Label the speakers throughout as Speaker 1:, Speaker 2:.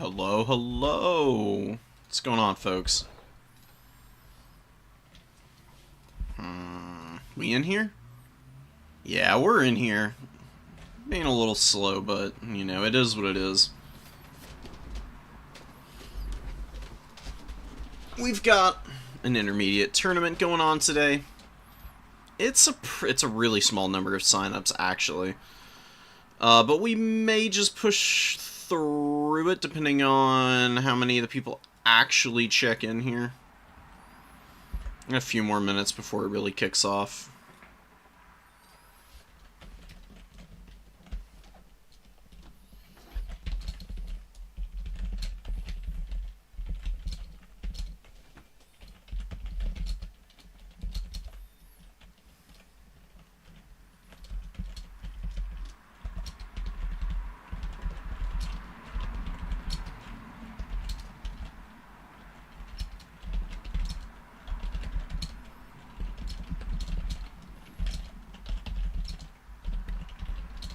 Speaker 1: Hello, hello. What's going on, folks? We in here? Yeah, we're in here. Being a little slow, but, you know, it is what it is. We've got an intermediate tournament going on today. It's a really small number of signups, actually. But we may just push through it, depending on how many of the people actually check in here. A few more minutes before it really kicks off.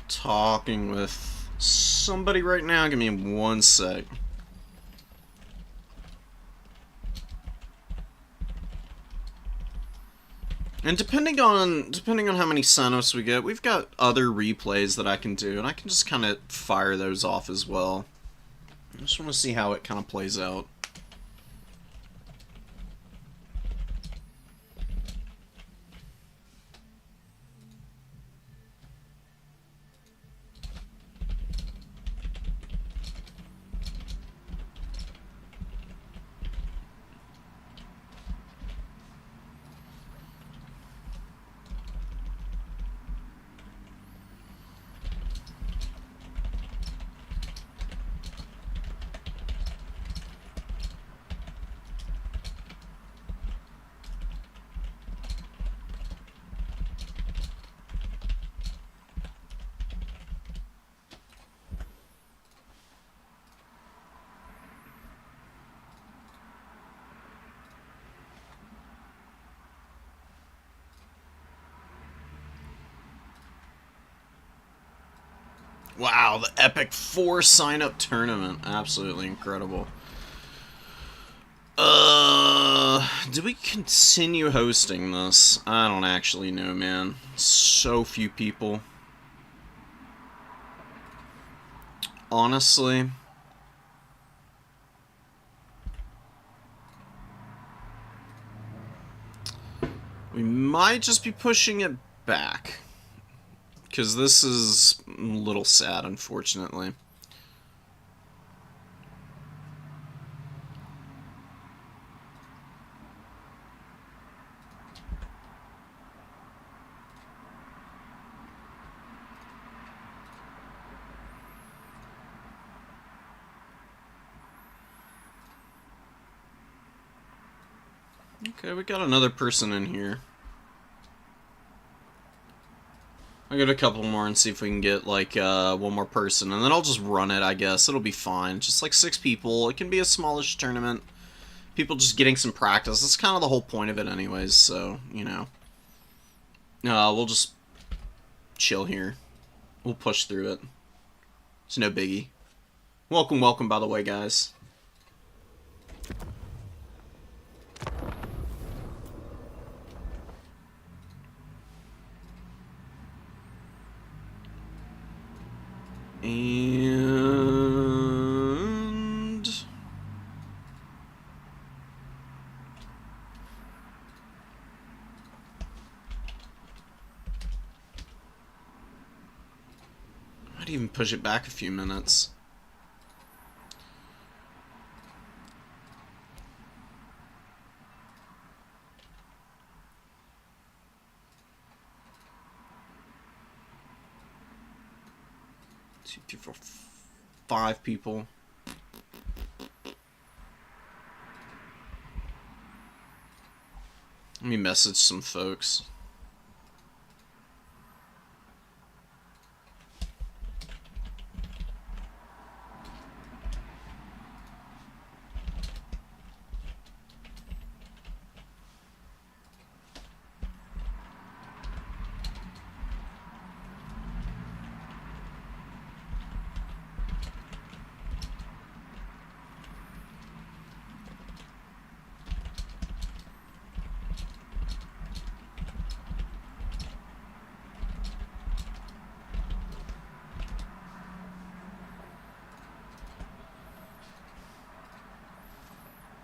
Speaker 1: Talking with somebody right now. Give me one sec. And depending on how many signups we get, we've got other replays that I can do, and I can just kind of fire those off as well. I just want to see how it kind of plays out. Wow, the Epic 4 sign-up tournament. Absolutely incredible. Do we continue hosting this? I don't actually know, man. So few people. Honestly. We might just be pushing it back. Because this is a little sad, unfortunately. Okay, we got another person in here. I'll get a couple more and see if we can get, like, one more person. And then I'll just run it, I guess. It'll be fine. Just, like, 6 people. It can be a smallish tournament. People just getting some practice. That's kind of the whole point of it anyways, so, you know. We'll just chill here. We'll push through it. It's no biggie. Welcome, welcome, by the way, guys. And I'd even push it back a few minutes. Two people, 5 people. Let me message some folks.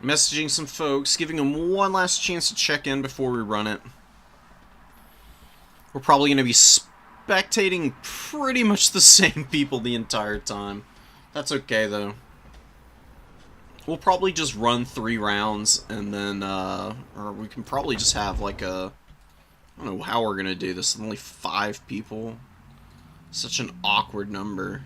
Speaker 1: Messaging some folks, giving them one last chance to check in before we run it. We're probably going to be spectating pretty much the same people the entire time. That's okay, though. We'll probably just run 3 rounds, and then, or we can probably just have, like, I don't know how we're going to do this. Only 5 people. Such an awkward number.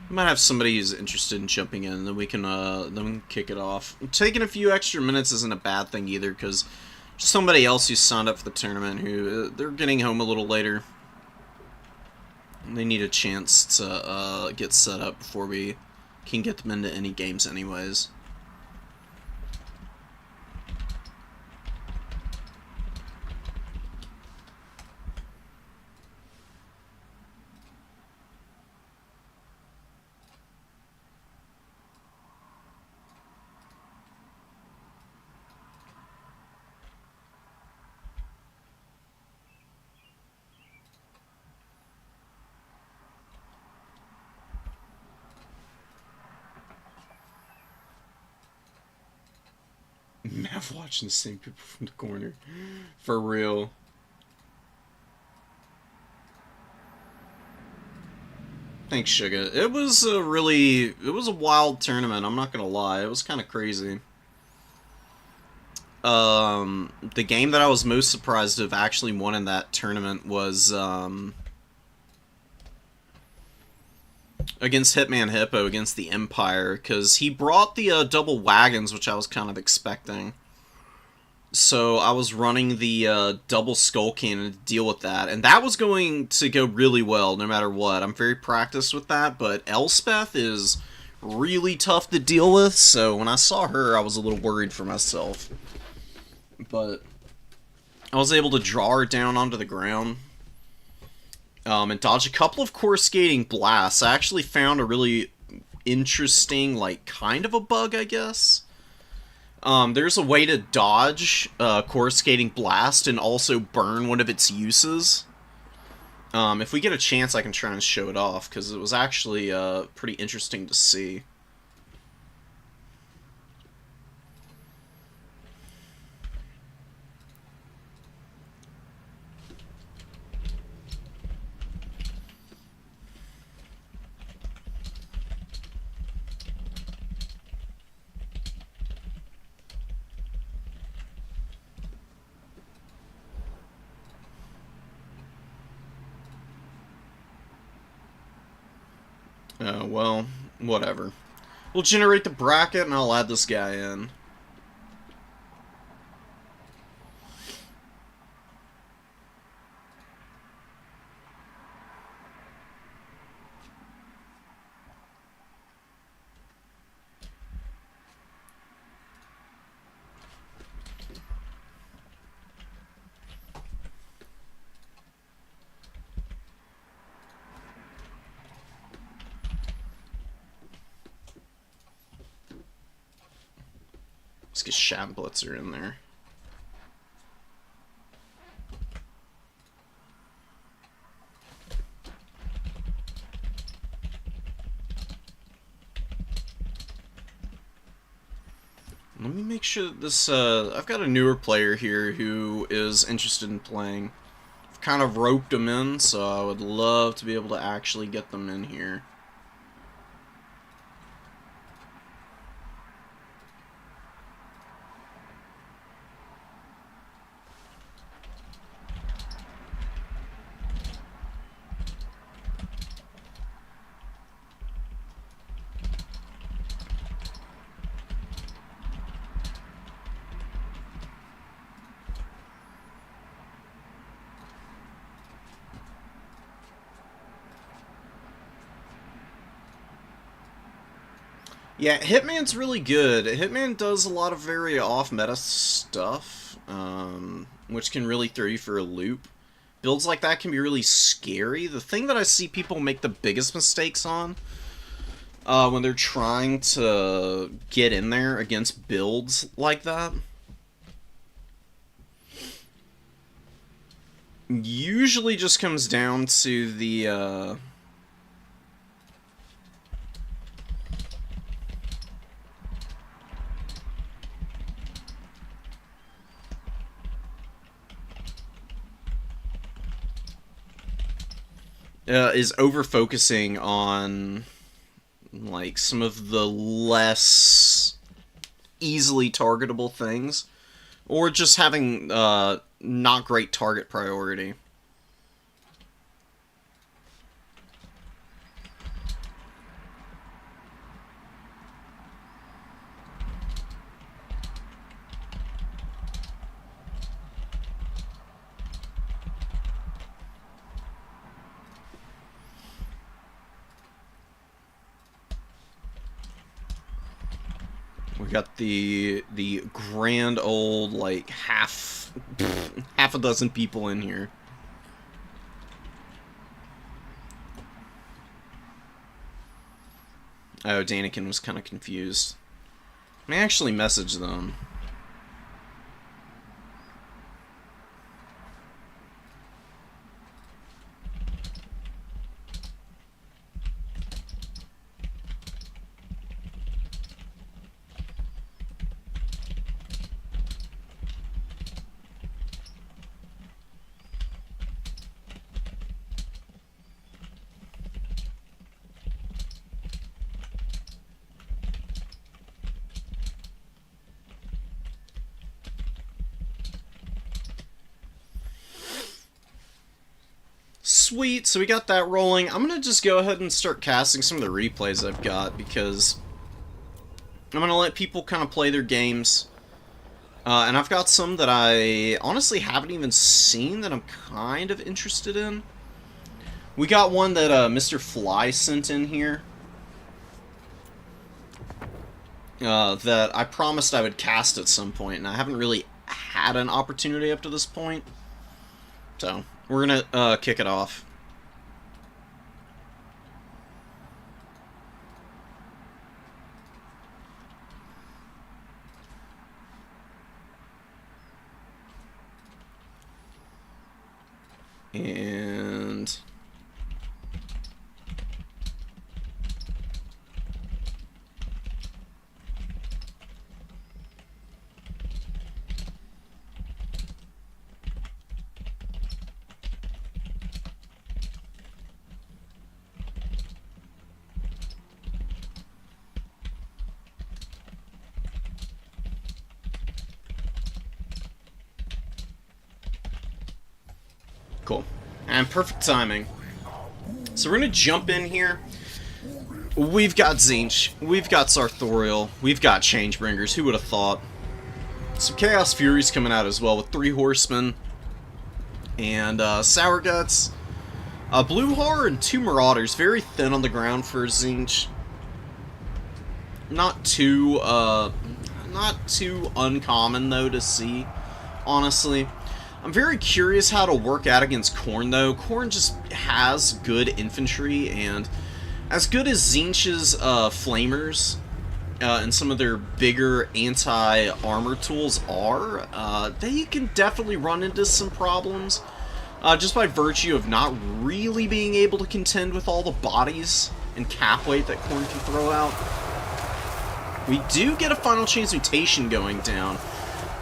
Speaker 1: Might have somebody who's interested in jumping in, and then we can kick it off. Taking a few extra minutes isn't a bad thing either, because somebody else who signed up for the tournament who they're getting home a little later. And they need a chance to get set up before we can get them into any games, anyways. Mav watching the same people from the corner. For real. Thanks, Suga. It was a wild tournament, I'm not gonna lie. It was kind of crazy. The game that I was most surprised to have actually won in that tournament was, against Hitman Hippo, against the Empire, because he brought the double wagons, which I was kind of expecting. So I was running the double skull cannon to deal with that, and that was going to go really well no matter what. I'm very practiced with that, but Elspeth is really tough to deal with, so when I saw her, I was a little worried for myself. But I was able to draw her down onto the ground. And dodge a couple of coruscating blasts. I actually found a really interesting, like, kind of a bug, I guess. There's a way to dodge coruscating blast and also burn one of its uses. If we get a chance, I can try and show it off, because it was actually pretty interesting to see. Well, whatever. We'll generate the bracket and I'll add this guy in. Let's get Shamblitzer in there. Let me make sure that this, I've got a newer player here who is interested in playing. I've kind of roped them in, so I would love to be able to actually get them in here. Yeah, Hitman's really good. Hitman does a lot of very off-meta stuff, which can really throw you for a loop. Builds like that can be really scary. The thing that I see people make the biggest mistakes on when they're trying to get in there against builds like that usually just comes down to the is over-focusing on, like, some of the less easily targetable things, or just having not great target priority. We got the grand old, like, half a dozen people in here. Oh, Daniken was kind of confused. I may actually message them. Sweet, so we got that rolling. I'm gonna just go ahead and start casting some of the replays I've got, because I'm gonna let people kind of play their games. And I've got some that I honestly haven't even seen that I'm kind of interested in. We got one that Mr. Fly sent in here. That I promised I would cast at some point, and I haven't really had an opportunity up to this point. So, we're gonna kick it off. And cool. And perfect timing. So we're going to jump in here. We've got Tzeentch. We've got Sartorial. We've got Changebringers. Who would have thought? Some Chaos Furies coming out as well with 3 Horsemen. And Sour Guts. Blue Horror and 2 Marauders. Very thin on the ground for Tzeentch. Not too uncommon, though, to see, honestly. I'm very curious how to work out against Khorne, though. Khorne just has good infantry, and as good as Tzeentch's Flamers and some of their bigger anti-armor tools are, they can definitely run into some problems, just by virtue of not really being able to contend with all the bodies and cap weight that Khorne can throw out. We do get a Final Chains Mutation going down.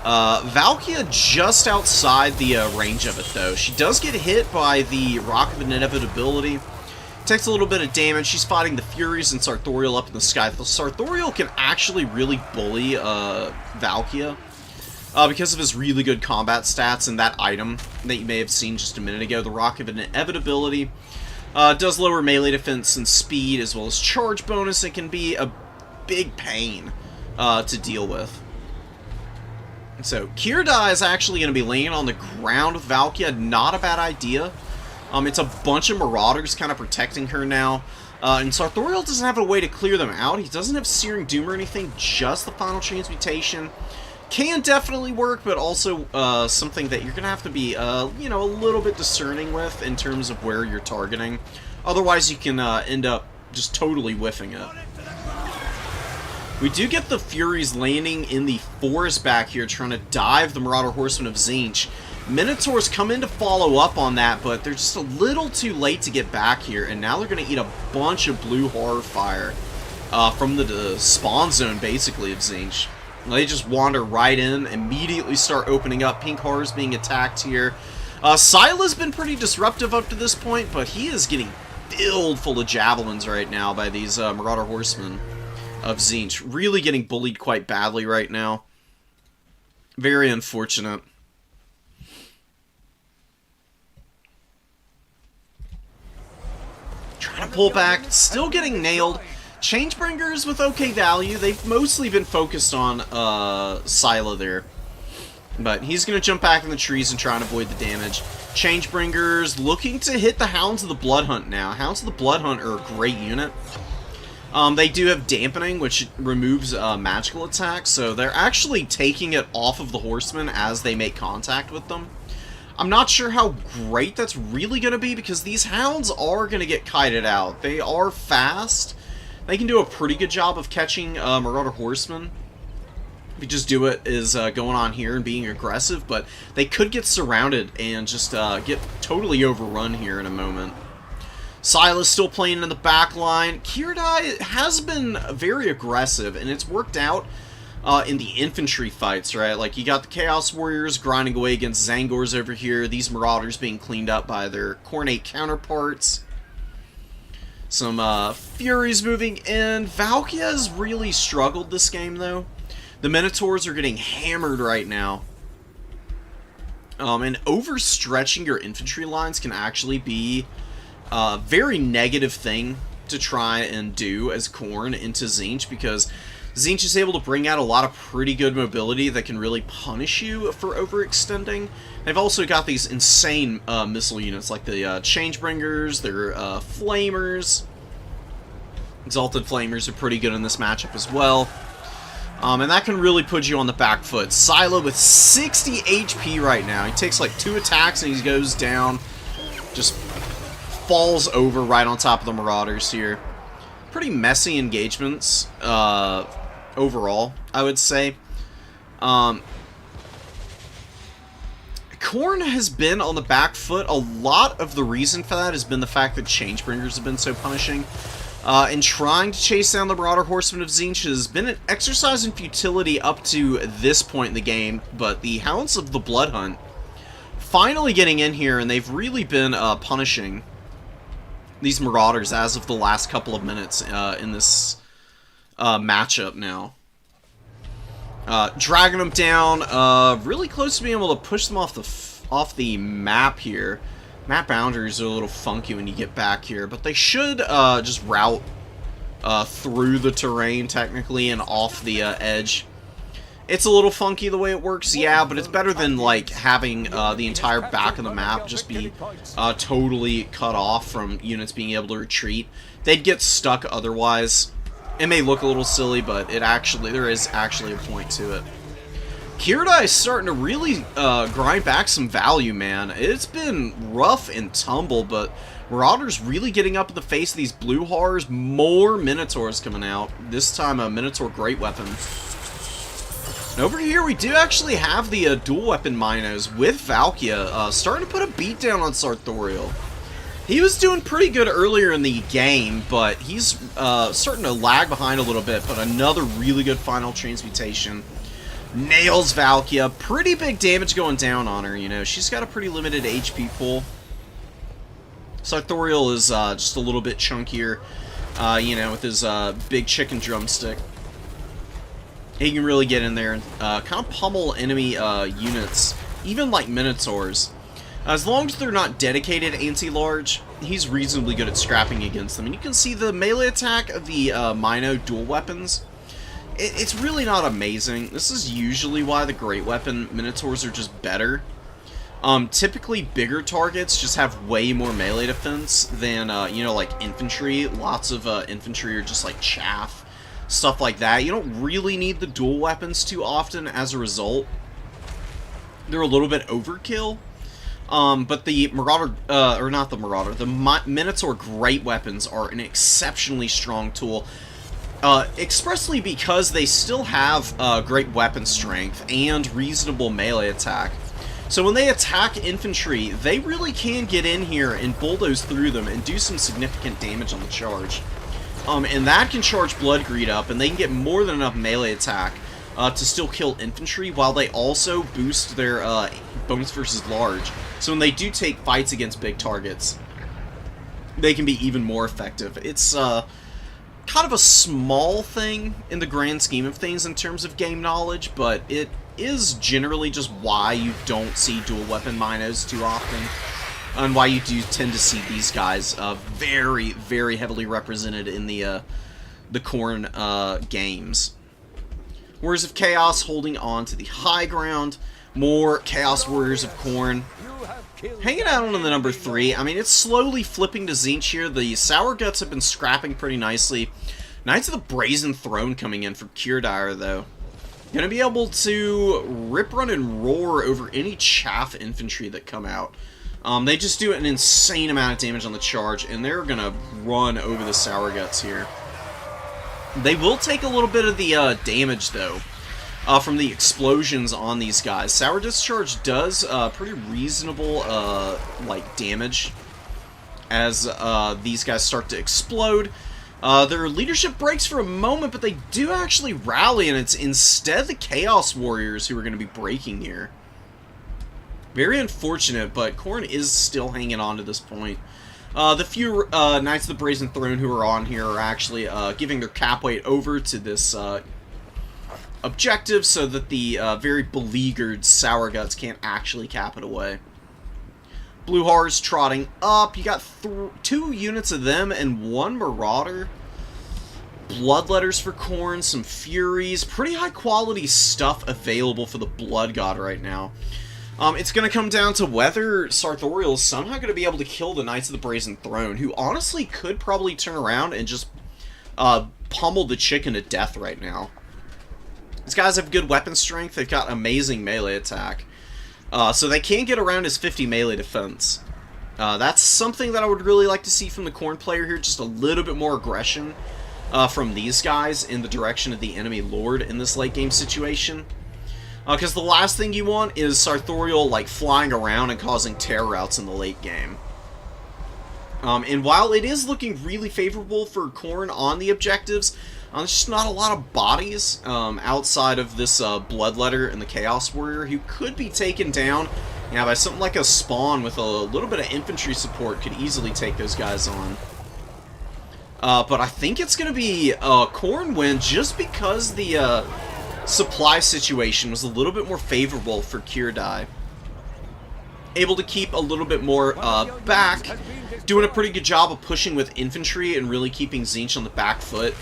Speaker 1: Valkia just outside the range of it, though. She does get hit by the Rock of Inevitability. Takes a little bit of damage. She's fighting the Furies and Sartorial up in the sky. The Sartorial can actually really bully Valkia because of his really good combat stats and that item that you may have seen just a minute ago, the Rock of Inevitability. Does lower melee defense and speed as well as charge bonus. It can be a big pain to deal with. So, Kirdai is actually going to be laying on the ground with Valkia. Not a bad idea. It's a bunch of Marauders kind of protecting her now. And Sartorial doesn't have a way to clear them out. He doesn't have Searing Doom or anything, just the Final Transmutation. Can definitely work, but also something that you're going to have to be, you know, a little bit discerning with in terms of where you're targeting. Otherwise, you can end up just totally whiffing it. We do get the Furies landing in the forest back here, trying to dive the Marauder Horsemen of Tzeentch. Minotaurs come in to follow up on that, but they're just a little too late to get back here, and now they're going to eat a bunch of blue horror fire from the spawn zone, basically, of Tzeentch. They just wander right in, immediately start opening up. Pink Horror's being attacked here. Sila's been pretty disruptive up to this point, but he is getting filled full of javelins right now by these Marauder Horsemen of Tzeentch. Really getting bullied quite badly right now. Very unfortunate. Trying to pull back, still getting nailed. Changebringers with okay value. They've mostly been focused on Sila there. But he's going to jump back in the trees and try and avoid the damage. Changebringers looking to hit the Hounds of the Bloodhunt now. Hounds of the Bloodhunt are a great unit. They do have dampening, which removes magical attacks, so they're actually taking it off of the horsemen as they make contact with them. I'm not sure how great that's really going to be, because these hounds are going to get kited out. They are fast. They can do a pretty good job of catching Marauder Horsemen. If you just do it as going on here and being aggressive, but they could get surrounded and just get totally overrun here in a moment. Sila's still playing in the back line. Kiradai has been very aggressive, and it's worked out in the infantry fights, right? Like, you got the Chaos Warriors grinding away against Zangors over here, these Marauders being cleaned up by their Cornate counterparts. Some Furies moving in. Valkia has really struggled this game, though. The Minotaurs are getting hammered right now. And overstretching your infantry lines can actually be a very negative thing to try and do as Khorne into Tzeentch, because Tzeentch is able to bring out a lot of pretty good mobility that can really punish you for overextending. They've also got these insane missile units, like the Changebringers, their Flamers. Exalted Flamers are pretty good in this matchup as well. And that can really put you on the back foot. Sila with 60 HP right now. He takes like 2 attacks and he goes down. Just falls over right on top of the Marauders here. Pretty messy engagements overall, I would say. Khorne has been on the back foot. A lot of the reason for that has been the fact that Changebringers have been so punishing. And trying to chase down the Marauder Horsemen of Tzeentch has been an exercise in futility up to this point in the game, but the Hounds of the Bloodhunt finally getting in here, and they've really been punishing these Marauders as of the last couple of minutes in this matchup now. Dragging them down, really close to being able to push them off the map here. Map boundaries are a little funky when you get back here, but they should just route through the terrain, technically, and off the edge. It's a little funky the way it works, yeah, but it's better than, like, having the entire back of the map just be totally cut off from units being able to retreat. They'd get stuck otherwise. It may look a little silly, but there is actually a point to it. Kiradai is starting to really grind back some value, man. It's been rough and tumble, but Marauders really getting up in the face of these blue horrors. More Minotaurs coming out. This time a Minotaur Great Weapon. And over here we do actually have the dual weapon Minos with Valkia starting to put a beat down on Sartorial. He was doing pretty good earlier in the game, but he's starting to lag behind a little bit, but another really good final transmutation. Nails Valkia. Pretty big damage going down on her, you know. She's got a pretty limited HP pool. Sartorial is just a little bit chunkier, you know, with his big chicken drumstick. He can really get in there and kind of pummel enemy units, even like Minotaurs. As long as they're not dedicated anti-large, he's reasonably good at scrapping against them. And you can see the melee attack of the Mino dual weapons. It's really not amazing. This is usually why the Great Weapon Minotaurs are just better. Typically, bigger targets just have way more melee defense than, you know, like infantry. Lots of infantry are just like chaff, stuff like that. You don't really need the dual weapons too often as a result. They're a little bit overkill. But the Marauder, or not the Marauder, the Minotaur Great Weapons are an exceptionally strong tool. Expressly because they still have great weapon strength and reasonable melee attack. So when they attack infantry, they really can get in here and bulldoze through them and do some significant damage on the charge. And that can charge Blood Greed up, and they can get more than enough melee attack to still kill infantry, while they also boost their Bones versus Large. So when they do take fights against big targets, they can be even more effective. It's kind of a small thing in the grand scheme of things in terms of game knowledge, but it is generally just why you don't see dual weapon Minos too often, and why you do tend to see these guys very, very heavily represented in the Khorne games. Warriors of Chaos holding on to the high ground. More Chaos Warriors of Khorne hanging out on the number 3. I mean, it's slowly flipping to Tzeentch here. The Sour Guts have been scrapping pretty nicely. Knights of the Brazen Throne coming in for Kjerdire, though. Gonna be able to rip, run, and roar over any chaff infantry that come out. They just do an insane amount of damage on the charge, and they're gonna run over the Sour Guts here. They will take a little bit of the damage, though, from the explosions on these guys. Sour Discharge does pretty reasonable like damage as these guys start to explode. Their leadership breaks for a moment, but they do actually rally, and it's instead the Chaos Warriors who are going to be breaking here. Very unfortunate, but Khorne is still hanging on to this point. The few Knights of the Brazen Throne who are on here are actually giving their cap weight over to this objective so that the very beleaguered Sour Guts can't actually cap it away. Blue Horrors trotting up. You got 2 units of them and 1 Marauder. Bloodletters for Khorne, some Furies. Pretty high quality stuff available for the Blood God right now. It's going to come down to whether Sartorial is somehow going to be able to kill the Knights of the Brazen Throne, who honestly could probably turn around and just pummel the chicken to death right now. These guys have good weapon strength. They've got amazing melee attack. So they can get around his 50 melee defense. That's something that I would really like to see from the Khorne player here. Just a little bit more aggression from these guys in the direction of the enemy lord in this late game situation. Because the last thing you want is Sartorial like flying around and causing terror routes in the late game. And while it is looking really favorable for Khorne on the objectives, there's just not a lot of bodies outside of this Bloodletter and the Chaos Warrior, who could be taken down by something like a Spawn with a little bit of infantry support. Could easily take those guys on. But I think it's going to be a Khorne win just because the supply situation was a little bit more favorable for Kjerdire. Able to keep a little bit more back, doing a pretty good job of pushing with infantry and really keeping Tzeentch on the back foot.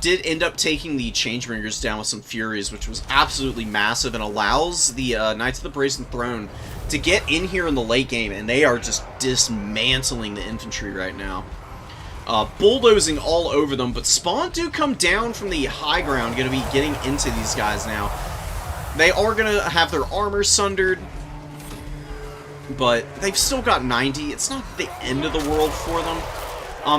Speaker 1: Did end up taking the Changebringers down with some Furies, which was absolutely massive and allows the Knights of the Brazen Throne to get in here in the late game, and they are just dismantling the infantry right now. Bulldozing all over them, but Spawn do come down from the high ground, going to be getting into these guys now. They are going to have their armor sundered, but they've still got 90. It's not the end of the world for them.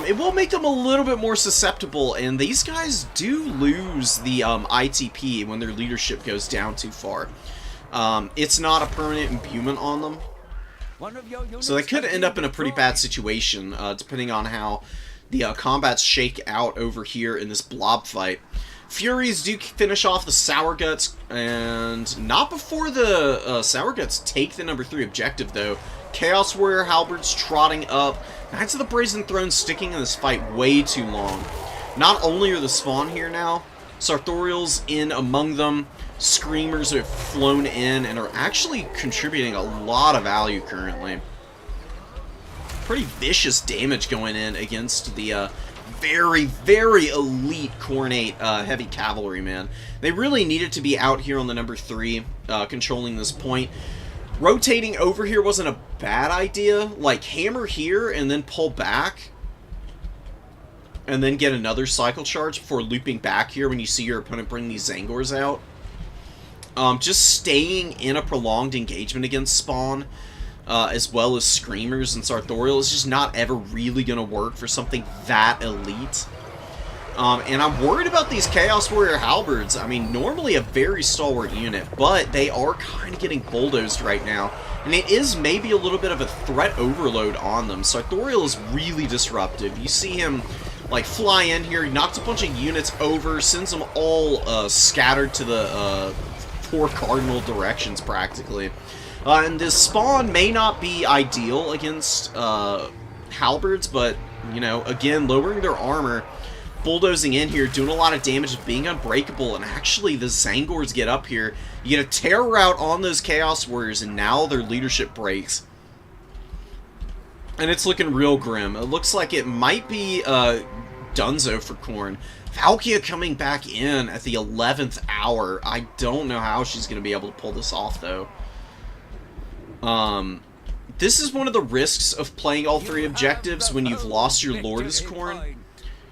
Speaker 1: It will make them a little bit more susceptible, and these guys do lose the ITP when their leadership goes down too far. It's not a permanent imbuement on them, so they could end up in a pretty bad situation, depending on how the combats shake out over here in this blob fight. Furies do finish off the Sour Guts, and not before the Sour Guts take the number 3 objective, though. Chaos Warrior Halberds trotting up. Knights of the Brazen Throne sticking in this fight way too long. Not only are the Spawn here now, Sartorial's in among them. Screamers have flown in and are actually contributing a lot of value currently. Pretty vicious damage going in against the very, very elite Khornate heavy cavalry, man. They really needed to be out here on the number 3, controlling this point. Rotating over here wasn't a bad idea. Like, hammer here and then pull back. And then get another cycle charge before looping back here when you see your opponent bring these Zangors out. Just staying in a prolonged engagement against Spawn, as well as Screamers and Sartorial, is just not ever really going to work for something that elite. And I'm worried about these Chaos Warrior Halberds. I mean, normally a very stalwart unit, but they are kind of getting bulldozed right now. And it is maybe a little bit of a threat overload on them. Sartorial is really disruptive. You see him, like, fly in here, knocks a bunch of units over, sends them all scattered to the 4 cardinal directions, practically. And this Spawn may not be ideal against Halberds, but, you know, again, lowering their armor, bulldozing in here, doing a lot of damage, being unbreakable, and actually the Zangors get up here. You get a terror route on those Chaos Warriors, and now their leadership breaks. And it's looking real grim. It looks like it might be Dunzo for Khorne. Valkia coming back in at the 11th hour. I don't know how she's going to be able to pull this off, though. This is one of the risks of playing all 3 objectives when you've lost your Lord as Khorne.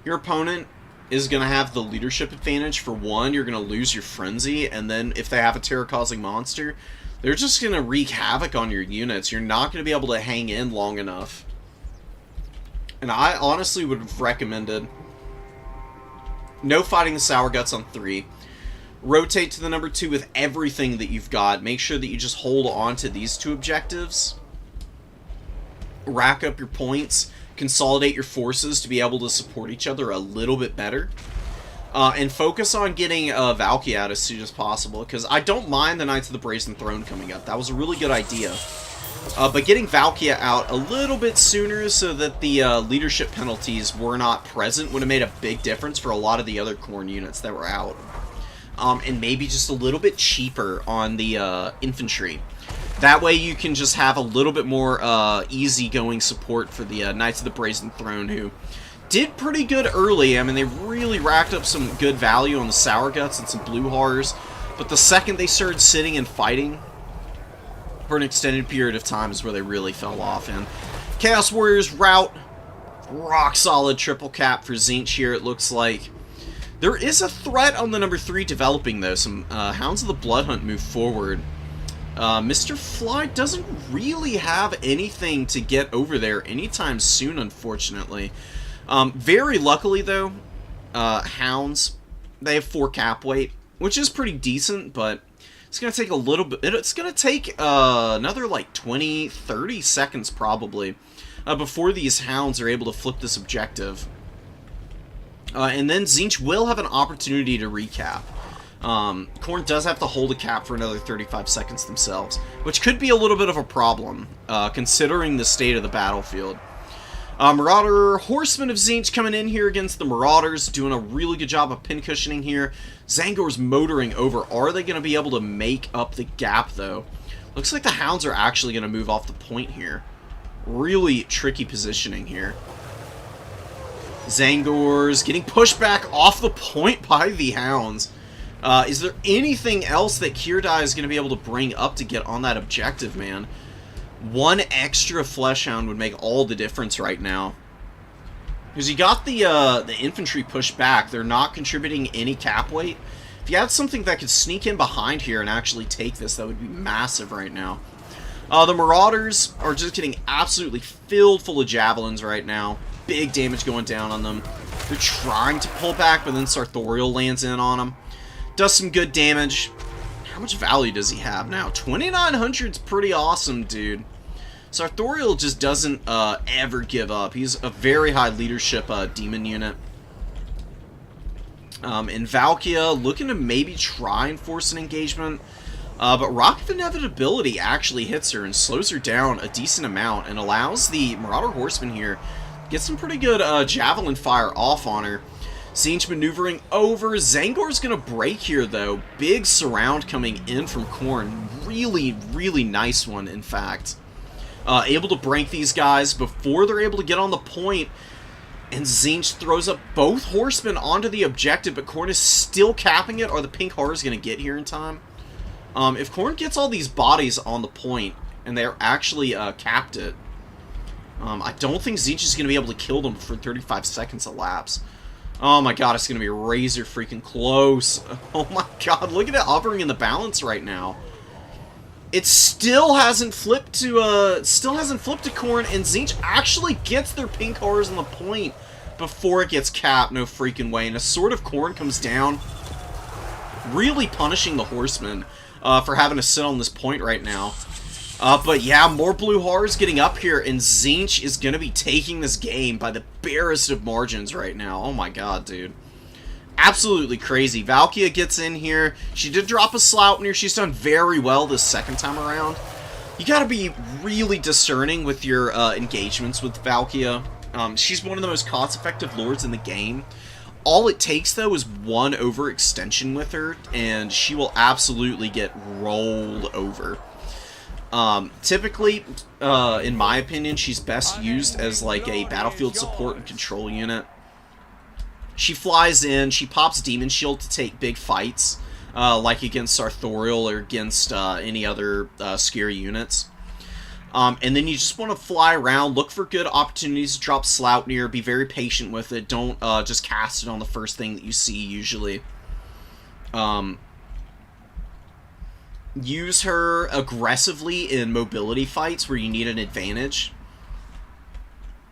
Speaker 1: Your opponent is going to have the leadership advantage. For one, you're going to lose your Frenzy, and then if they have a terror-causing monster, they're just going to wreak havoc on your units. You're not going to be able to hang in long enough. And I honestly would have recommended no fighting the Sour Guts on 3. Rotate to the number 2 with everything that you've got. Make sure that you just hold on to these 2 objectives. Rack up your points. Consolidate your forces to be able to support each other a little bit better. And focus on getting Valkia out as soon as possible, because I don't mind the Knights of the Brazen Throne coming up. That was a really good idea. But getting Valkia out a little bit sooner so that the leadership penalties were not present would have made a big difference for a lot of the other Khorne units that were out. And maybe just a little bit cheaper on the infantry. That way you can just have a little bit more easygoing support for the Knights of the Brazen Throne, who did pretty good early. I mean, they really racked up some good value on the Sour Guts and some Blue Horrors, but the second they started sitting and fighting for an extended period of time is where they really fell off. And Chaos Warriors route, rock solid triple cap for Tzeentch here, it looks like. There is a threat on the number 3 developing, though. Some Hounds of the Blood Hunt move forward. Mr. Fly doesn't really have anything to get over there anytime soon, unfortunately. Very luckily, though, Hounds, they have 4 cap weight, which is pretty decent, but it's going to take a little bit. It's going to take another, like, 20, 30 seconds, probably, before these Hounds are able to flip this objective. And then Tzeentch will have an opportunity to recap. Khorne does have to hold a cap for another 35 seconds themselves, which could be a little bit of a problem, considering the state of the battlefield. Marauder Horsemen of Tzeentch coming in here against the Marauders, doing a really good job of pin cushioning here. Zangor's motoring over. Are they going to be able to make up the gap, though? Looks like the Hounds are actually going to move off the point here. Really tricky positioning here. Zangor's getting pushed back off the point by the Hounds. Is there anything else that Kirdai is going to be able to bring up to get on that objective, man? One extra Fleshhound would make all the difference right now. Because you got the infantry pushed back. They're not contributing any cap weight. If you had something that could sneak in behind here and actually take this, that would be massive right now. The Marauders are just getting absolutely filled full of javelins right now. Big damage going down on them. They're trying to pull back, but then Sartorial lands in on them. Does some good damage. How much value does he have now? 2,900's pretty awesome, dude. Sartorial just doesn't ever give up. He's a very high leadership demon unit. And Valkia looking to maybe try and force an engagement. But Rock of Inevitability actually hits her and slows her down a decent amount and allows the Marauder Horseman here to get some pretty good javelin fire off on her. Tzeentch maneuvering over. Zangor's going to break here, though. Big surround coming in from Khorne. Really, really nice one, in fact. Able to break these guys before they're able to get on the point. And Tzeentch throws up both horsemen onto the objective, but Khorne is still capping it. Are the pink horrors going to get here in time? If Khorne gets all these bodies on the point, and they're actually capped it, I don't think Tzeentch is going to be able to kill them for 35 seconds elapse. Oh my god, it's going to be razor freaking close. Oh my god, look at it hovering in the balance right now. It still hasn't flipped to Khorne, and Tzeentch actually gets their pink horrors on the point before it gets capped. No freaking way. And a Sword of Khorne comes down, really punishing the Horsemen for having to sit on this point right now. But yeah, more blue horrors getting up here, and Tzeentch is going to be taking this game by the barest of margins right now. Oh my god, dude. Absolutely crazy. Valkia gets in here. She did drop a Sloughnir. She's done very well this second time around. You gotta be really discerning with your engagements with Valkia. She's one of the most cost-effective lords in the game. All it takes, though, is one overextension with her, and she will absolutely get rolled over. Typically, in my opinion, she's best used as like a battlefield support and control unit. She flies in, she pops Demon Shield to take big fights, like against Sartorial or against any other scary units. And then you just want to fly around, look for good opportunities to drop Sloughnir, be very patient with it, don't just cast it on the first thing that you see usually. Use her aggressively in mobility fights where you need an advantage.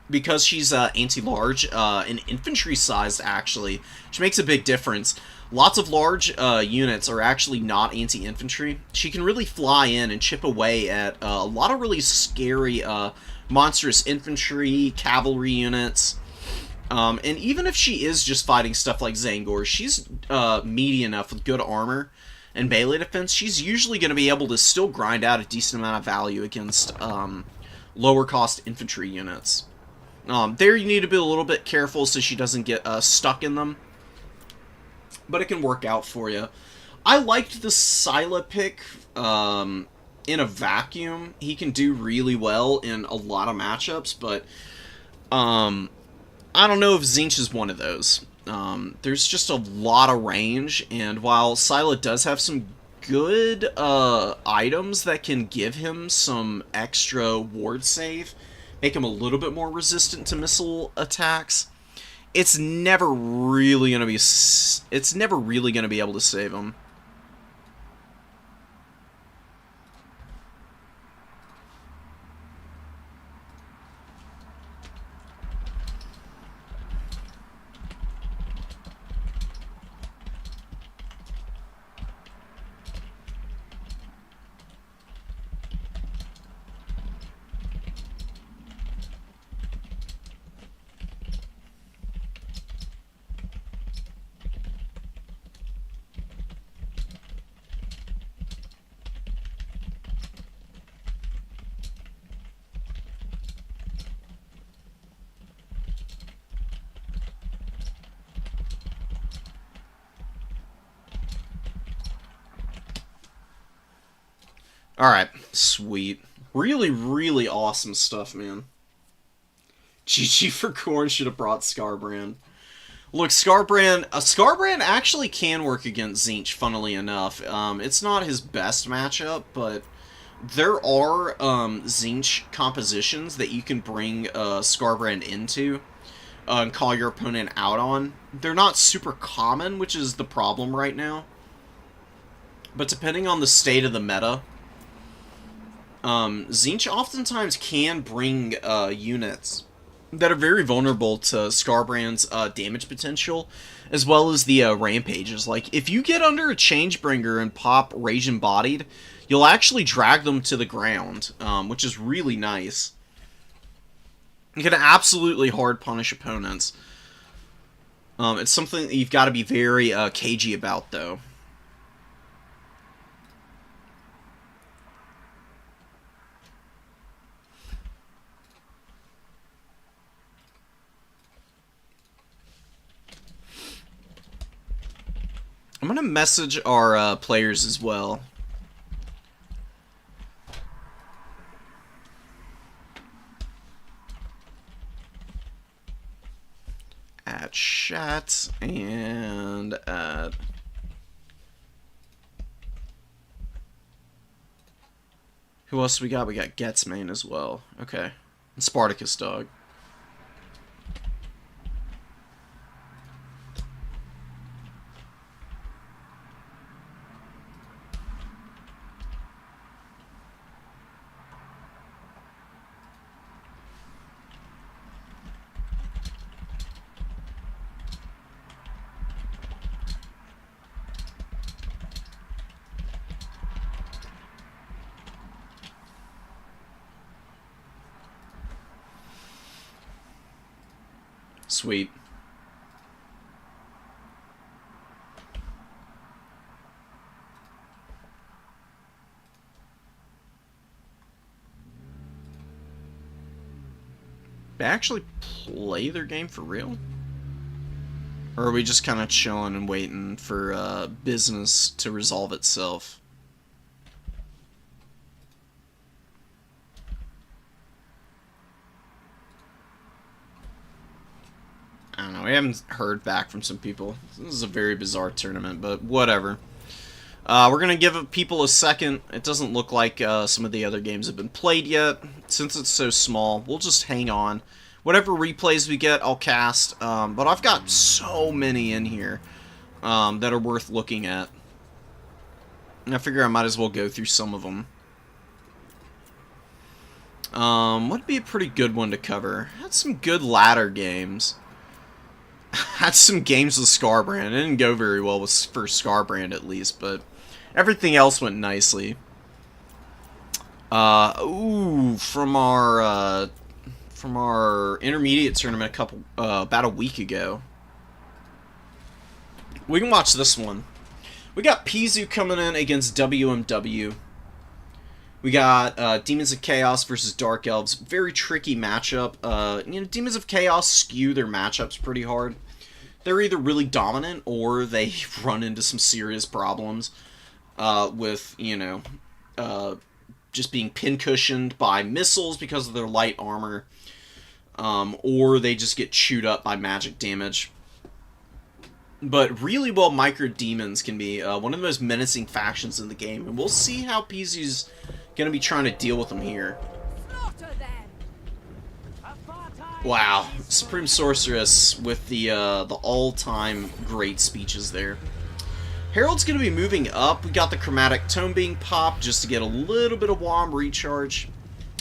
Speaker 1: Because she's anti-large and infantry-sized, actually, which makes a big difference. Lots of large units are actually not anti-infantry. She can really fly in and chip away at a lot of really scary, monstrous infantry, cavalry units. And even if she is just fighting stuff like Zangor, she's meaty enough with good armor and melee defense. She's usually going to be able to still grind out a decent amount of value against lower-cost infantry units. There you need to be a little bit careful so she doesn't get stuck in them. But it can work out for you. I liked the Scylla pick in a vacuum. He can do really well in a lot of matchups, but I don't know if Tzeentch is one of those. There's just a lot of range, and while Scylla does have some good items that can give him some extra ward save, make him a little bit more resistant to missile attacks, it's never really gonna be able to save him. Alright, sweet. Really, really awesome stuff, man. GG for Khorne, should have brought Skarbrand. Look, Skarbrand actually can work against Tzeentch, funnily enough. It's not his best matchup, but there are Tzeentch compositions that you can bring Skarbrand into and call your opponent out on. They're not super common, which is the problem right now. But depending on the state of the meta, Tzeentch oftentimes can bring units that are very vulnerable to Skarbrand's damage potential, as well as the rampages. Like, if you get under a Changebringer and pop Rage Embodied, you'll actually drag them to the ground, which is really nice. You can absolutely hard punish opponents. It's something that you've got to be very cagey about, though. I'm going to message our players as well. At chat and at Who else we got? We got Getzmain as well. Okay. And Spartacus Dog. Sweet. They actually play their game for real? Or are we just kind of chilling and waiting for business to resolve itself? I don't know, we haven't heard back from some people. This is a very bizarre tournament, but whatever. We're going to give people a second. It doesn't look like some of the other games have been played yet. Since it's so small, we'll just hang on. Whatever replays we get, I'll cast. But I've got so many in here that are worth looking at. And I figure I might as well go through some of them. What'd be a pretty good one to cover? Had some good ladder games. Had some games with Scarbrand. It didn't go very well for Scarbrand, at least, but everything else went nicely. From our intermediate tournament about a week ago. We can watch this one. We got Pizu coming in against WMW. We got Demons of Chaos versus Dark Elves. Very tricky matchup. Demons of Chaos skew their matchups pretty hard. They're either really dominant or they run into some serious problems with, just being pincushioned by missiles because of their light armor. Or they just get chewed up by magic damage. But really well micro demons can be one of the most menacing factions in the game, and we'll see how Pizu's gonna be trying to deal with them here. Wow, Supreme Sorceress with the all-time great speeches there. Herald's gonna be moving up. We got the Chromatic Tome being popped just to get a little bit of WOM recharge.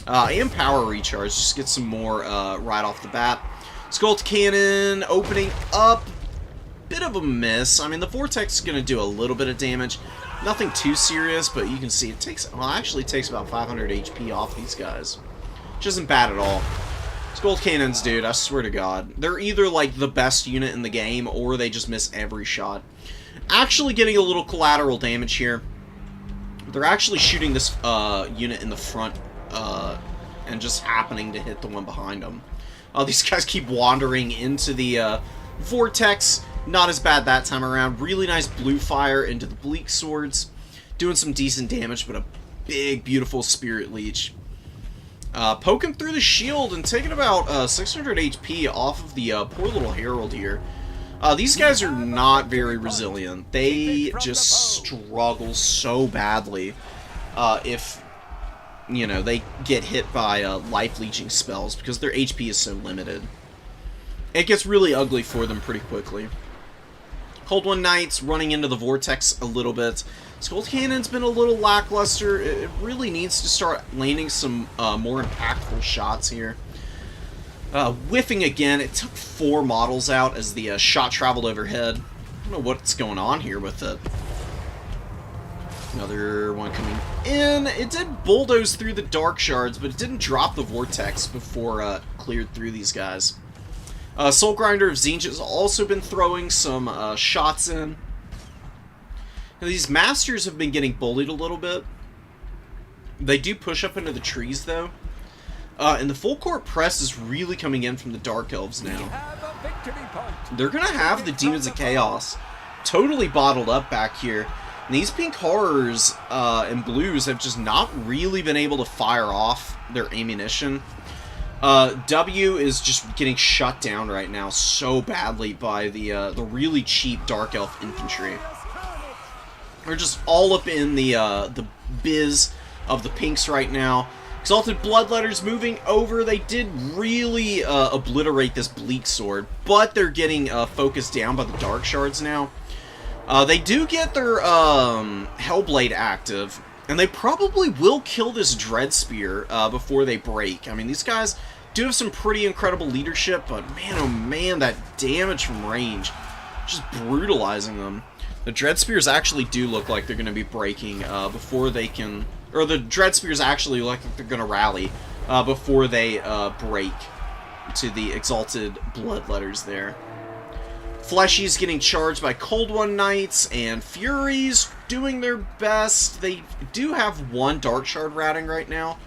Speaker 1: And power recharge, just get some more right off the bat. Skull Cannon opening up. Bit of a miss. I mean, the Vortex is going to do a little bit of damage. Nothing too serious, but you can see it takes, well, actually takes about 500 HP off these guys. Which isn't bad at all. Skull Cannons, dude, I swear to God. They're either, like, the best unit in the game, or they just miss every shot. Actually getting a little collateral damage here. They're actually shooting this unit in the front, and just happening to hit the one behind them. These guys keep wandering into the Vortex. Not as bad that time around. Really nice blue fire into the Bleak Swords. Doing some decent damage, but a big, beautiful Spirit Leech. Poking through the shield and taking about 600 HP off of the poor little Herald here. These guys are not very resilient. They just struggle so badly if, they get hit by life leeching spells because their HP is so limited. It gets really ugly for them pretty quickly. Cold One Knights running into the Vortex a little bit. Skull Cannon's been a little lackluster. It really needs to start landing some more impactful shots here. Whiffing again. It took 4 models out as the shot traveled overhead. I don't know what's going on here with it. Another one coming in. It did bulldoze through the Dark Shards, but it didn't drop the Vortex before it cleared through these guys. Soul Grinder of Zinj has also been throwing some shots in. Now, these Masters have been getting bullied a little bit. They do push up into the trees, though. And the full court press is really coming in from the Dark Elves now. They're going to have the Demons of Chaos totally bottled up back here. And these Pink Horrors and Blues have just not really been able to fire off their ammunition. W is just getting shut down right now so badly by the really cheap Dark Elf infantry. They're just all up in the biz of the pinks right now. Exalted Bloodletters moving over. They did really obliterate this Bleak Sword, but they're getting focused down by the Dark Shards now. They do get their Hellblade active, and they probably will kill this Dread Spear before they break. I mean, these guys do have some pretty incredible leadership, but man, oh man, that damage from range, just brutalizing them. The Dread Spears actually do look like they're going to be breaking before they can... Or the Dread Spears actually look like they're going to rally before they break to the Exalted Bloodletters there. Fleshy's getting charged by Cold One Knights, and Furies doing their best. They do have one Dark Shard ratting right now.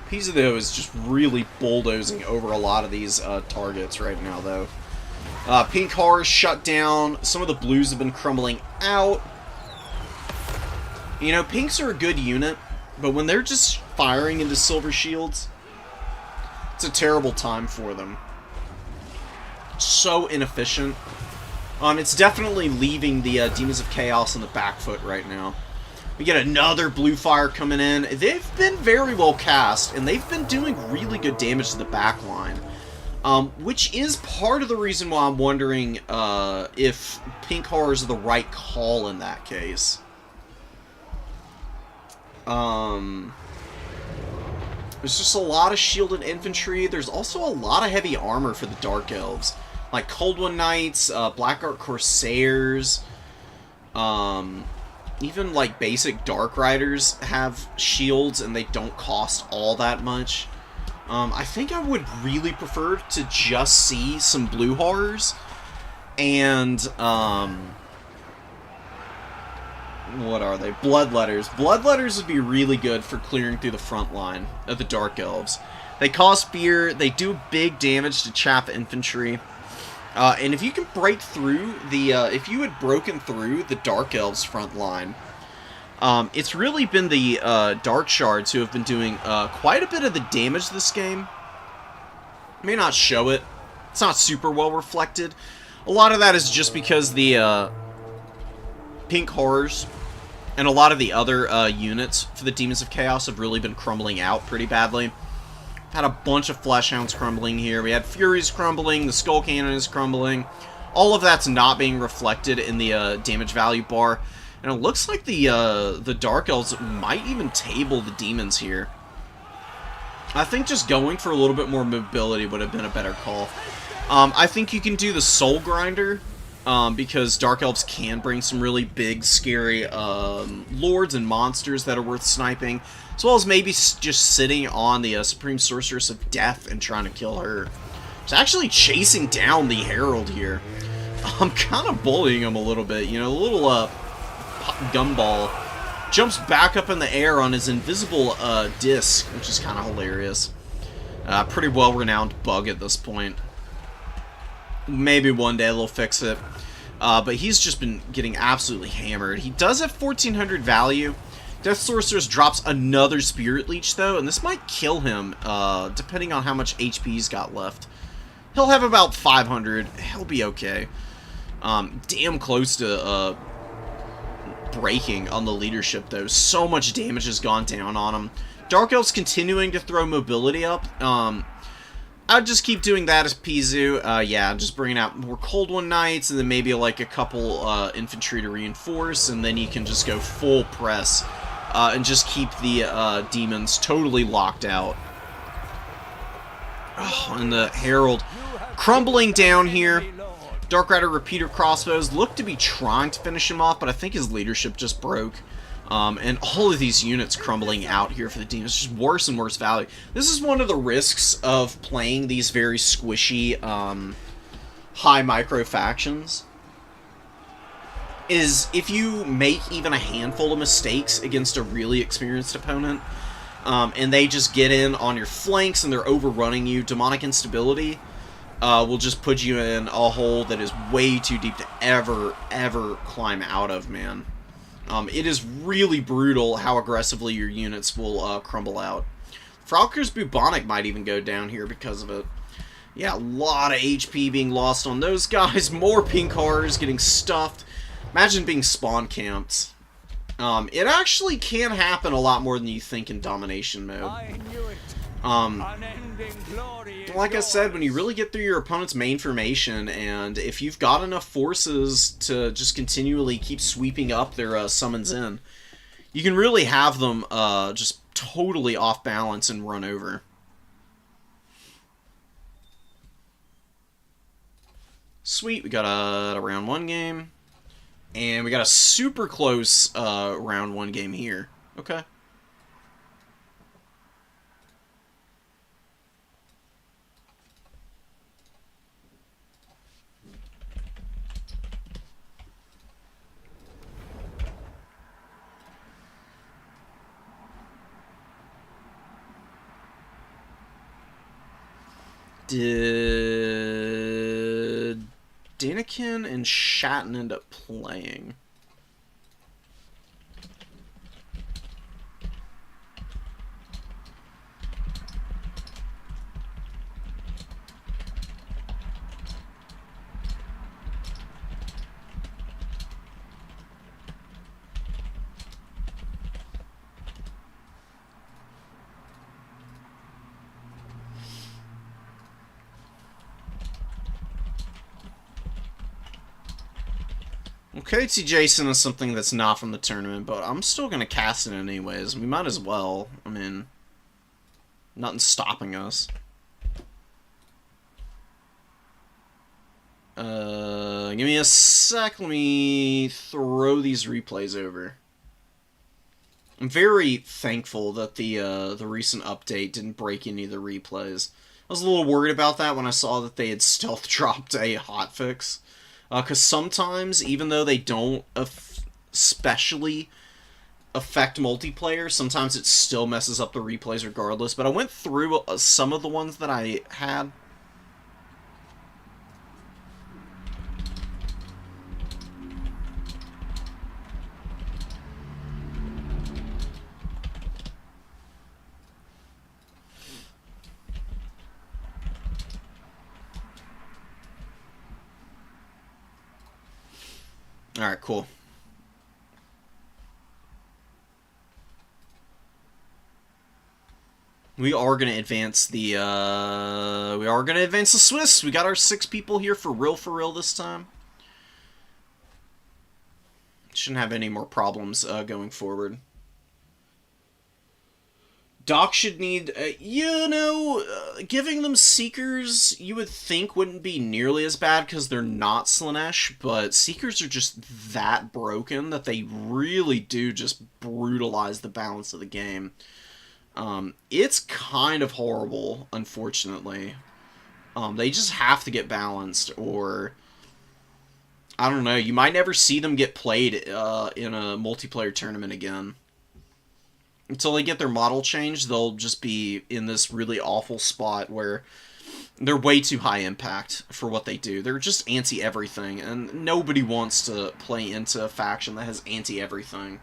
Speaker 1: Pizza, though, is just really bulldozing over a lot of these targets right now, though. Pink Horror shut down. Some of the blues have been crumbling out. You know, pinks are a good unit, but when they're just firing into silver shields, it's a terrible time for them. So inefficient. It's definitely leaving the Demons of Chaos on the back foot right now. We get another blue fire coming in. They've been very well cast, and they've been doing really good damage to the back line. Which is part of the reason why I'm wondering if Pink Horrors are the right call in that case. There's just a lot of shielded infantry. There's also a lot of heavy armor for the Dark Elves. Like Cold One Knights, Blackguard Corsairs, even like basic Dark Riders have shields and they don't cost all that much. I think I would really prefer to just see some blue horrors and what are they? Bloodletters. Bloodletters would be really good for clearing through the front line of the Dark Elves. They cause fear, they do big damage to chaff infantry. And if you can break through the, if you had broken through the Dark Elves front line, it's really been the Dark Shards who have been doing quite a bit of the damage this game. May not show it. It's not super well reflected. A lot of that is just because the Pink Horrors and a lot of the other units for the Demons of Chaos have really been crumbling out pretty badly. Had a bunch of Fleshhounds crumbling here. We had Furies crumbling, the Skull Cannon is crumbling. All of that's not being reflected in the damage value bar. And it looks like the Dark Elves might even table the Demons here. I think just going for a little bit more mobility would have been a better call. I think you can do the Soul Grinder, because Dark Elves can bring some really big, scary lords and monsters that are worth sniping, as well as maybe just sitting on the Supreme Sorceress of Death and trying to kill her. She's actually chasing down the Herald here. I'm kind of bullying him a little bit, you know, a little gumball jumps back up in the air on his invisible disc, which is kind of hilarious. Pretty well-renowned bug at this point. Maybe one day they'll fix it. But he's just been getting absolutely hammered. He does have 1400 value. Death Sorceress drops another Spirit Leech, though, and this might kill him, depending on how much HP he's got left. He'll have about 500. He'll be okay. Damn close to breaking on the leadership, though. So much damage has gone down on him. Dark Elf's continuing to throw mobility up. I'd just keep doing that as Pizu. Yeah, just bringing out more Cold One Knights, and then maybe like a couple infantry to reinforce, and then you can just go full press and just keep the demons totally locked out. Oh, and the Herald crumbling down here. Dark Rider Repeater Crossbows look to be trying to finish him off, but I think his leadership just broke. And all of these units crumbling out here for the demons. It's just worse and worse value. This is one of the risks of playing these very squishy, high micro factions. Is if you make even a handful of mistakes against a really experienced opponent, and they just get in on your flanks and they're overrunning you, demonic instability will just put you in a hole that is way too deep to ever climb out of, man. It is really brutal how aggressively your units will crumble out. Frauker's Bubonic might even go down here because of it. Yeah, a lot of HP being lost on those guys. More pink horrors getting stuffed. Imagine being spawn camped. It actually can happen a lot more than you think in domination mode.
Speaker 2: I knew it. Unending glory is
Speaker 1: Like I said, when you
Speaker 2: yours.
Speaker 1: really get through your opponent's main formation, and if you've got enough forces to just continually keep sweeping up their summons in, you can really have them just totally off balance and run over. Sweet, we got a round 1 game. And we got a super close round 1 game here. Okay. Did Danikin and Shatton end up playing? Okay, see Jason is something that's not from the tournament, but I'm still going to cast it anyways. We might as well. I mean, nothing's stopping us. Give me a sec. Let me throw these replays over. I'm very thankful that the recent update didn't break any of the replays. I was a little worried about that when I saw that they had stealth dropped a hotfix. Because sometimes, even though they don't especially affect multiplayer, sometimes it still messes up the replays regardless. But I went through some of the ones that I had. Alright, cool. We are going to advance the, Swiss. We got our 6 people here for real this time. Shouldn't have any more problems going forward. Doc should need, giving them Seekers, you would think wouldn't be nearly as bad because they're not Slaanesh, but Seekers are just that broken that they really do just brutalize the balance of the game. It's kind of horrible, unfortunately. They just have to get balanced, or I don't know, you might never see them get played in a multiplayer tournament again. Until they get their model changed, they'll just be in this really awful spot where they're way too high impact for what they do. They're just anti-everything, and nobody wants to play into a faction that has anti-everything.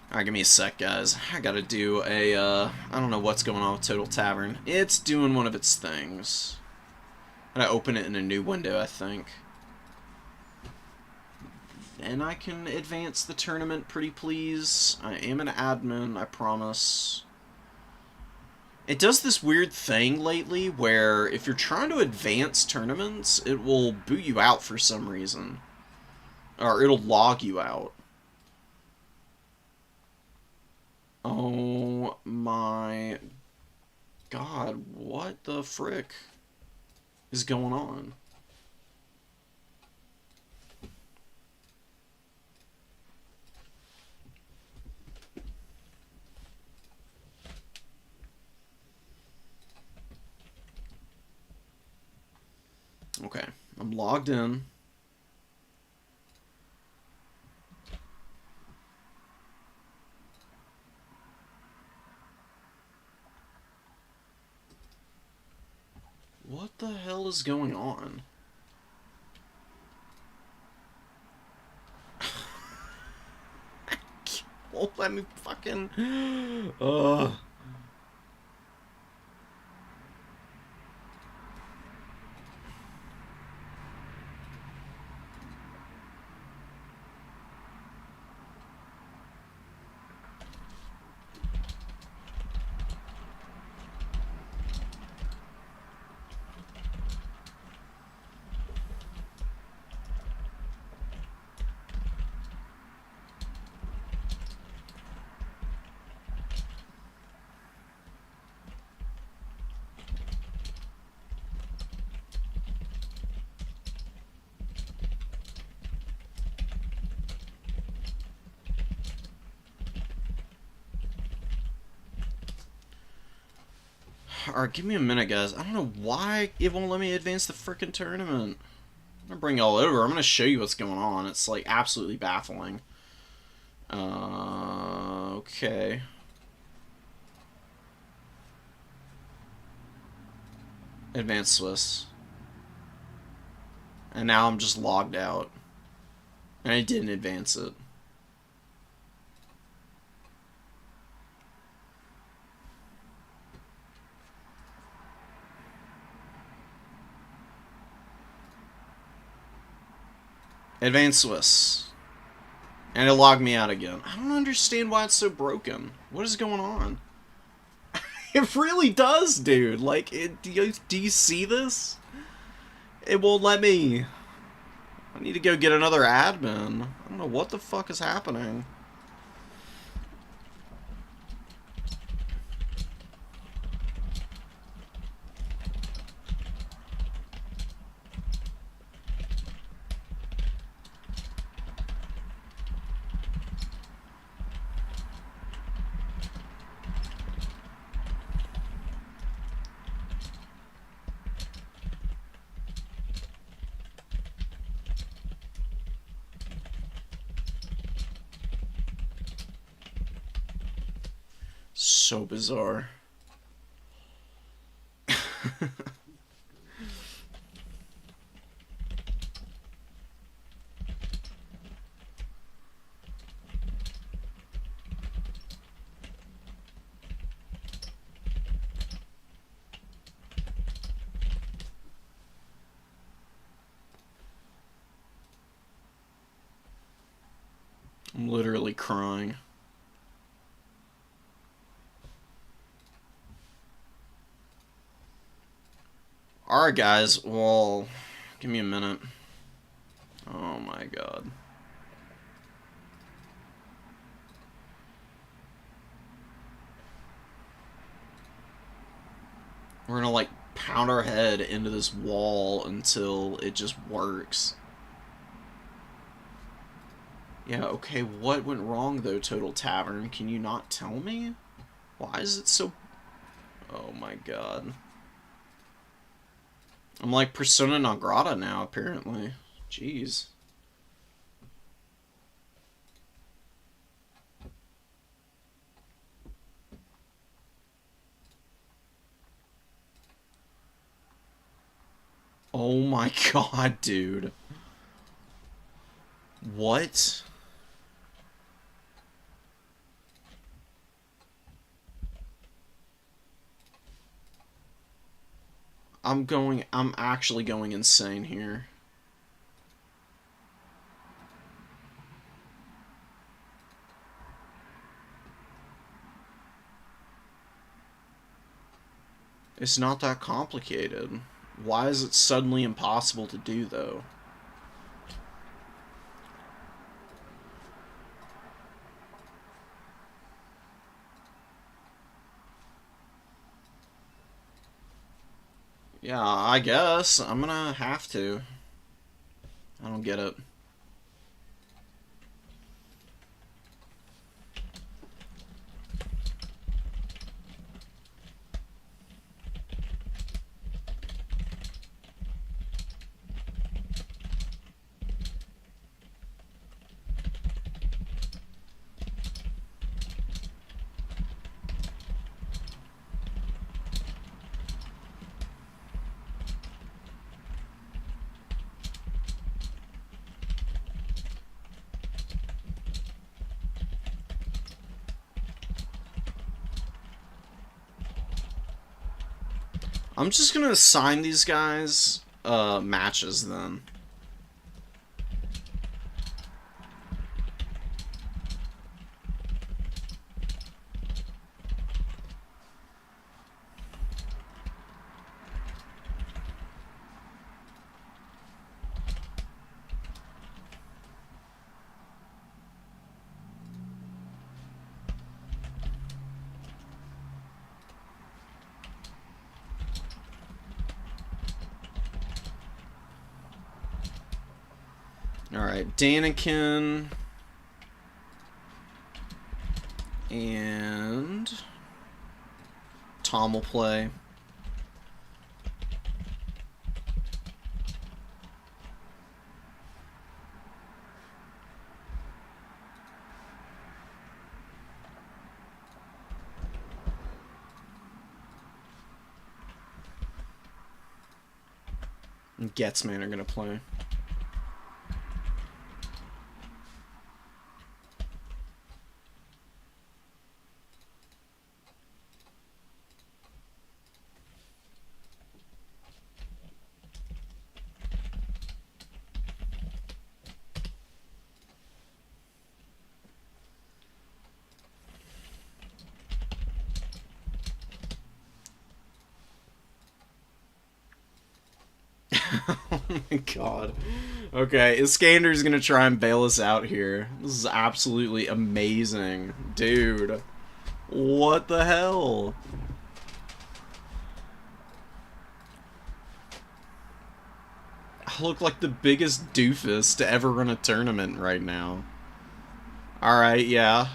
Speaker 1: Alright, give me a sec, guys. I gotta do a, I don't know what's going on with Total Tavern. It's doing one of its things. I gotta open it in a new window, I think. Then I can advance the tournament, pretty please. I am an admin, I promise. It does this weird thing lately where if you're trying to advance tournaments, it will boot you out for some reason. Or it'll log you out. Oh my god, what the frick is going on? Okay, I'm logged in. What the hell is going on? Won't let me fucking... Ugh. Alright, give me a minute, guys. I don't know why it won't let me advance the frickin' tournament. I'm gonna bring y'all over. I'm gonna show you what's going on. It's, like, absolutely baffling. Okay. Advanced Swiss. And now I'm just logged out. And I didn't advance it. Advanced Swiss. And it logged me out again. I don't understand why it's so broken. What is going on? It really does, dude. Like, do you see this? It won't let me. I need to go get another admin. I don't know what the fuck is happening. So bizarre. I'm literally crying. Alright, guys. Well, give me a minute. Oh my god. We're gonna, like, pound our head into this wall until it just works. Yeah, okay, what went wrong, though, Total Tavern? Can you not tell me? Why is it so... Oh my god. I'm like persona non grata now, apparently. Jeez. Oh my god, dude. What? I'm actually going insane here. It's not that complicated. Why is it suddenly impossible to do, though? Yeah, I guess. I'm gonna have to. I don't get it. I'm just gonna assign these guys matches then. Alright, Danikin and Tom will play. and Getsman are gonna play. Oh my god. Okay, Iskander's gonna try and bail us out here. This is absolutely amazing. Dude. What the hell? I look like the biggest doofus to ever run a tournament right now. Alright, yeah.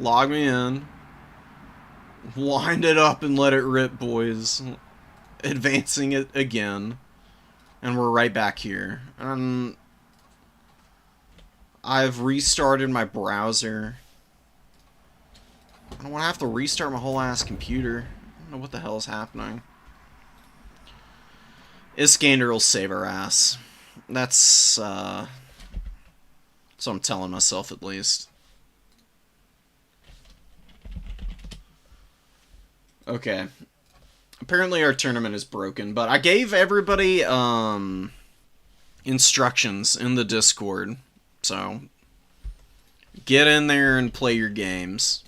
Speaker 1: Log me in. Wind it up and let it rip, boys. Advancing it again. And we're right back here. I've restarted my browser. I don't want to have to restart my whole ass computer. I don't know what the hell is happening. Iskander will save our ass. That's what I'm telling myself, at least. Okay. Apparently our tournament is broken, but I gave everybody instructions in the Discord. So get in there and play your games.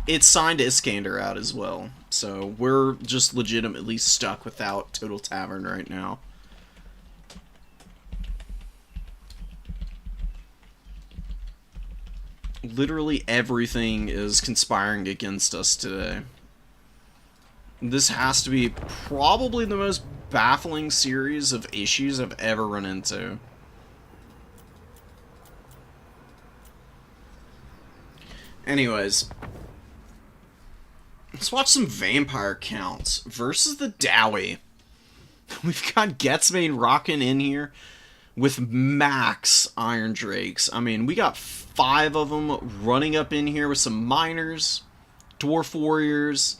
Speaker 1: It's signed Iskander out as well, so we're just legitimately stuck without Total Tavern right now. Literally everything is conspiring against us today. This has to be probably the most baffling series of issues I've ever run into. Anyways, let's watch some Vampire Counts versus the Dowie. We've got Getsmain rocking in here with max Iron Drakes. I mean, we got 5 of them running up in here with some Miners, Dwarf Warriors,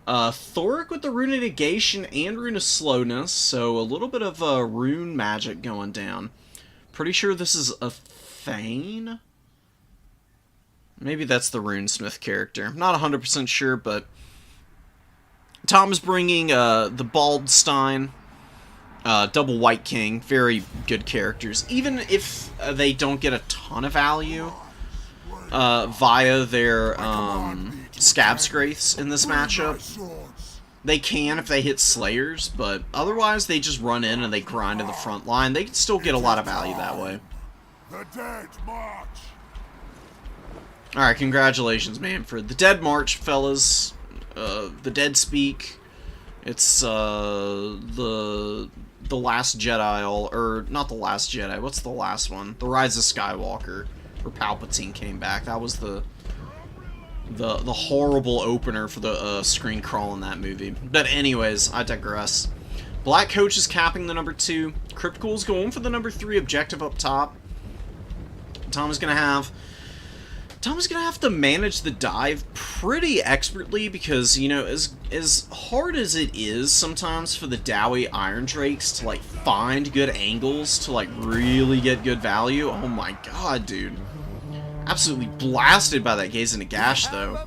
Speaker 1: Thoric with the Rune of Negation and Rune of Slowness, so a little bit of rune magic going down. Pretty sure this is a Thane? Maybe that's the Runesmith character. Not 100% sure, but Tom's bringing the Baldstein, Double White King, very good characters. Even if they don't get a ton of value via their Scabscraiths in this matchup, they can if they hit Slayers, but otherwise they just run in and they grind in the front line. They can still get a lot of value that way.
Speaker 3: The dead march.
Speaker 1: Alright, congratulations, man, for the Dead March, fellas. The Dead Speak. It's, the Last Jedi, or not the Last Jedi, what's the last one? The Rise of Skywalker, where Palpatine came back. That was the horrible opener for the, screen crawl in that movie. But anyways, I digress. Black Coach is capping the number 2. Cryptical's going for the number 3 objective up top. Tom is gonna have to manage the dive pretty expertly because, you know, as hard as it is sometimes for the Dowie Iron Drakes to, like, find good angles to, like, really get good value. Oh my god, dude. Absolutely blasted by that Gaze into Gash, though.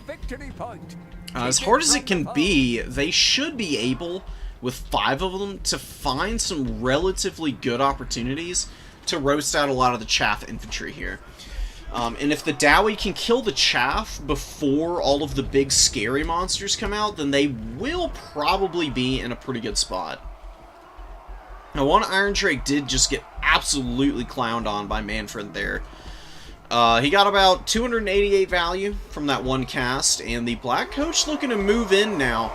Speaker 1: As hard as it can be, they should be able, with 5 of them, to find some relatively good opportunities to roast out a lot of the chaff infantry here. And if the Dowie can kill the chaff before all of the big scary monsters come out, then they will probably be in a pretty good spot. Now, one Iron Drake did just get absolutely clowned on by Manfred there. He got about 288 value from that one cast, and the Black Coach looking to move in now.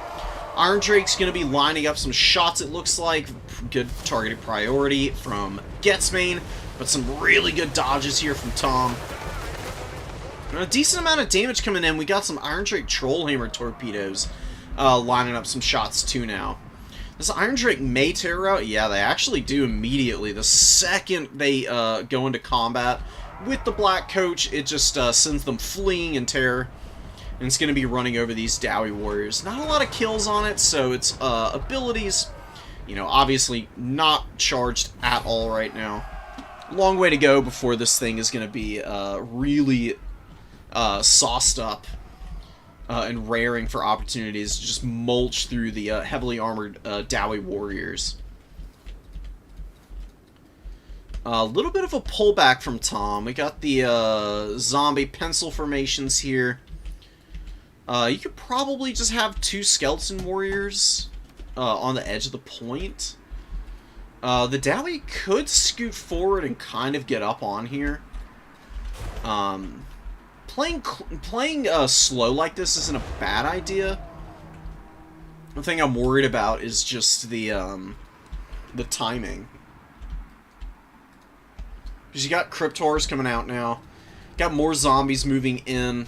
Speaker 1: Iron Drake's going to be lining up some shots, it looks like. Good targeted priority from Getsmain, but some really good dodges here from Tom. A decent amount of damage coming in. We got some Iron Drake Trollhammer torpedoes lining up some shots too now. This Iron Drake may tear out. Yeah, they actually do immediately. The second they go into combat with the Black Coach, it just sends them fleeing in terror. And it's going to be running over these Dowie warriors. Not a lot of kills on it, so its abilities, you know, obviously not charged at all right now. Long way to go before this thing is going to be really sauced up and raring for opportunities to just mulch through the heavily armored Dowie warriors. A little bit of a pullback from Tom. We got the zombie pencil formations here. You could probably just have 2 skeleton warriors on the edge of the point. The Dowie could scoot forward and kind of get up on here. Playing slow like this isn't a bad idea. The thing I'm worried about is just the timing. Because you got Cryptors coming out now. Got more zombies moving in.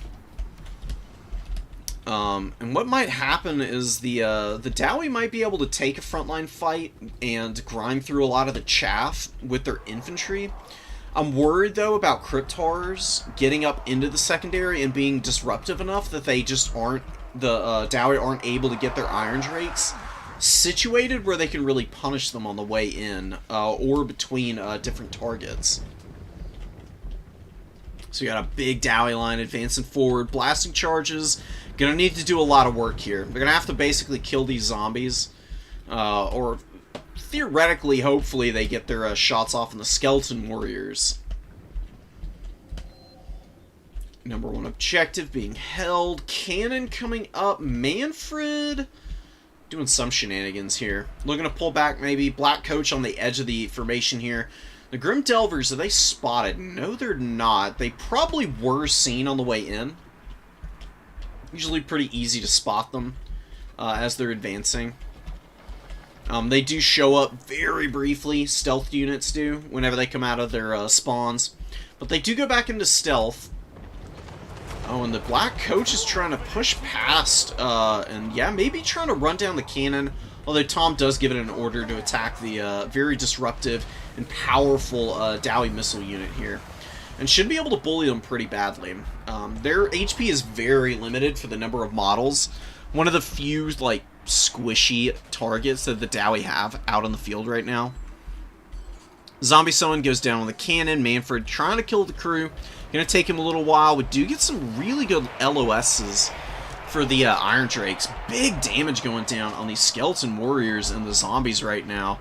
Speaker 1: And what might happen is the Dowie might be able to take a frontline fight and grind through a lot of the chaff with their infantry. I'm worried, though, about Cryptors getting up into the secondary and being disruptive enough that they just aren't, the Dowie aren't able to get their Iron Drakes situated where they can really punish them on the way in, or between different targets. So you got a big Dowie line advancing forward, blasting charges. Gonna need to do a lot of work here. They're gonna have to basically kill these zombies, or theoretically, hopefully, they get their shots off on the skeleton warriors. Number 1 objective being held. Cannon coming up. Manfred doing some shenanigans here. Looking to pull back maybe. Black Coach on the edge of the formation here. The Grim Delvers, are they spotted? No, they're not. They probably were seen on the way in. Usually pretty easy to spot them as they're advancing. They do show up very briefly, stealth units do, whenever they come out of their spawns. But they do go back into stealth. Oh, and the Black Coach is trying to push past, and yeah, maybe trying to run down the cannon. Although Tom does give it an order to attack the very disruptive and powerful Dowie missile unit here. And should be able to bully them pretty badly. Their HP is very limited for the number of models. One of the few, like, squishy targets that the Dowie have out on the field right now. Zombie Summon goes down with a cannon. Manfred trying to kill the crew. Gonna take him a little while. We do get some really good LOSs for the Iron Drakes. Big damage going down on these skeleton warriors and the zombies right now.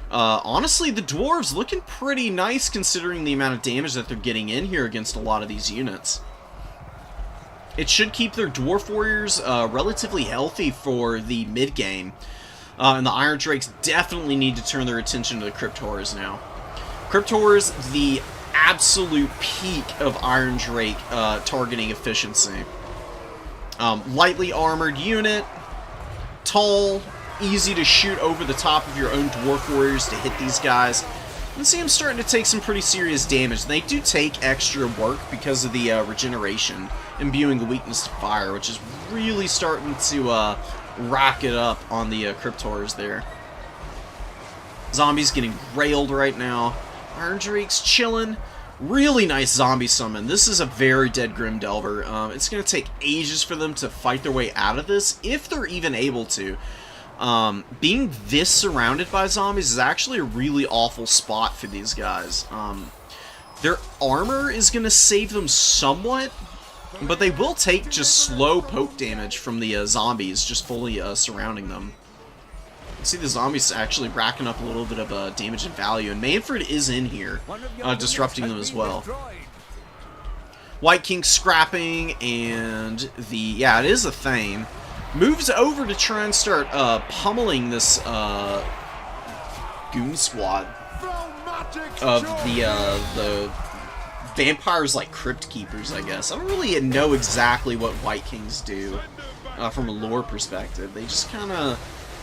Speaker 1: Honestly, the dwarves looking pretty nice considering the amount of damage that they're getting in here against a lot of these units. It should keep their dwarf warriors relatively healthy for the mid-game. And the Iron Drakes definitely need to turn their attention to the Cryptors now. Cryptors, the absolute peak of Iron Drake targeting efficiency. Lightly armored unit, tall, easy to shoot over the top of your own dwarf warriors to hit these guys. You can see them starting to take some pretty serious damage. They do take extra work because of the regeneration, imbuing the weakness to fire, which is really starting to rack it up on the Cryptors there. Zombies getting railed right now. Iron Drake's chilling. Really nice zombie summon. This is a very dead Grim Delver. It's going to take ages for them to fight their way out of this, if they're even able to. Being this surrounded by zombies is actually a really awful spot for these guys. Their armor is going to save them somewhat, but they will take just slow poke damage from the zombies just fully surrounding them. You see the zombies actually racking up a little bit of damage and value, and Manfred is in here, disrupting them as well. White King scrapping, and the, yeah, it is a Thane. Moves over to try and start pummeling this goon squad of the vampires, like Crypt Keepers, I guess. I don't really know exactly what White Kings do from a lore perspective. They just kind of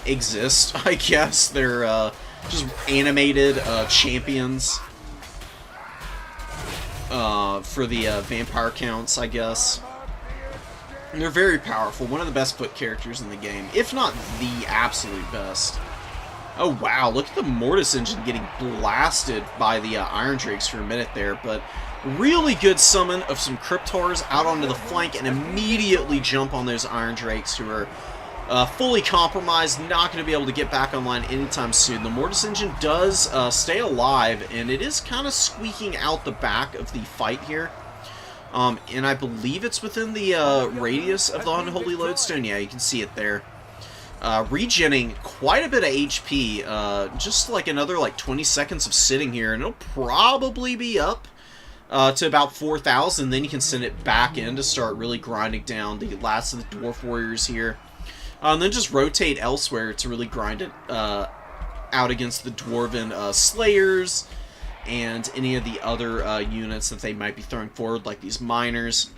Speaker 1: exist, I guess. They're just animated champions. for the vampire counts, I guess. And they're very powerful. One of the best foot characters in the game, if not the absolute best. Oh wow, look at the Mortis engine getting blasted by the Iron Drakes for a minute there, but really good summon of some Cryptors out onto the flank and immediately jump on those Iron Drakes who are fully compromised, not going to be able to get back online anytime soon. The Mortis engine does stay alive, and it is kind of squeaking out the back of the fight here. And I believe it's within the radius of the Unholy Lodestone. Yeah, you can see it there. Regenning quite a bit of HP, just like another 20 seconds of sitting here, and it'll probably be up to about 4,000. Then you can send it back in to start really grinding down the last of the Dwarf Warriors here. And then just rotate elsewhere to really grind it out against the Dwarven Slayers and any of the other units that they might be throwing forward, like these Miners.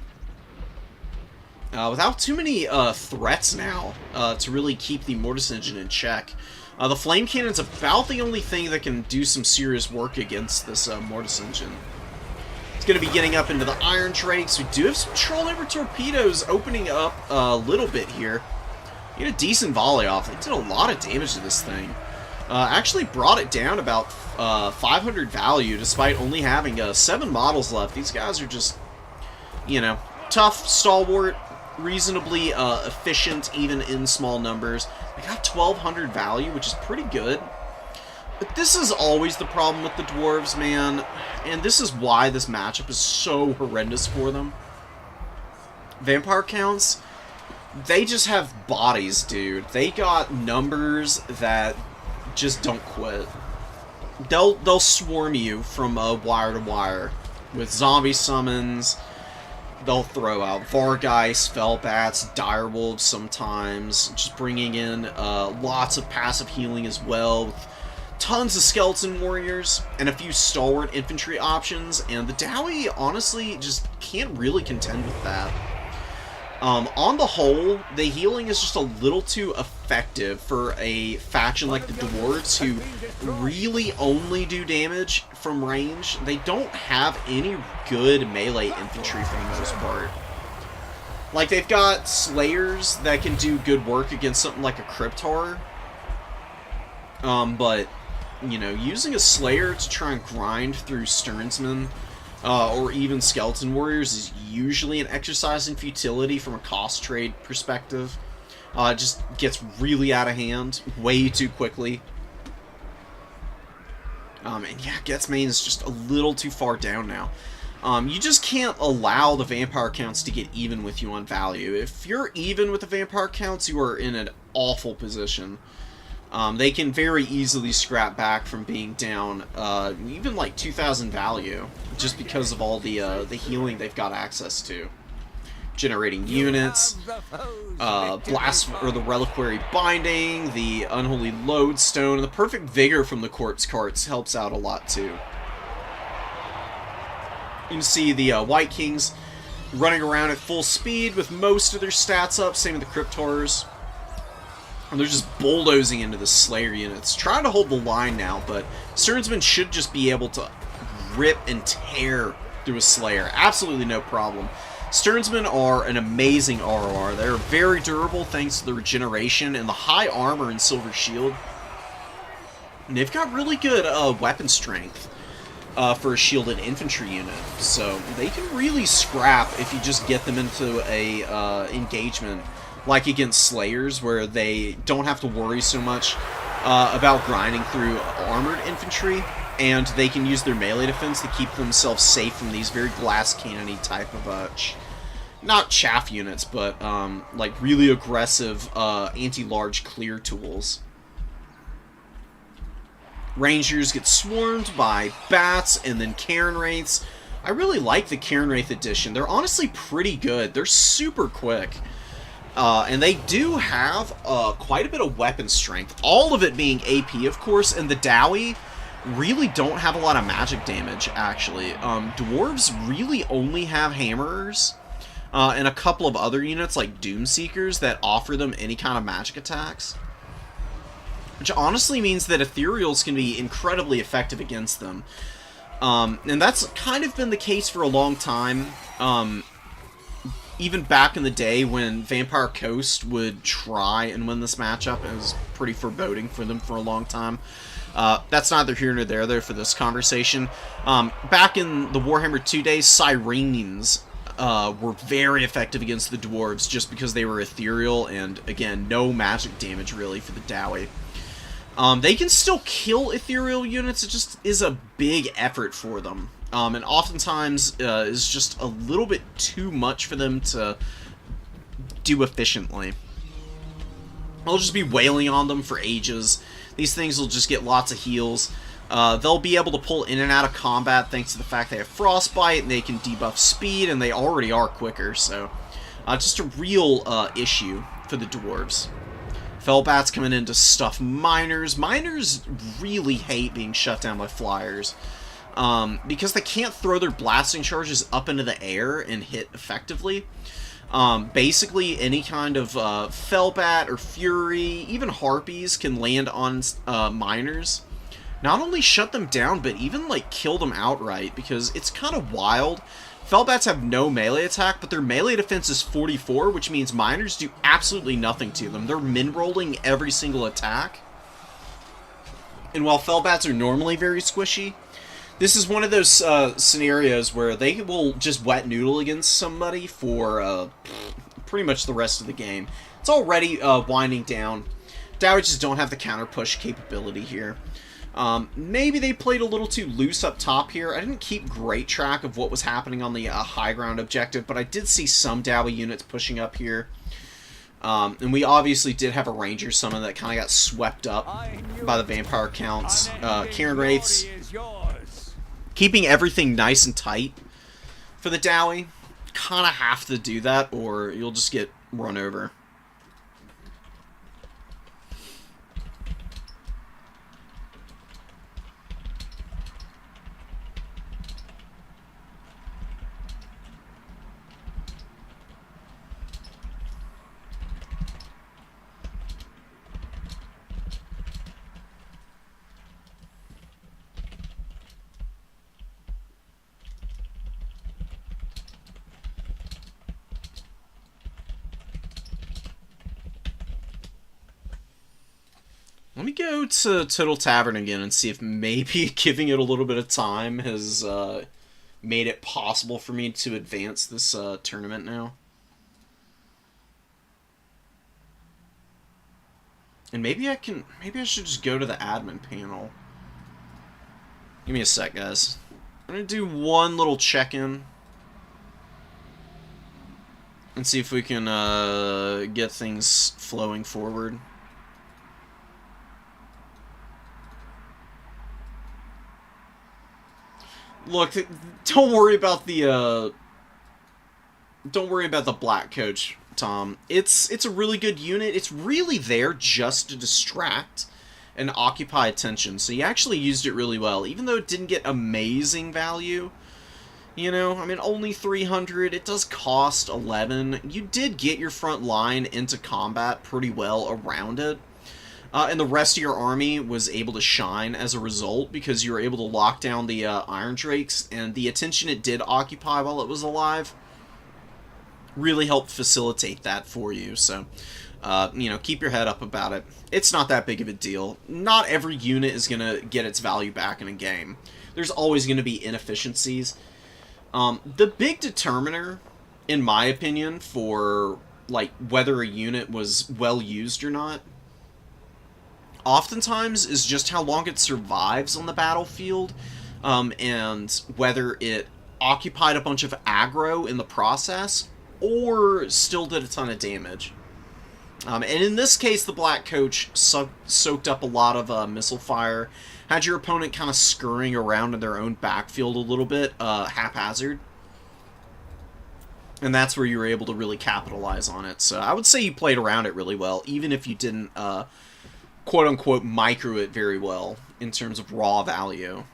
Speaker 1: Without too many threats now to really keep the Mortis engine in check. The Flame Cannon's about the only thing that can do some serious work against this Mortis engine. It's going to be getting up into the Iron Drakes. We do have some Troll Hammer Torpedoes opening up a little bit here. You get a decent volley off. They did a lot of damage to this thing. Actually brought it down about 500 value despite only having 7 models left. These guys are just, you know, tough, stalwart, reasonably efficient even in small numbers. They got 1200 value, which is pretty good. But this is always the problem with the dwarves, man. And this is why this matchup is so horrendous for them. Vampire counts, they just have bodies, dude. They got numbers that just don't quit. They'll swarm you from wire to wire with zombie summons. They'll throw out Vargeist, Fellbats, Direwolves sometimes, just bringing in lots of passive healing as well, with tons of Skeleton Warriors, and a few Stalwart Infantry options, and the Dowie honestly just can't really contend with that. On the whole, the healing is just a little too effective for a faction like the Dwarves, who really only do damage from range. They don't have any good melee infantry for the most part. Like, they've got Slayers that can do good work against something like a Cryptor. But, you know, using a Slayer to try and grind through Sternsmen, or even Skeleton Warriors, is usually an exercise in futility from a cost trade perspective. It just gets really out of hand way too quickly. And yeah, Getsmain is just a little too far down now. You just can't allow the vampire counts to get even with you on value. If you're even with the vampire counts, you are in an awful position. They can very easily scrap back from being down even like 2,000 value, just because of all the healing they've got access to. Generating units, Blast or the Reliquary Binding, the Unholy Lodestone, the Perfect Vigor from the Corpse Carts helps out a lot too. You can see the White Kings running around at full speed with most of their stats up, same with the Cryptors. And they're just bulldozing into the Slayer units, trying to hold the line now, but Sternsmen should just be able to rip and tear through a Slayer. Absolutely no problem. Sternsmen are an amazing ROR. They're very durable thanks to the regeneration and the high armor and Silver Shield. And they've got really good weapon strength for a shielded infantry unit, so they can really scrap if you just get them into a engagement like against Slayers, where they don't have to worry so much about grinding through armored infantry, and they can use their melee defense to keep themselves safe from these very glass cannon-y type of, not chaff units, but like really aggressive anti-large clear tools. Rangers get swarmed by bats and then Cairn Wraiths. I really like the Cairn Wraith edition. They're honestly pretty good. They're super quick. And they do have quite a bit of weapon strength, all of it being AP, of course, and the Dowie really don't have a lot of magic damage, actually. Dwarves really only have Hammerers, and a couple of other units like Doomseekers that offer them any kind of magic attacks. Which honestly means that Ethereals can be incredibly effective against them. And that's kind of been the case for a long time. Even back in the day when Vampire Coast would try and win this matchup, it was pretty foreboding for them for a long time. That's neither here nor there, though, for this conversation. Back in the Warhammer 2 days, Sirens were very effective against the Dwarves just because they were ethereal and, again, no magic damage, really, for the Dowie. They can still kill ethereal units, it just is a big effort for them. And oftentimes is just a little bit too much for them to do efficiently. They'll just be wailing on them for ages. These things will just get lots of heals. They'll be able to pull in and out of combat thanks to the fact they have Frostbite, and they can debuff speed, and they already are quicker, so just a real issue for the Dwarves. Fellbats coming in to stuff Miners. Miners really hate being shut down by Flyers. Because they can't throw their blasting charges up into the air and hit effectively. Basically, any kind of Fellbat or Fury, even Harpies, can land on Miners. Not only shut them down, but even, like, kill them outright, because it's kind of wild. Fellbats have no melee attack, but their melee defense is 44, which means Miners do absolutely nothing to them. They're min-rolling every single attack. And while Fellbats are normally very squishy, this is one of those scenarios where they will just wet noodle against somebody for pretty much the rest of the game. It's already winding down. Dowie just don't have the counter push capability here. Maybe they played a little too loose up top here. I didn't keep great track of what was happening on the high ground objective, but I did see some Dowie units pushing up here. And we obviously did have a Ranger summon that kind of got swept up by the Vampire counts. Karen Wraiths keeping everything nice and tight for the Dowie. Kind of have to do that, or you'll just get run over. Let me go to Total Tavern again and see if maybe giving it a little bit of time has made it possible for me to advance this tournament now. And maybe I should just go to the admin panel. Give me a sec, guys. I'm gonna do one little check-in and see if we can get things flowing forward. Look, don't worry about the black coach, Tom. It's a really good unit. It's really there just to distract and occupy attention. So you actually used it really well, even though it didn't get amazing value. You know, I mean, only 300. It does cost 11. You did get your front line into combat pretty well around it. And the rest of your army was able to shine as a result because you were able to lock down the Iron Drakes, and the attention it did occupy while it was alive really helped facilitate that for you. So, you know, keep your head up about it. It's not that big of a deal. Not every unit is going to get its value back in a game. There's always going to be inefficiencies. The big determiner, in my opinion, for like whether a unit was well used or not, oftentimes is just how long it survives on the battlefield, and whether it occupied a bunch of aggro in the process, or still did a ton of damage. And in this case, the Black Coach soaked up a lot of missile fire, had your opponent kind of scurrying around in their own backfield a little bit, haphazard. And that's where you were able to really capitalize on it. So I would say you played around it really well, even if you didn't quote-unquote micro it very well in terms of raw value.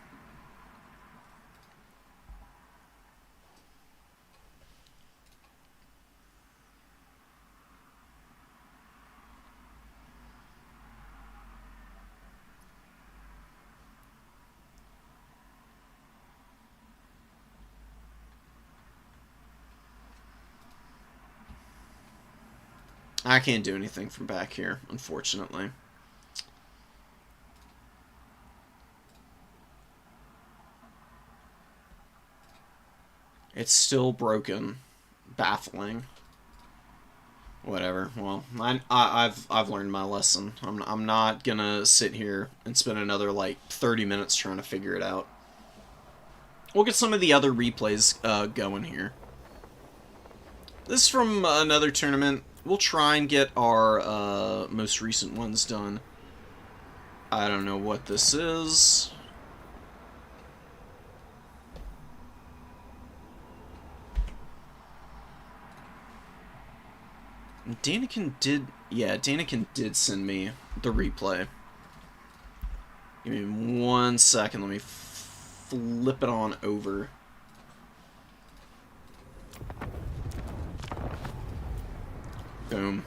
Speaker 1: I can't do anything from back here, unfortunately. It's still broken. Baffling. Whatever. Well, I've learned my lesson. I'm not gonna sit here and spend another like 30 minutes trying to figure it out. We'll get some of the other replays going here. This is from another tournament. We'll try and get our most recent ones done. I don't know what this is. Daniken did send me the replay. Give me 1 second, let me flip it on over. Boom.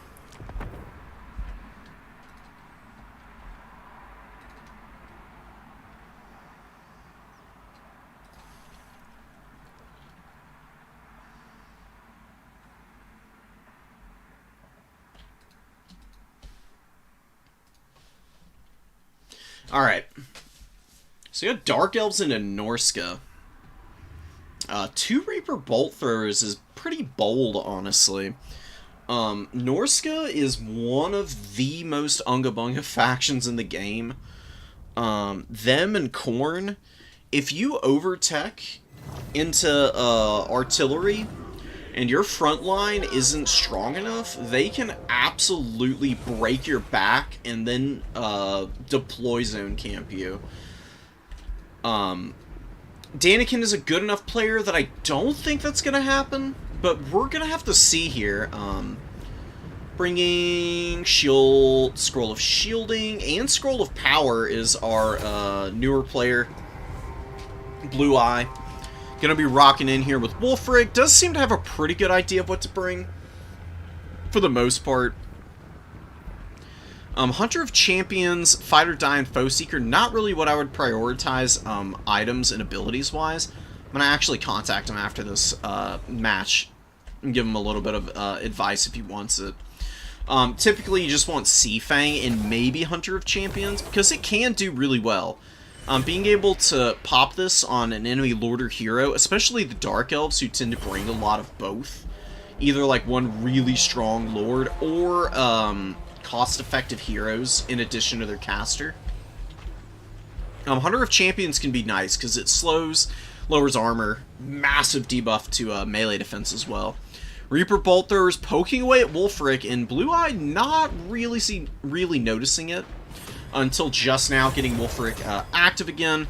Speaker 1: Alright. So you got Dark Elves into Norska. 2 Reaper Bolt Throwers is pretty bold, honestly. Norska is one of the most Unga Bunga factions in the game. Them and Khorne, if you overtech into artillery and your front line isn't strong enough, they can absolutely break your back and then deploy zone camp you. Daniken is a good enough player that I don't think that's going to happen, but we're going to have to see here. Bringing Scroll of Shielding and Scroll of Power is our newer player, Blue Eye. Gonna be rocking in here with Wulfric. Does seem to have a pretty good idea of what to bring, for the most part. Hunter of Champions, Fighter, Die, and Foe Seeker, not really what I would prioritize items and abilities-wise. I'm gonna actually contact him after this match and give him a little bit of advice if he wants it. Typically, you just want Sea Fang and maybe Hunter of Champions, because it can do really well. Being able to pop this on an enemy lord or hero, especially the Dark Elves, who tend to bring a lot of both. Either like one really strong lord, or cost-effective heroes in addition to their caster. Hunter of Champions can be nice, because it slows, lowers armor, massive debuff to melee defense as well. Reaper Bolt Throwers poking away at Wulfric, and Blue Eye not really noticing it until just now, getting Wulfric active again.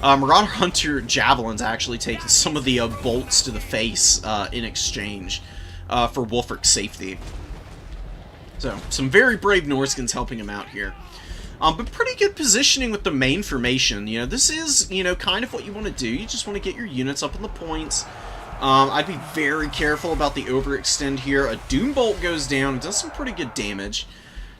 Speaker 1: Marauder Hunter Javelins actually taking some of the bolts to the face in exchange for Wulfric's safety. So, some very brave Norskins helping him out here. But pretty good positioning with the main formation. You know, this is, you know, kind of what you want to do. You just want to get your units up on the points. I'd be very careful about the overextend here. A Doombolt goes down, does some pretty good damage.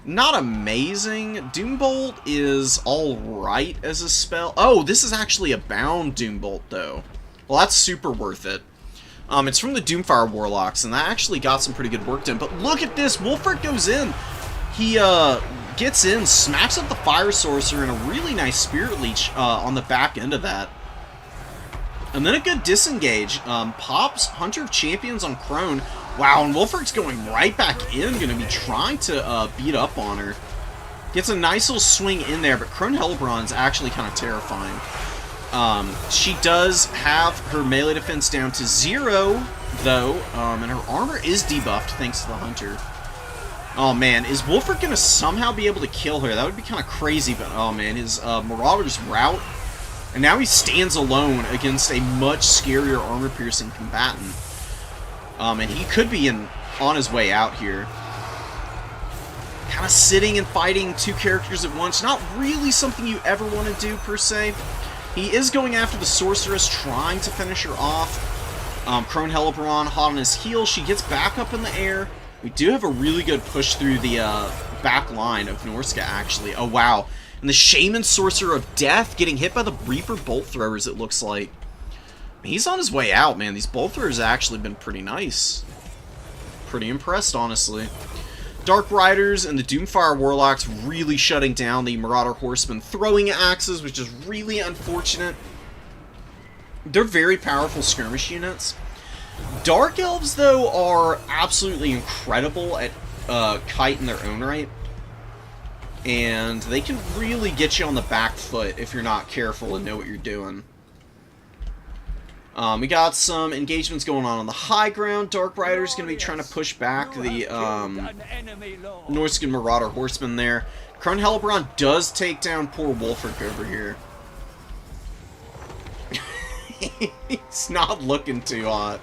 Speaker 1: Not amazing. Doombolt is alright as a spell. Oh, this is actually a bound Doombolt, though. Well, that's super worth it. It's from the Doomfire Warlocks, and that actually got some pretty good work done. But look at this! Wulfric goes in. He gets in, smacks up the Fire Sorcerer, and a really nice Spirit Leech on the back end of that. And then a good disengage. Pops Hunter of Champions on Crone. Wow, and Wulfric's going right back in, going to be trying to beat up on her. Gets a nice little swing in there, but Crone Hellebron's actually kind of terrifying. She does have her melee defense down to 0, though, and her armor is debuffed thanks to the Hunter. Oh man, is Wulfric going to somehow be able to kill her? That would be kind of crazy, but oh man, his Marauder's route. And now he stands alone against a much scarier armor-piercing combatant. And he could be on his way out here. Kind of sitting and fighting 2 characters at once. Not really something you ever want to do, per se. He is going after the Sorceress, trying to finish her off. Crone Hellebron hot on his heels. She gets back up in the air. We do have a really good push through the back line of Norska, actually. Oh, wow. And the Shaman Sorcerer of Death getting hit by the Reaper Bolt Throwers, it looks like. He's on his way out, man. These Bolt Throwers have actually been pretty nice. Pretty impressed, honestly. Dark Riders and the Doomfire Warlocks really shutting down the Marauder Horsemen throwing axes, which is really unfortunate. They're very powerful skirmish units. Dark Elves, though, are absolutely incredible at kite in their own right. And they can really get you on the back foot if you're not careful and know what you're doing. We got some engagements going on the high ground. Dark Rider's going to be trying to push back the Norscan Marauder Horsemen there. Krone Hellebron does take down poor Wolfric over here. He's not looking too hot.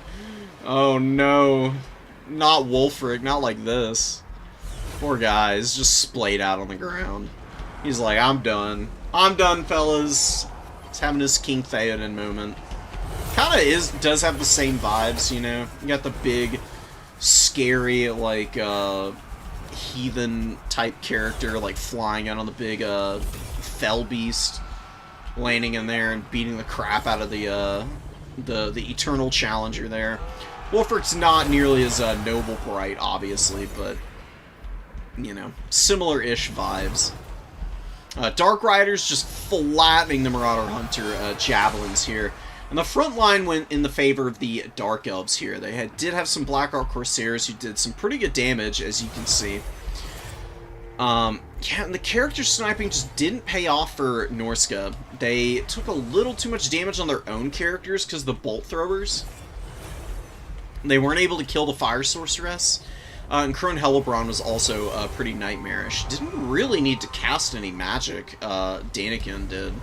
Speaker 1: Oh no. Not Wolfric, not like this. Poor guy is just splayed out on the ground. He's like, I'm done. I'm done, fellas. He's having his King Theoden moment. Kinda does have the same vibes, you know? You got the big, scary, like, heathen type character, like, flying out on the big, fell beast, landing in there and beating the crap out of the eternal challenger there. Wolfric's not nearly as, noble bright, obviously, but, you know, similar-ish vibes. Dark Riders just flattening the Marauder Hunter, javelins here. And the front line went in the favor of the Dark Elves here. They did have some Black Ark Corsairs who did some pretty good damage, as you can see. Yeah, and the character sniping just didn't pay off for Norska. They took a little too much damage on their own characters because of the bolt throwers. They weren't able to kill the Fire Sorceress. And Krone Hellebron was also pretty nightmarish. Didn't really need to cast any magic. Daniken did.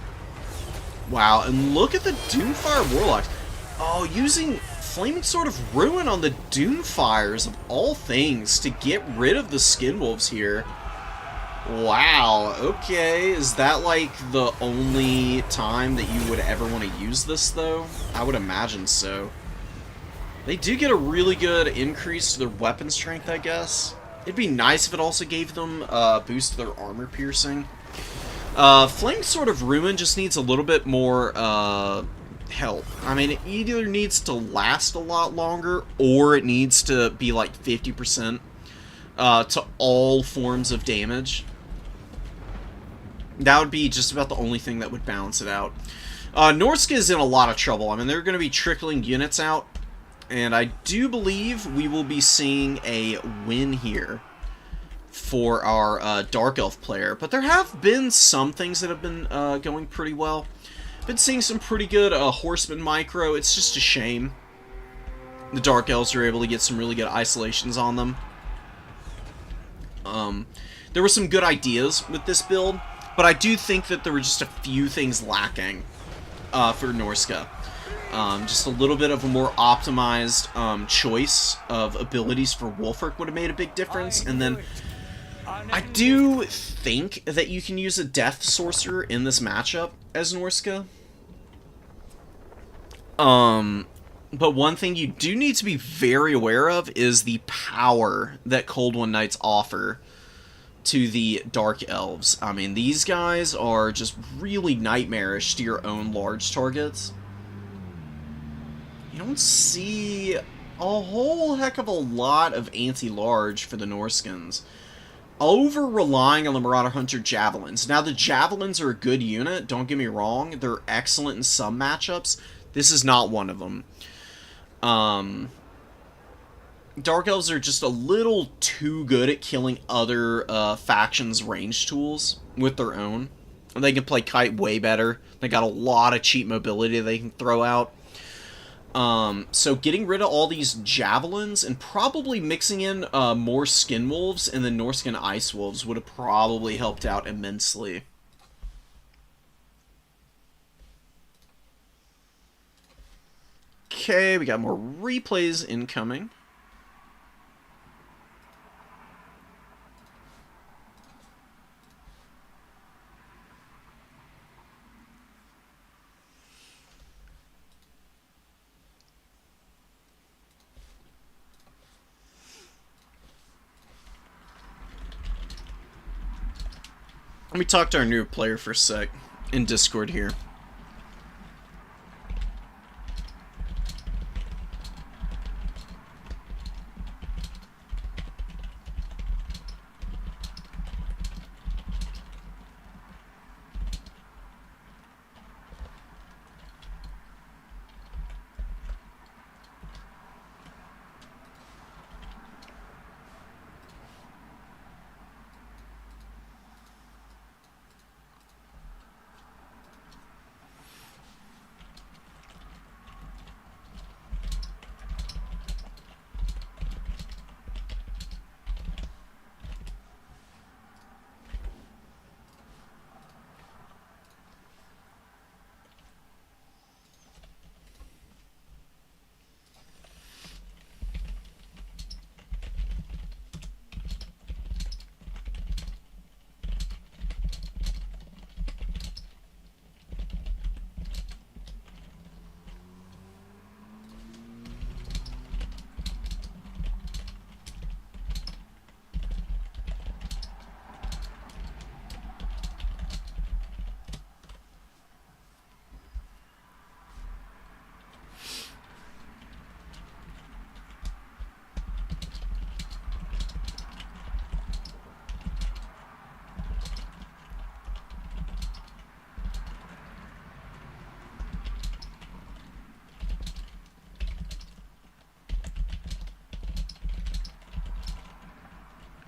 Speaker 1: Wow, and look at the Doomfire Warlocks. Oh, using Flaming Sword of Ruin on the Doomfires, of all things, to get rid of the Skinwolves here. Wow, okay. Is that, like, the only time that you would ever want to use this, though? I would imagine so. They do get a really good increase to their weapon strength, I guess. It'd be nice if it also gave them a boost to their armor piercing. Flaming Sword of Ruin just needs a little bit more, help. I mean, it either needs to last a lot longer, or it needs to be like 50%, to all forms of damage. That would be just about the only thing that would balance it out. Norska is in a lot of trouble. I mean, they're going to be trickling units out, and I do believe we will be seeing a win here for our Dark Elf player. But there have been some things that have been going pretty well. Been seeing some pretty good Horseman micro. It's just a shame the Dark Elves are able to get some really good isolations on them. There were some good ideas with this build, but I do think that there were just a few things lacking for Norska. Just a little bit of a more optimized choice of abilities for Wolfric would have made a big difference. And then I do think that you can use a Death Sorcerer in this matchup as Norska. But one thing you do need to be very aware of is the power that Cold One Knights offer to the Dark Elves. I mean, these guys are just really nightmarish to your own large targets. You don't see a whole heck of a lot of anti-large for the Norskins. Over-relying on the Marauder Hunter Javelins. Now, the Javelins are a good unit, don't get me wrong. They're excellent in some matchups. This is not one of them. Dark Elves are just a little too good at killing other factions' range tools with their own. And they can play kite way better. They got a lot of cheap mobility they can throw out. So getting rid of all these javelins and probably mixing in more Skinwolves and the Norscan Ice Wolves would have probably helped out immensely. Okay, we got more replays incoming. Let me talk to our new player for a sec in Discord here.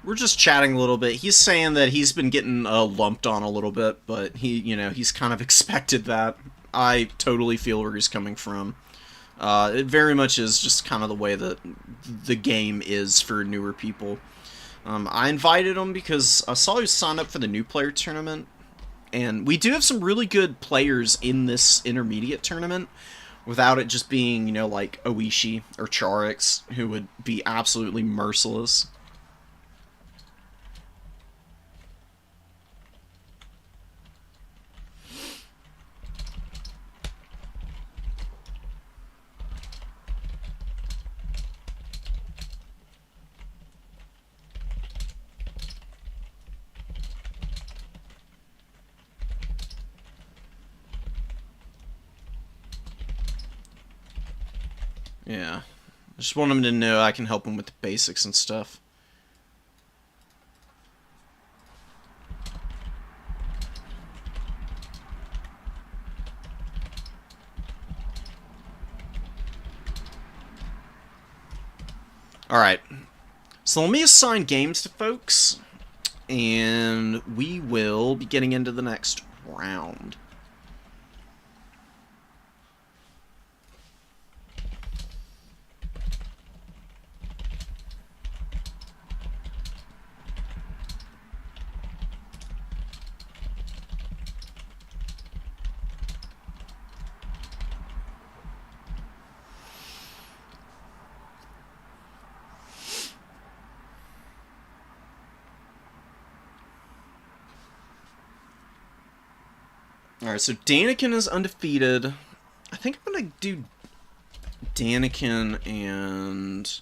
Speaker 1: We're just chatting a little bit. He's saying that he's been getting lumped on a little bit, but he's kind of expected that. I totally feel where he's coming from. It very much is just kind of the way that the game is for newer people. I invited him because I saw he signed up for the new player tournament, and we do have some really good players in this intermediate tournament, without it just being, like Oishi or Charix, who would be absolutely merciless. Yeah. I just want him to know I can help him with the basics and stuff. Alright. So let me assign games to folks, and we will be getting into the next round. Alright, so Daniken is undefeated. I think I'm gonna do Daniken and...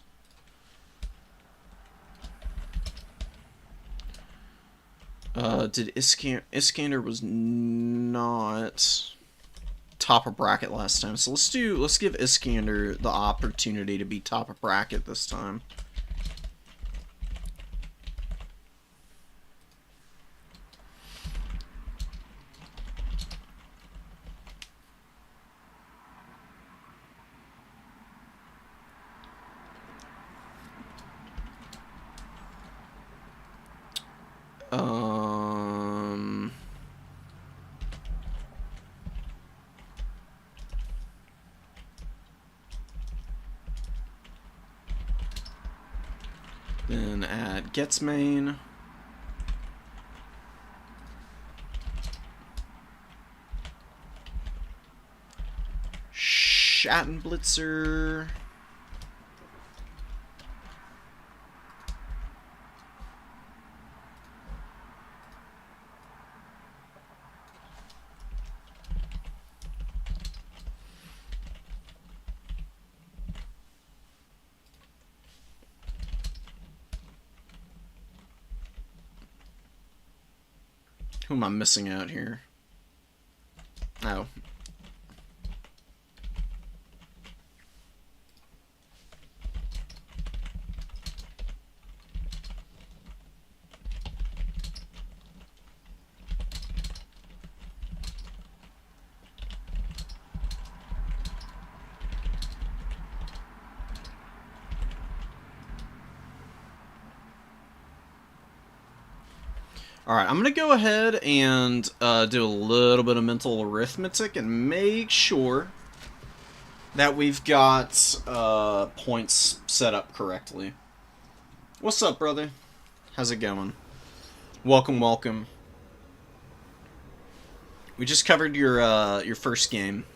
Speaker 1: Iskander was not top of bracket last time, so let's give Iskander the opportunity to be top of bracket this time. Then add gets main. Schattenblitzer. Who am I missing out here? Oh. Alright, I'm going to go ahead and do a little bit of mental arithmetic and make sure that we've got points set up correctly. What's up, brother? How's it going? Welcome, welcome. We just covered your first game.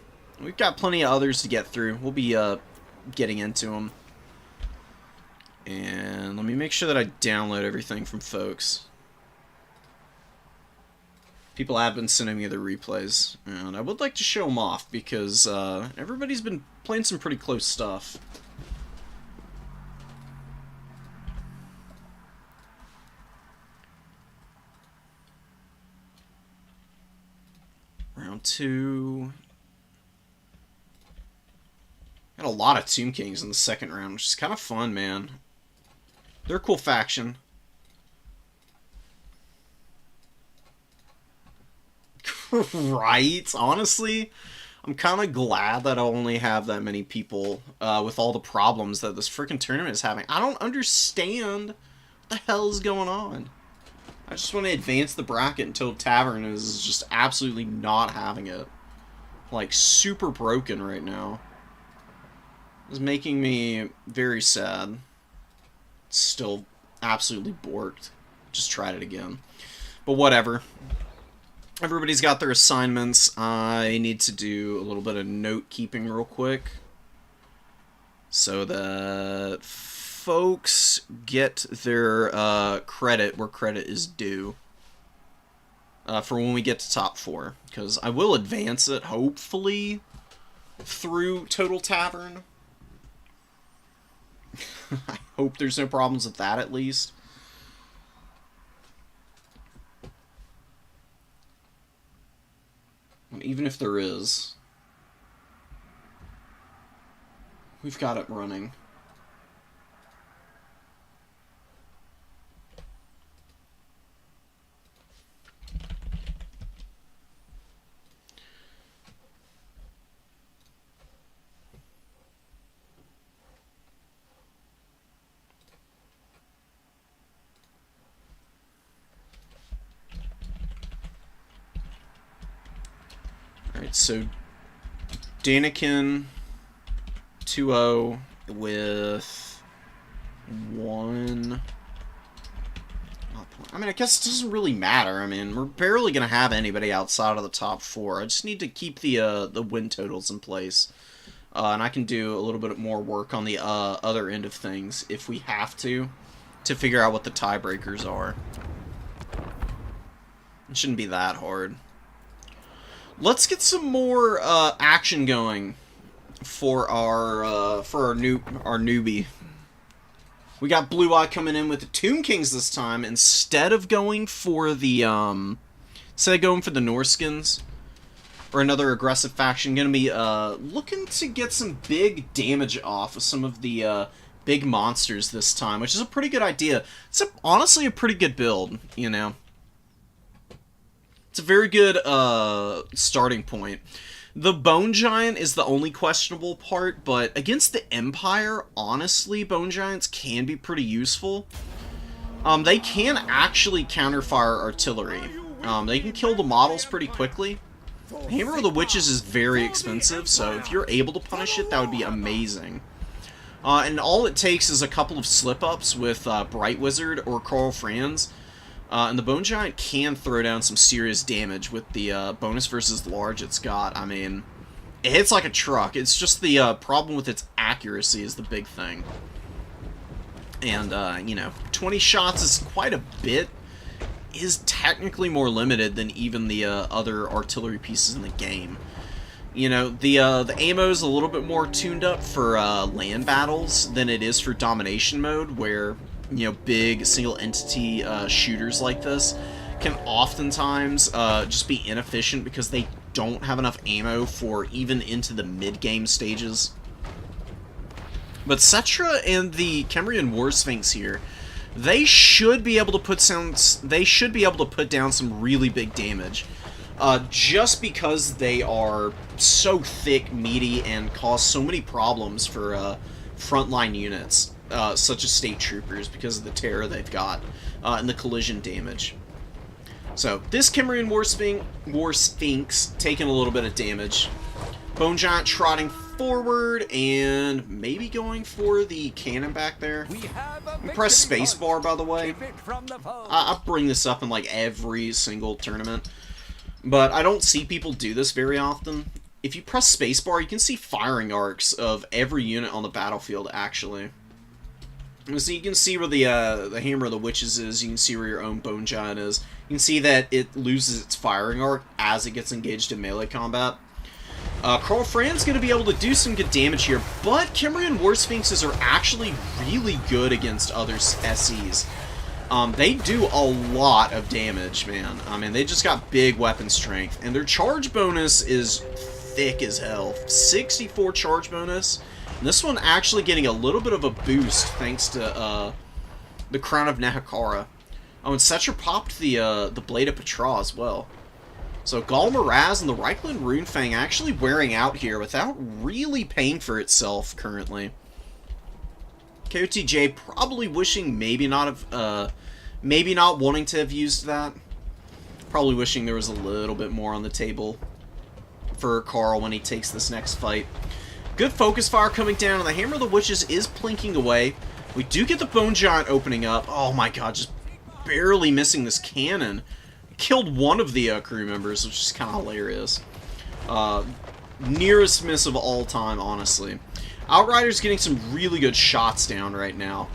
Speaker 1: We've got plenty of others to get through. We'll be getting into them. And let me make sure that I download everything from folks. People have been sending me the replays, and I would like to show them off, because everybody's been playing some pretty close stuff. Round 2. Got a lot of Tomb Kings in the second round, which is kind of fun, man. They're a cool faction. Right? Honestly, I'm kind of glad that I only have that many people with all the problems that this freaking tournament is having. I don't understand. What the hell is going on? I just want to advance the bracket until Tavern is just absolutely not having it. Like, super broken right now. It's making me very sad. Still absolutely borked. Just tried it again. But whatever. Everybody's got their assignments. I need to do a little bit of note keeping real quick, so that folks get their credit where credit is due for when we get to top 4. Because I will advance it, hopefully, through Total Tavern. I hope there's no problems with that, at least. Even if there is, we've got it running. Alright, so Danikin 2-0 with 1 point. I mean, I guess it doesn't really matter. I mean, we're barely going to have anybody outside of the top 4. I just need to keep the win totals in place. And I can do a little bit more work on the other end of things if we have to figure out what the tiebreakers are. It shouldn't be that hard. Let's get some more action going for our newbie. We got Blue Eye coming in with the Tomb Kings this time instead of going for the Norskins or another aggressive faction. Gonna be looking to get some big damage off of some of the big monsters this time, which is a pretty good idea. It's honestly a pretty good build, you know. It's a very good starting point. The Bone Giant is the only questionable part, but against the Empire, honestly, Bone Giants can be pretty useful. They can actually counterfire artillery. They can kill the models pretty quickly. Hammer of the Witches is very expensive, so if you're able to punish it, that would be amazing. And all it takes is a couple of slip-ups with Bright Wizard or Carl Franz. And the Bone Giant can throw down some serious damage with the bonus versus large it's got. I mean, it hits like a truck. It's just the problem with its accuracy is the big thing. And, you know, 20 shots is quite a bit. Is technically more limited than even the other artillery pieces in the game. You know, the ammo is a little bit more tuned up for land battles than it is for domination mode, where, you know, big single entity shooters like this can oftentimes just be inefficient because they don't have enough ammo for even into the mid-game stages. But Cetra and the Kemrian War Sphinx here, they should be able to put down some really big damage. Just because they are so thick, meaty, and cause so many problems for frontline units, such as state troopers, because of the terror they've got and the collision damage. So this Kemrian War Sphinx taking a little bit of damage. Bone Giant trotting forward and maybe going for the cannon back there. Press spacebar, by the way. I bring this up in like every single tournament, but I don't see people do this very often. If you press spacebar, you can see firing arcs of every unit on the battlefield, actually. So you can see where the Hammer of the Witches is, you can see where your own Bone Giant is. You can see that it loses its firing arc as it gets engaged in melee combat. Carl Fran's going to be able to do some good damage here, but Kemrian War Sphinxes are actually really good against other SEs. They do a lot of damage, man. I mean, they just got big weapon strength, and their charge bonus is thick as hell. 64 charge bonus. And this one actually getting a little bit of a boost thanks to the Crown of Nehakara. Oh, and Cetra popped the Blade of Petra as well. So Gall Miraz and the Reichland Runefang actually wearing out here without really paying for itself currently. KOTJ probably wishing maybe not wanting to have used that. Probably wishing there was a little bit more on the table for Carl when he takes this next fight. Good focus fire coming down, and the Hammer of the Witches is plinking away. We do get the Bone Giant opening up. Oh my god, just barely missing this cannon. Killed one of the crew members, which is kind of hilarious. Nearest miss of all time, honestly. Outrider's getting some really good shots down right now.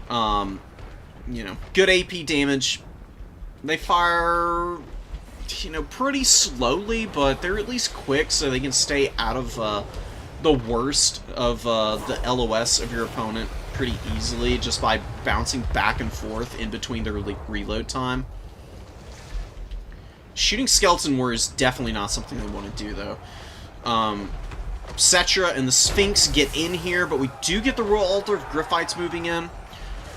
Speaker 1: You know, good AP damage. They fire, you know, pretty slowly, but they're at least quick, so they can stay out of the worst of the LOS of your opponent pretty easily, just by bouncing back and forth in between their reload time. Shooting Skeleton War is definitely not something they want to do, though. Cetra and the Sphinx get in here, but we do get the Royal Altar of Griffites moving in.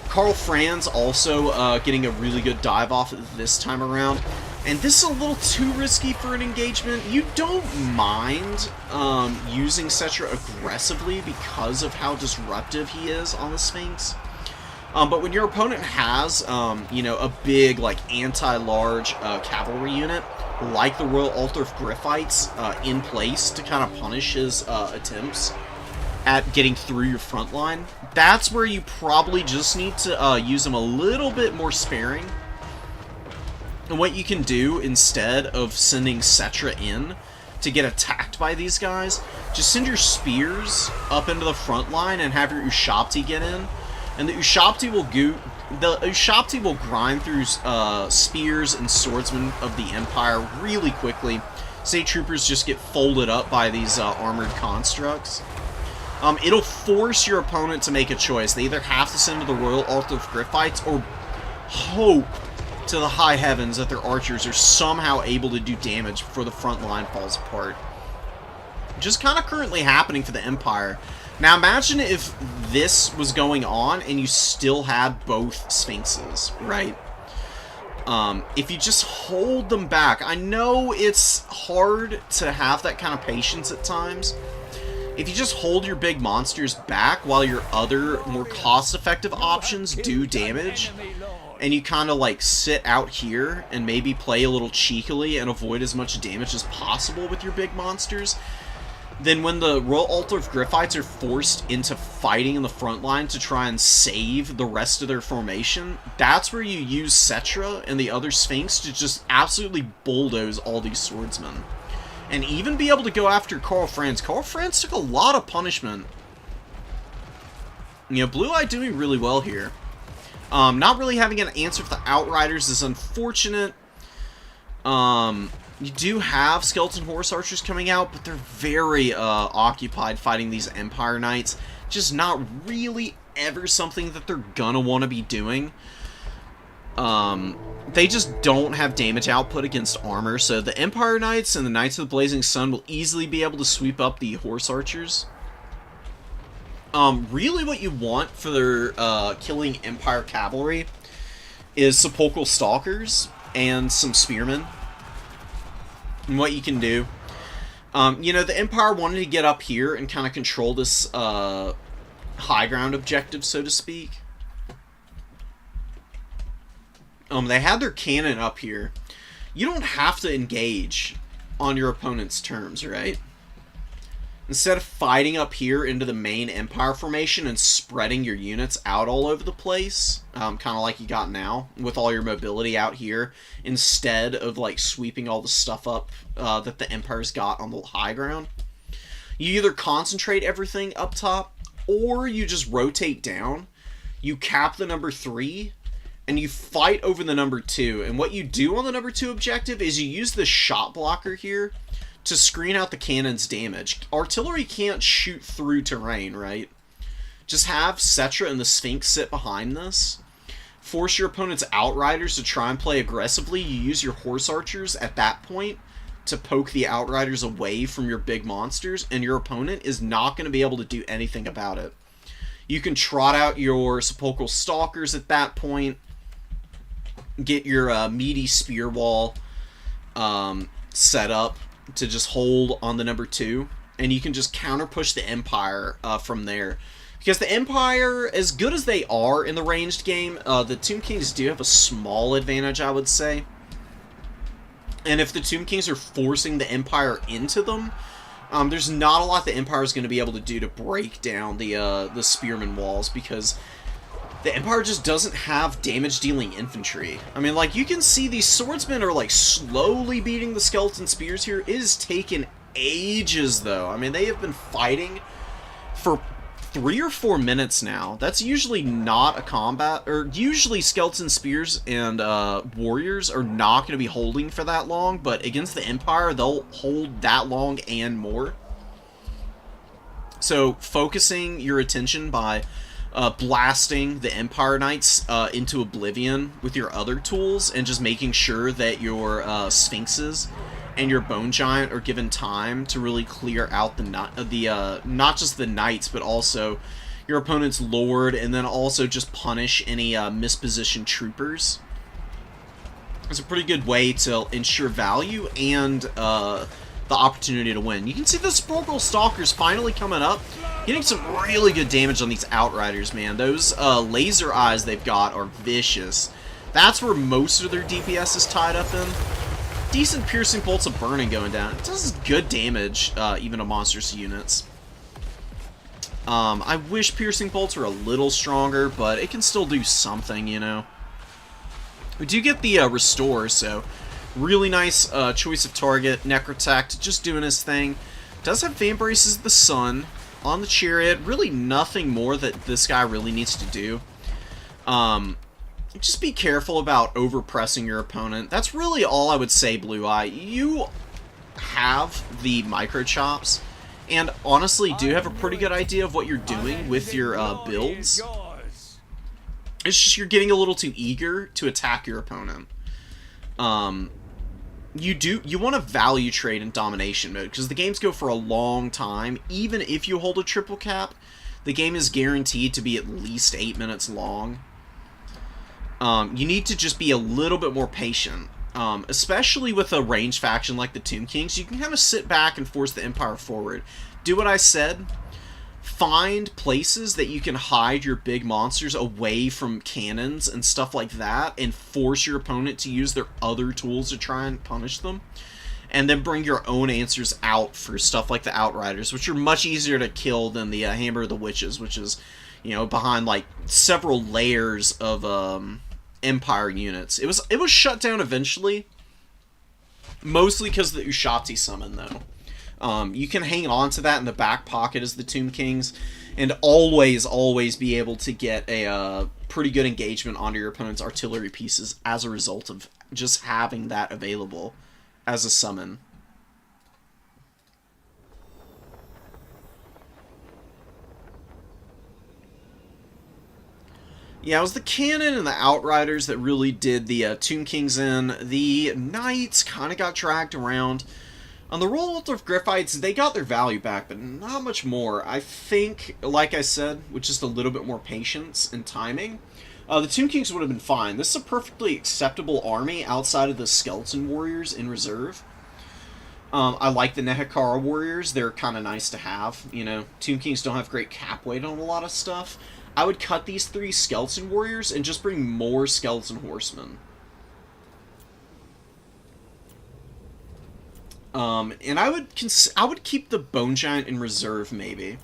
Speaker 1: Karl Franz also getting a really good dive off this time around. And this is a little too risky for an engagement. You don't mind using Cetra aggressively because of how disruptive he is on the Sphinx. But when your opponent has, you know, a big, like, anti-large cavalry unit, like the Royal Altar of Griffites, in place to kind of punish his attempts at getting through your front line, that's where you probably just need to use them a little bit more sparing. And what you can do, instead of sending Cetra in to get attacked by these guys, just send your spears up into the front line and have your Ushabti get in. And the Ushabti will grind through spears and swordsmen of the Empire really quickly. State troopers just get folded up by these armored constructs. It'll force your opponent to make a choice. They either have to send to the Royal Altar of Griffites or hope to the high heavens that their archers are somehow able to do damage before the front line falls apart. Just kind of currently happening for the Empire. Now imagine if this was going on and you still had both Sphinxes, right? If you just hold them back. I know it's hard to have that kind of patience at times. If you just hold your big monsters back while your other, more cost-effective options do damage, and you kind of like sit out here and maybe play a little cheekily and avoid as much damage as possible with your big monsters, then when the Royal Altar of Griffites are forced into fighting in the front line to try and save the rest of their formation, that's where you use Cetra and the other Sphinx to just absolutely bulldoze all these swordsmen. And even be able to go after Karl Franz. Karl Franz took a lot of punishment. You know, Blue Eye doing really well here. Not really having an answer for the Outriders is unfortunate. You do have Skeleton Horse Archers coming out, but they're very occupied fighting these Empire Knights. Just not really ever something that they're gonna want to be doing. They just don't have damage output against armor, so the Empire Knights and the Knights of the Blazing Sun will easily be able to sweep up the Horse Archers. Really what you want for their killing Empire Cavalry is Sepulchral Stalkers and some Spearmen. And what you can do, you know, the Empire wanted to get up here and kind of control this high ground objective, so to speak. They had their cannon up here. You don't have to engage on your opponent's terms, right? Instead of fighting up here into the main Empire formation and spreading your units out all over the place, kind of like you got now, with all your mobility out here, instead of like sweeping all the stuff up that the Empire's got on the high ground, you either concentrate everything up top, or you just rotate down, you cap the number 3, and you fight over the number 2. And what you do on the number 2 objective is you use the shot blocker here to screen out the cannon's damage. Artillery can't shoot through terrain, right? Just have Cetra and the Sphinx sit behind this. Force your opponent's Outriders to try and play aggressively. You use your Horse Archers at that point to poke the Outriders away from your big monsters, and your opponent is not going to be able to do anything about it. You can trot out your Sepulchral Stalkers at that point. Get your meaty spear wall set up to just hold on the number 2, and you can just counter push the Empire from there. Because the Empire, as good as they are in the ranged game, the Tomb Kings do have a small advantage, I would say. And if the Tomb Kings are forcing the Empire into them, there's not a lot the Empire is going to be able to do to break down the Spearman walls, because the Empire just doesn't have damage-dealing infantry. I mean, like, you can see these swordsmen are, like, slowly beating the skeleton spears here. It has taken ages, though. I mean, they have been fighting for 3 or 4 minutes now. That's usually not a combat, or usually skeleton spears and warriors are not going to be holding for that long, but against the Empire, they'll hold that long and more. So, focusing your attention by blasting the Empire Knights into oblivion with your other tools, and just making sure that your Sphinxes and your Bone Giant are given time to really clear out the not just the Knights, but also your opponent's Lord, and then also just punish any mispositioned troopers. It's a pretty good way to ensure value and the opportunity to win. You can see the Sporkle Stalkers finally coming up, getting some really good damage on these Outriders, man. Those laser eyes they've got are vicious. That's where most of their DPS is tied up in. Decent piercing bolts of burning going down. It does good damage, even to monstrous units. I wish piercing bolts were a little stronger, but it can still do something, you know. We do get the restore, so really nice choice of target. Necrotect, just doing his thing. Does have Fan Braces of the Sun on the Chariot. Really nothing more that this guy really needs to do. Just be careful about overpressing your opponent. That's really all I would say, Blue Eye. You have the micro chops, and honestly do have a pretty good idea of what you're doing with your builds. It's just you're getting a little too eager to attack your opponent. You want to value trade in domination mode, because the games go for a long time. Even if you hold a triple cap, the game is guaranteed to be at least 8 minutes long. You need to just be a little bit more patient. Especially with a ranged faction like the Tomb Kings, you can kind of sit back and force the Empire forward. Do what I said. Find places that you can hide your big monsters away from cannons and stuff like that, and force your opponent to use their other tools to try and punish them. And then bring your own answers out for stuff like the Outriders, which are much easier to kill than the Hammer of the Witches, which is, you know, behind like several layers of Empire units. It was shut down eventually, mostly because of the Ushati summon, though. You can hang on to that in the back pocket as the Tomb Kings, and always be able to get a pretty good engagement onto your opponent's artillery pieces as a result of just having that available as a summon. Yeah, it was the Cannon and the Outriders that really did the Tomb Kings in. The Knights kind of got dragged around. On the Rollout of Griffites, they got their value back, but not much more. I think, like I said, with just a little bit more patience and timing, the Tomb Kings would have been fine. This is a perfectly acceptable army outside of the Skeleton Warriors in reserve. I like the Nehekara Warriors. They're kind of nice to have. You know, Tomb Kings don't have great cap weight on a lot of stuff. I would cut these 3 Skeleton Warriors and just bring more Skeleton Horsemen. And I would keep the Bone Giant in reserve, maybe.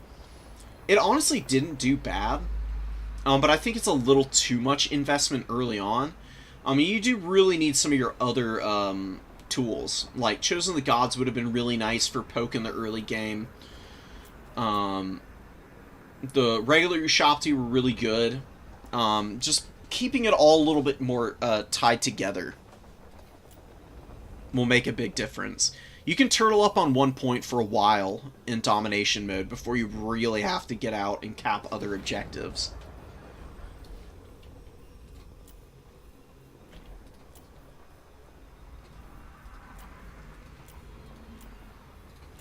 Speaker 1: It honestly didn't do bad, but I think it's a little too much investment early on. I mean, you do really need some of your other tools. Like, Chosen of the Gods would have been really nice for poke in the early game. The regular Ushapti were really good. Just keeping it all a little bit more tied together will make a big difference. You can turtle up on 1 point for a while in domination mode before you really have to get out and cap other objectives.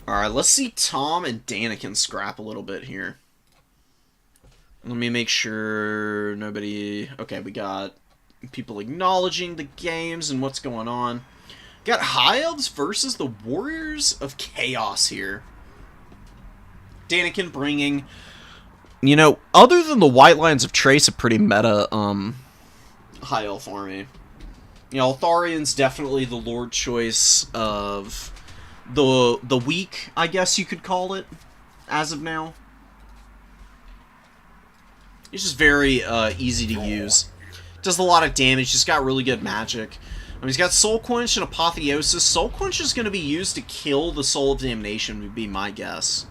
Speaker 1: Alright, let's see Tom and Daniken scrap a little bit here. Let me make sure nobody... Okay, we got people acknowledging the games and what's going on. Got High Elves versus the Warriors of Chaos here. Daniken bringing You know, other than the White Lions of Trace, a pretty meta, high elf army. You know, Altharian's definitely the lord choice of the week, I guess you could call it, as of now. It's just very easy to use. Does a lot of damage, just got really good magic. I mean, he's got Soul Quench and Apotheosis. Soul Quench is going to be used to kill the Soul of Damnation, would be my guess.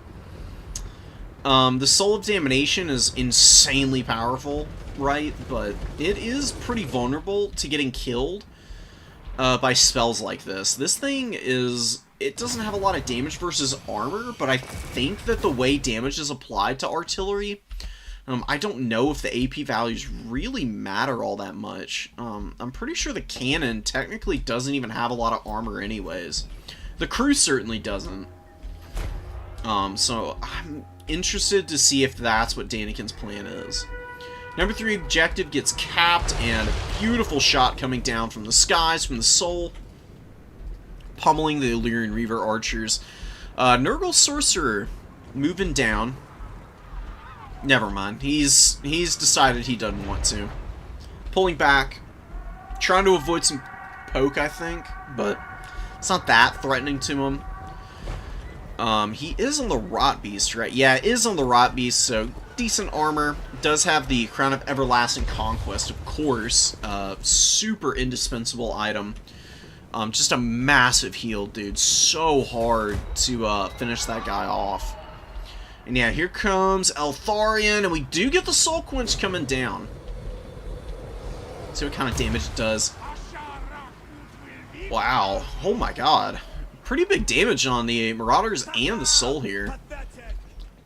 Speaker 1: The Soul of Damnation is insanely powerful, right? But it is pretty vulnerable to getting killed by spells like this. This thing is... It doesn't have a lot of damage versus armor, but I think that the way damage is applied to artillery... I don't know if the AP values really matter all that much. I'm pretty sure the cannon technically doesn't even have a lot of armor anyways. The crew certainly doesn't. So I'm interested to see if that's what Daniken's plan is. Number 3 objective gets capped, and a beautiful shot coming down from the skies, from the soul, pummeling the Illyrian Reaver archers. Nurgle Sorcerer moving down. Never mind. He's decided he doesn't want to. Pulling back. Trying to avoid some poke, I think. But it's not that threatening to him. He is on the Rot Beast, right? Yeah, it is on the Rot Beast, so decent armor. Does have the Crown of Everlasting Conquest, of course. Super indispensable item. Just a massive heal, dude. So hard to finish that guy off. And yeah, here comes Eltharion, and we do get the Soul Quench coming down. See what kind of damage it does. Wow. Oh my god. Pretty big damage on the Marauders and the Soul here.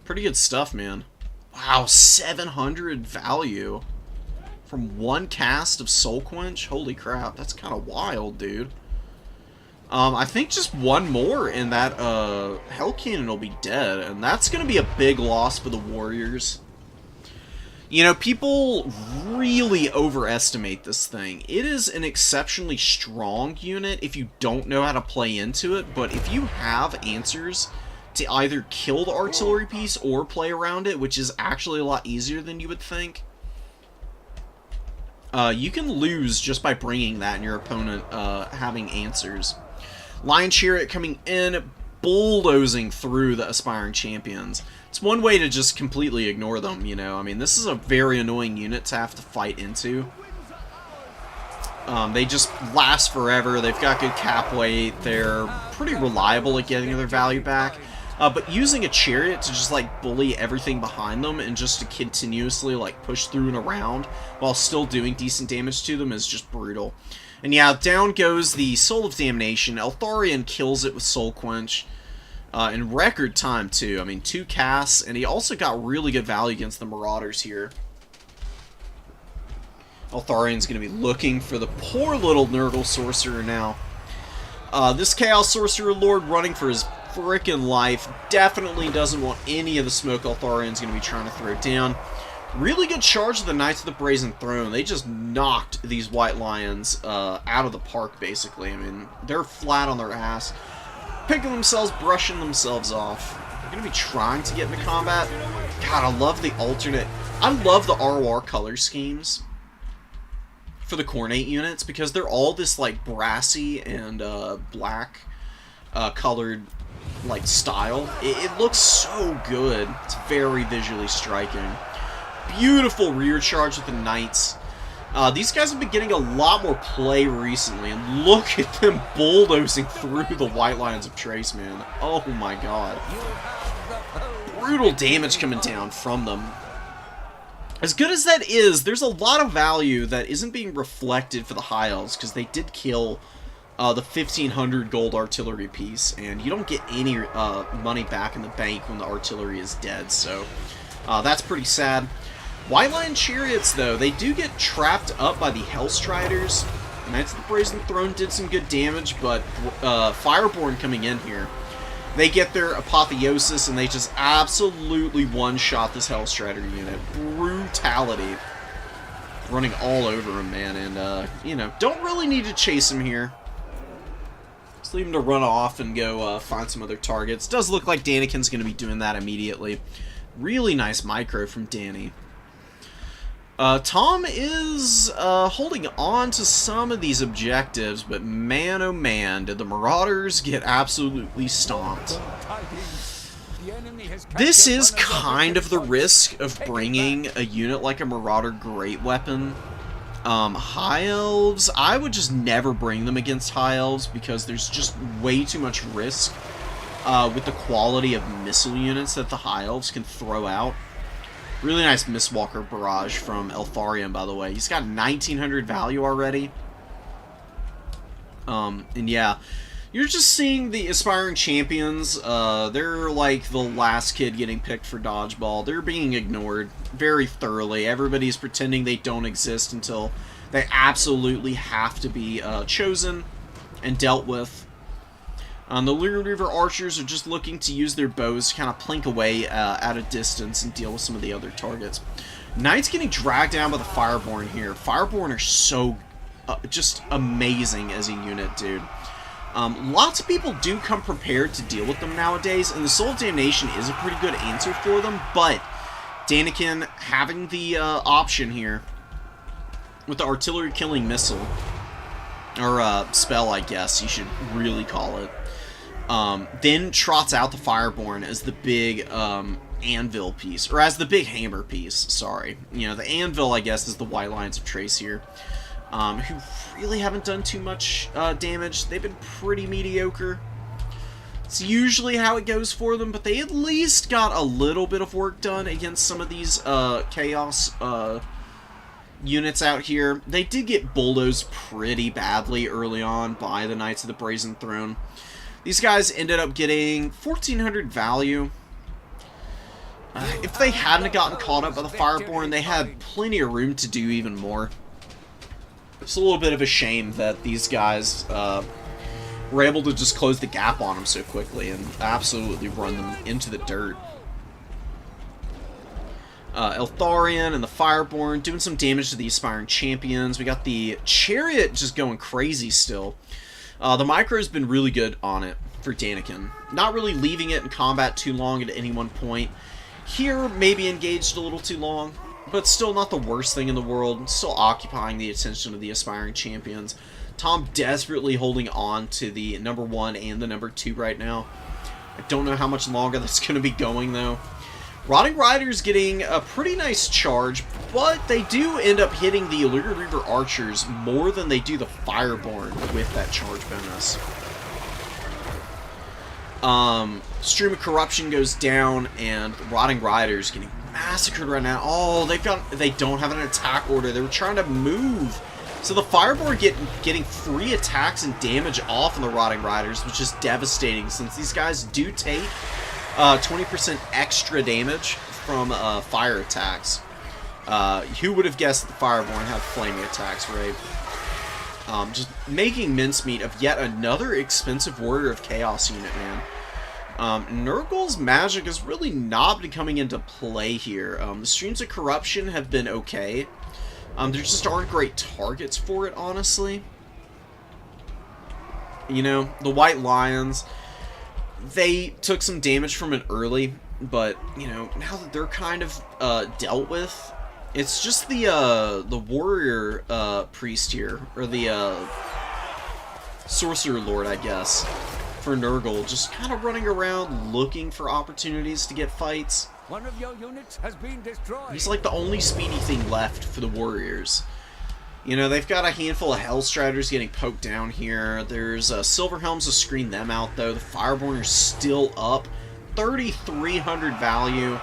Speaker 1: Pretty good stuff, man. Wow, 700 value from one cast of Soul Quench? Holy crap, that's kind of wild, dude. I think just one more and that Hell Cannon will be dead, and that's going to be a big loss for the Warriors. You know, people really overestimate this thing. It is an exceptionally strong unit if you don't know how to play into it, but if you have answers to either kill the artillery piece or play around it, which is actually a lot easier than you would think, you can lose just by bringing that and your opponent having answers. Lion Chariot coming in, bulldozing through the Aspiring Champions. It's one way to just completely ignore them, you know. I mean, this is a very annoying unit to have to fight into. They just last forever. They've got good cap weight. They're pretty reliable at getting their value back. But using a Chariot to just, like, bully everything behind them and just to continuously, like, push through and around while still doing decent damage to them is just brutal. And yeah, down goes the Soul of Damnation. Eltharion kills it with Soul Quench. In record time, too. I mean, 2 casts, and he also got really good value against the Marauders here. Eltharion's going to be looking for the poor little Nurgle Sorcerer now. This Chaos Sorcerer Lord running for his frickin' life definitely doesn't want any of the smoke Eltharion's going to be trying to throw down. Really good charge of the Knights of the Brazen Throne. They just knocked these White Lions out of the park, basically. I mean, they're flat on their ass. Picking themselves, brushing themselves off. They're going to be trying to get into combat. God, I love the alternate... I love the ROR color schemes for the Cornate units, because they're all this, like, brassy and black colored, like, style. It looks so good. It's very visually striking. Beautiful rear charge with the Knights. These guys have been getting a lot more play recently, and look at them bulldozing through the White Lions of Trace, man. Oh my god. Brutal damage coming down from them. As good as that is, there's a lot of value that isn't being reflected for the High Elves, because they did kill the 1,500 gold artillery piece, and you don't get any money back in the bank when the artillery is dead, so that's pretty sad. White Lion Chariots, though, they do get trapped up by the Hellstriders. Knights of the Brazen Throne did some good damage, but Fireborn coming in here, they get their Apotheosis, and they just absolutely one-shot this Hellstrider unit. Brutality. Running all over him, man, and, you know, don't really need to chase him here. Just leave him to run off and go find some other targets. Does look like Daniken's going to be doing that immediately. Really nice micro from Danny. Tom is holding on to some of these objectives, but man oh man, did the Marauders get absolutely stomped. This is kind of the risk of bringing a unit like a Marauder Great Weapon. High Elves, I would just never bring them against High Elves because there's just way too much risk with the quality of missile units that the High Elves can throw out. Really nice Mistwalker barrage from Eltharion, by the way. He's got 1900 value already. And yeah, you're just seeing the aspiring champions. They're like the last kid getting picked for dodgeball. They're being ignored very thoroughly. Everybody's pretending they don't exist until they absolutely have to be chosen and dealt with. The Lyrian Reaver archers are just looking to use their bows to kind of plink away at a distance and deal with some of the other targets. Knights getting dragged down by the Fireborn here. Fireborn are so just amazing as a unit, dude. Lots of people do come prepared to deal with them nowadays, and the Soul of Damnation is a pretty good answer for them, but Daniken having the option here with the artillery killing missile, or spell, I guess you should really call it, then trots out the Fireborn as the big anvil piece, or as the big hammer piece, sorry. You know, the anvil, I guess, is the White Lions of Trace here, who really haven't done too much damage. They've been pretty mediocre. It's usually how it goes for them, but they at least got a little bit of work done against some of these Chaos units out here. They did get bulldozed pretty badly early on by the Knights of the Brazen Throne. These guys ended up getting 1400 value. If they hadn't gotten caught up by the Fireborn, they had plenty of room to do even more. It's a little bit of a shame that these guys were able to just close the gap on them so quickly and absolutely run them into the dirt. Eltharion and the Fireborn doing some damage to the aspiring champions. We got the Chariot just going crazy still. The micro has been really good on it for Daniken. Not really leaving it in combat too long at any one point. Here, maybe engaged a little too long, but still not the worst thing in the world. Still occupying the attention of the aspiring champions. Tom desperately holding on to the number 1 and the number 2 right now. I don't know how much longer that's going to be going, though. Rotting Riders getting a pretty nice charge, but they do end up hitting the Lyrian Reaver archers more than they do the Fireborn with that charge bonus. Stream of Corruption goes down, and Rotting Riders getting massacred right now. Oh, they don't have an attack order. They were trying to move. So the Fireborn getting free attacks and damage off on the Rotting Riders, which is devastating since these guys do take 20% extra damage from fire attacks. Who would have guessed that the Fireborn have flaming attacks, right? Just making mincemeat of yet another expensive Warrior of Chaos unit, man. Nurgle's magic has really not been coming into play here. The Streams of Corruption have been okay. There just aren't great targets for it, honestly. You know, the White Lions, they took some damage from it early, but, you know, now that they're kind of dealt with, it's just the Warrior Priest here, or the Sorcerer Lord, I guess, for Nurgle, just kind of running around looking for opportunities to get fights.
Speaker 2: One of your units has been destroyed.
Speaker 1: He's like the only speedy thing left for the Warriors. You know, they've got a handful of Hellstriders getting poked down here. There's Silver Helms to screen them out, though. The Fireborn are still up. 3,300 value.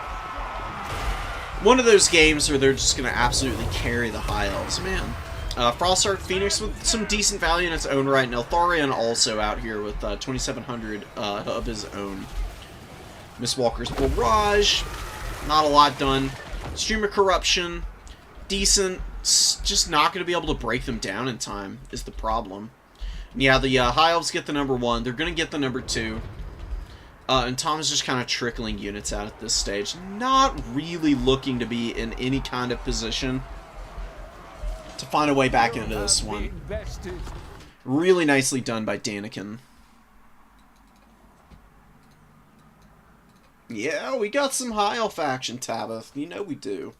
Speaker 1: One of those games where they're just going to absolutely carry the High Elves, man. Frostheart Phoenix with some decent value in its own right. And Eltharion also out here with 2,700 of his own. Mistwalker's Barrage, not a lot done. Stream of Corruption, decent, just not going to be able to break them down in time is the problem. And yeah, the High Elves get the number 1, they're going to get the number 2. And Tom is just kind of trickling units out at this stage. Not really looking to be in any kind of position to find a way back into this one. Really nicely done by Daniken. Yeah, we got some high elf action, Tabith. You know we do.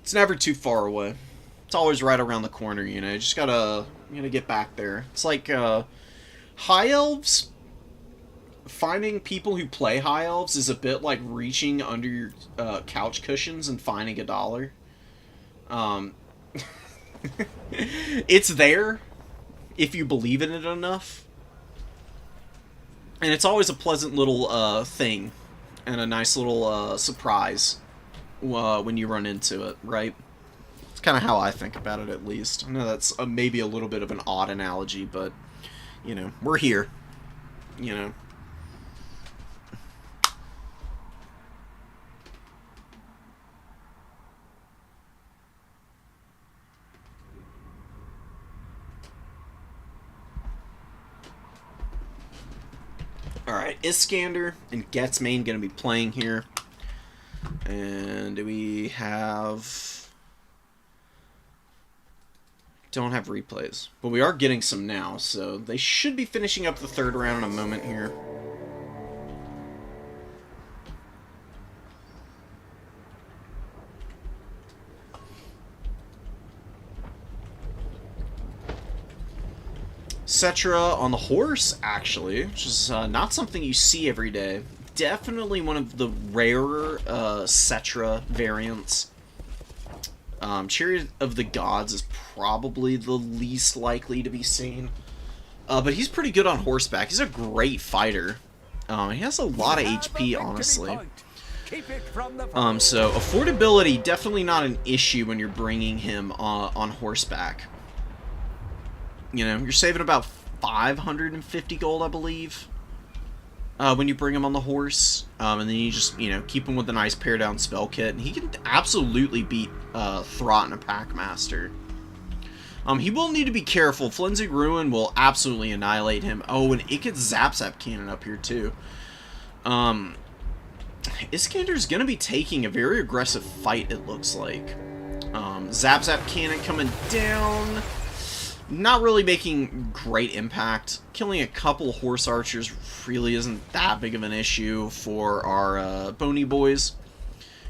Speaker 1: It's never too far away. It's always right around the corner, you know. You just gotta get back there. It's like high elves. Finding people who play high elves is a bit like reaching under your couch cushions and finding $1. It's there if you believe in it enough. And it's always a pleasant little thing and a nice little surprise when you run into it, right? It's kind of how I think about it, at least. I know that's maybe a little bit of an odd analogy, but, you know, we're here. You know. Alright, Iskander and Getzmain going to be playing here. And we have... Don't have replays. But we are getting some now, so they should be finishing up the third round in a moment here. Cetra on the horse, actually, which is not something you see every day. Definitely one of the rarer Cetra variants. Chariot of the Gods is probably the least likely to be seen. But he's pretty good on horseback. He's a great fighter. He has a lot of HP, honestly. So affordability, definitely not an issue when you're bringing him on horseback. You know, you're saving about 550 gold, I believe, when you bring him on the horse. And then you just, you know, keep him with a nice pair-down spell kit. And he can absolutely beat Throt and a Packmaster. He will need to be careful. Flimsy Ruin will absolutely annihilate him. Oh, and it gets Zap Cannon up here, too. Iskander's going to be taking a very aggressive fight, it looks like. Zap Cannon coming down... Not really making great impact. Killing a couple horse archers really isn't that big of an issue for our bony boys.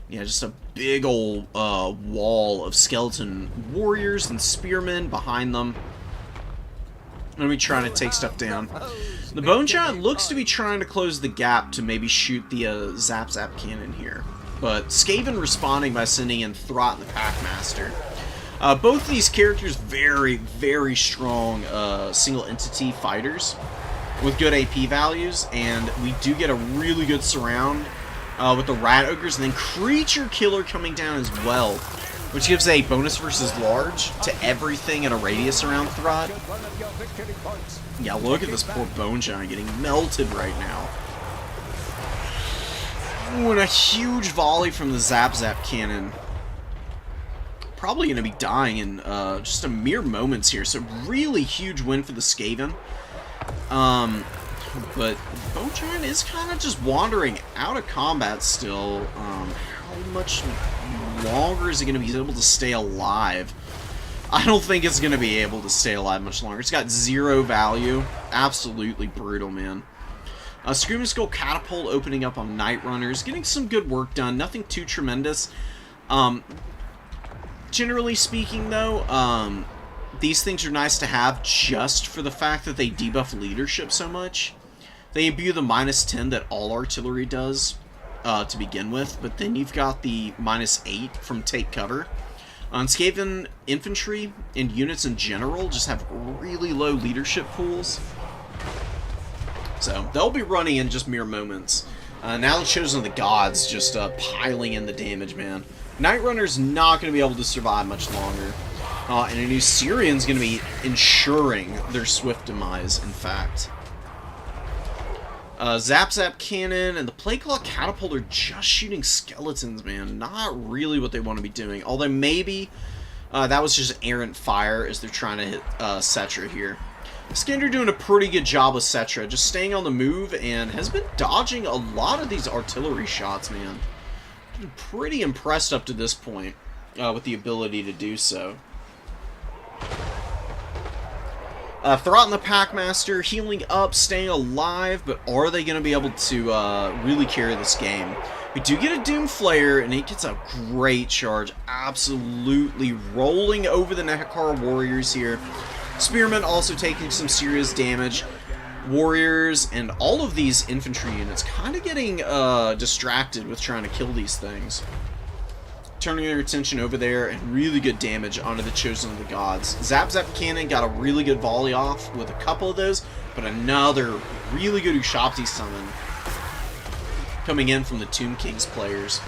Speaker 1: Yeah, just a big old wall of skeleton warriors and spearmen behind them. Gonna be trying to take stuff down. The Bone Giant looks to be trying to close the gap to maybe shoot the Zap Cannon here. But Skaven responding by sending in Throt and the Packmaster. Both of these characters very, very strong single entity fighters with good AP values, and we do get a really good surround with the Rat Ogres, and then Creature Killer coming down as well, which gives a bonus versus large to everything in a radius around Throt. Yeah, look at this poor Bone Giant getting melted right now. Ooh, and a huge volley from the Zap Cannon. Probably going to be dying in just a mere moments here. So really huge win for the Skaven. But Bone Giant is kind of just wandering out of combat still. How much longer is he going to be able to stay alive? I don't think it's going to be able to stay alive much longer. It's got 0 value. Absolutely brutal, man. Screaming Skull Catapult opening up on Night Runners. Getting some good work done. Nothing too tremendous. Generally speaking, though, these things are nice to have just for the fact that they debuff leadership so much. They imbue the -10 that all artillery does to begin with, but then you've got the -8 from Take Cover. Skaven infantry and units in general just have really low leadership pools. So they'll be running in just mere moments. Now the Chosen of the Gods just piling in the damage, man. Night Runner's not going to be able to survive much longer. And a new Syrian's going to be ensuring their swift demise, in fact. Zap Cannon and the Plagueclaw Catapult are just shooting skeletons, man. Not really what they want to be doing. Although maybe that was just errant fire as they're trying to hit Cetra here. Iskander doing a pretty good job with Cetra, just staying on the move and has been dodging a lot of these artillery shots, man. Been pretty impressed up to this point with the ability to do so. Throt and the Packmaster healing up, staying alive, but are they going to be able to really carry this game? We do get a Doom Flare, and he gets a great charge, absolutely rolling over the Nekara warriors here. Spearmen also taking some serious damage. Warriors and all of these infantry units kind of getting distracted with trying to kill these things. Turning their attention over there, and really good damage onto the Chosen of the Gods. Zap Zap Cannon got a really good volley off with a couple of those, but another really good Ushabti summon coming in from the Tomb Kings players.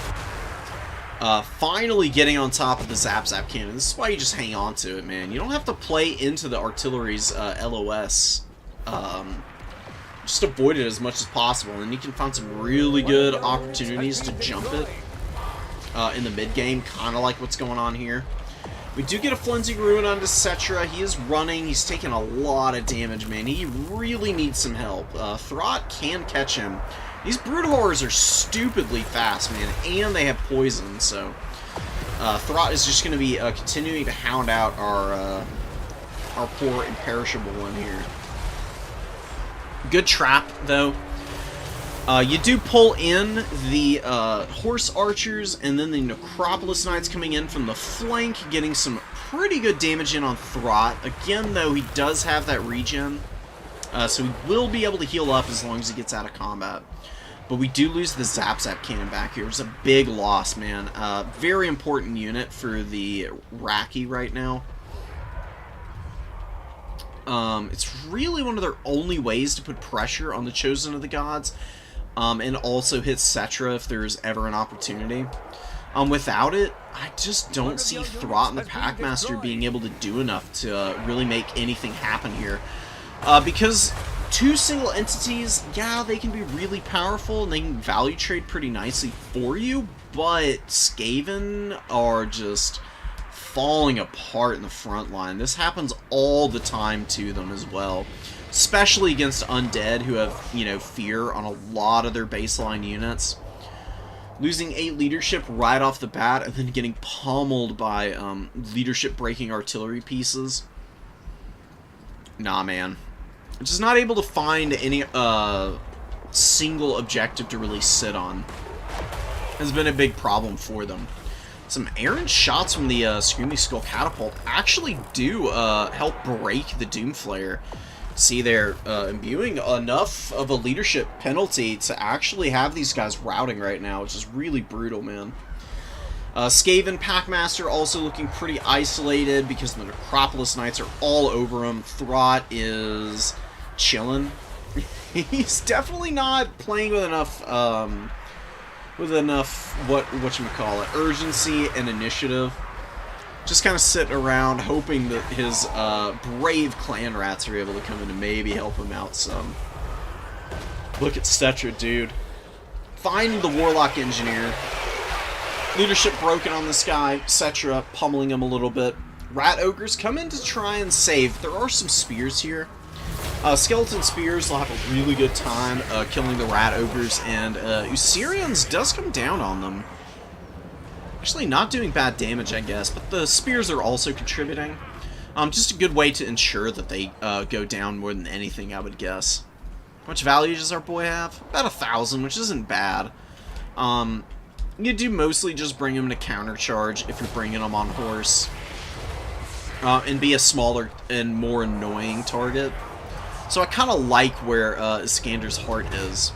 Speaker 1: Finally getting on top of the Zap Zap Cannon. This is why you just hang on to it, man. You don't have to play into the artillery's LOS. Just avoid it as much as possible, and you can find some really good opportunities to jump it in the mid-game, kind of like what's going on here. We do get a Flensing Ruin onto Cetra. He is running. He's taking a lot of damage, man. He really needs some help. Throt can catch him. These Brood Horrors are stupidly fast, man, and they have poison, so Throt is just going to be continuing to hound out our poor Imperishable one here. Good trap, though. You do pull in the Horse Archers, and then the Necropolis Knights coming in from the flank, getting some pretty good damage in on Throt. Again, though, he does have that regen, so he will be able to heal up as long as he gets out of combat. But we do lose the Zap Zap Cannon back here. It's a big loss, man. Very important unit for the Raki right now. It's really one of their only ways to put pressure on the Chosen of the Gods, and also hit Cetra if there's ever an opportunity. Without it, I just don't see Throt and the Packmaster being able to do enough to really make anything happen here. Because two single entities, yeah, they can be really powerful, and they can value trade pretty nicely for you, but Skaven are just falling apart in the front line. This happens all the time to them as well, especially against undead who have, you know, fear on a lot of their baseline units. Losing 8 leadership right off the bat, and then getting pummeled by leadership breaking artillery pieces. Nah, man. Just not able to find any single objective to really sit on has been a big problem for them. Some errant shots from the Screaming Skull Catapult actually do help break the Doom Flare. See, they're imbuing enough of a leadership penalty to actually have these guys routing right now, which is really brutal, man. Skaven Packmaster also looking pretty isolated because the Necropolis Knights are all over him. Throt is chilling. He's definitely not playing with enough whatchamacallit, urgency and initiative. Just kind of sitting around hoping that his brave clan rats are able to come in and maybe help him out some. Look at Cetra, dude. Find the Warlock Engineer. Leadership broken on this guy. Cetra pummeling him a little bit. Rat Ogres come in to try and save. There are some spears here. Skeleton Spears will have a really good time killing the Rat Ogres, and Usirians does come down on them. Actually not doing bad damage, I guess, but the Spears are also contributing. Just a good way to ensure that they go down more than anything, I would guess. How much value does our boy have? About 1,000, which isn't bad. You do mostly just bring him to countercharge if you're bringing him on horse. And be a smaller and more annoying target. So I kind of like where Iskander's heart is.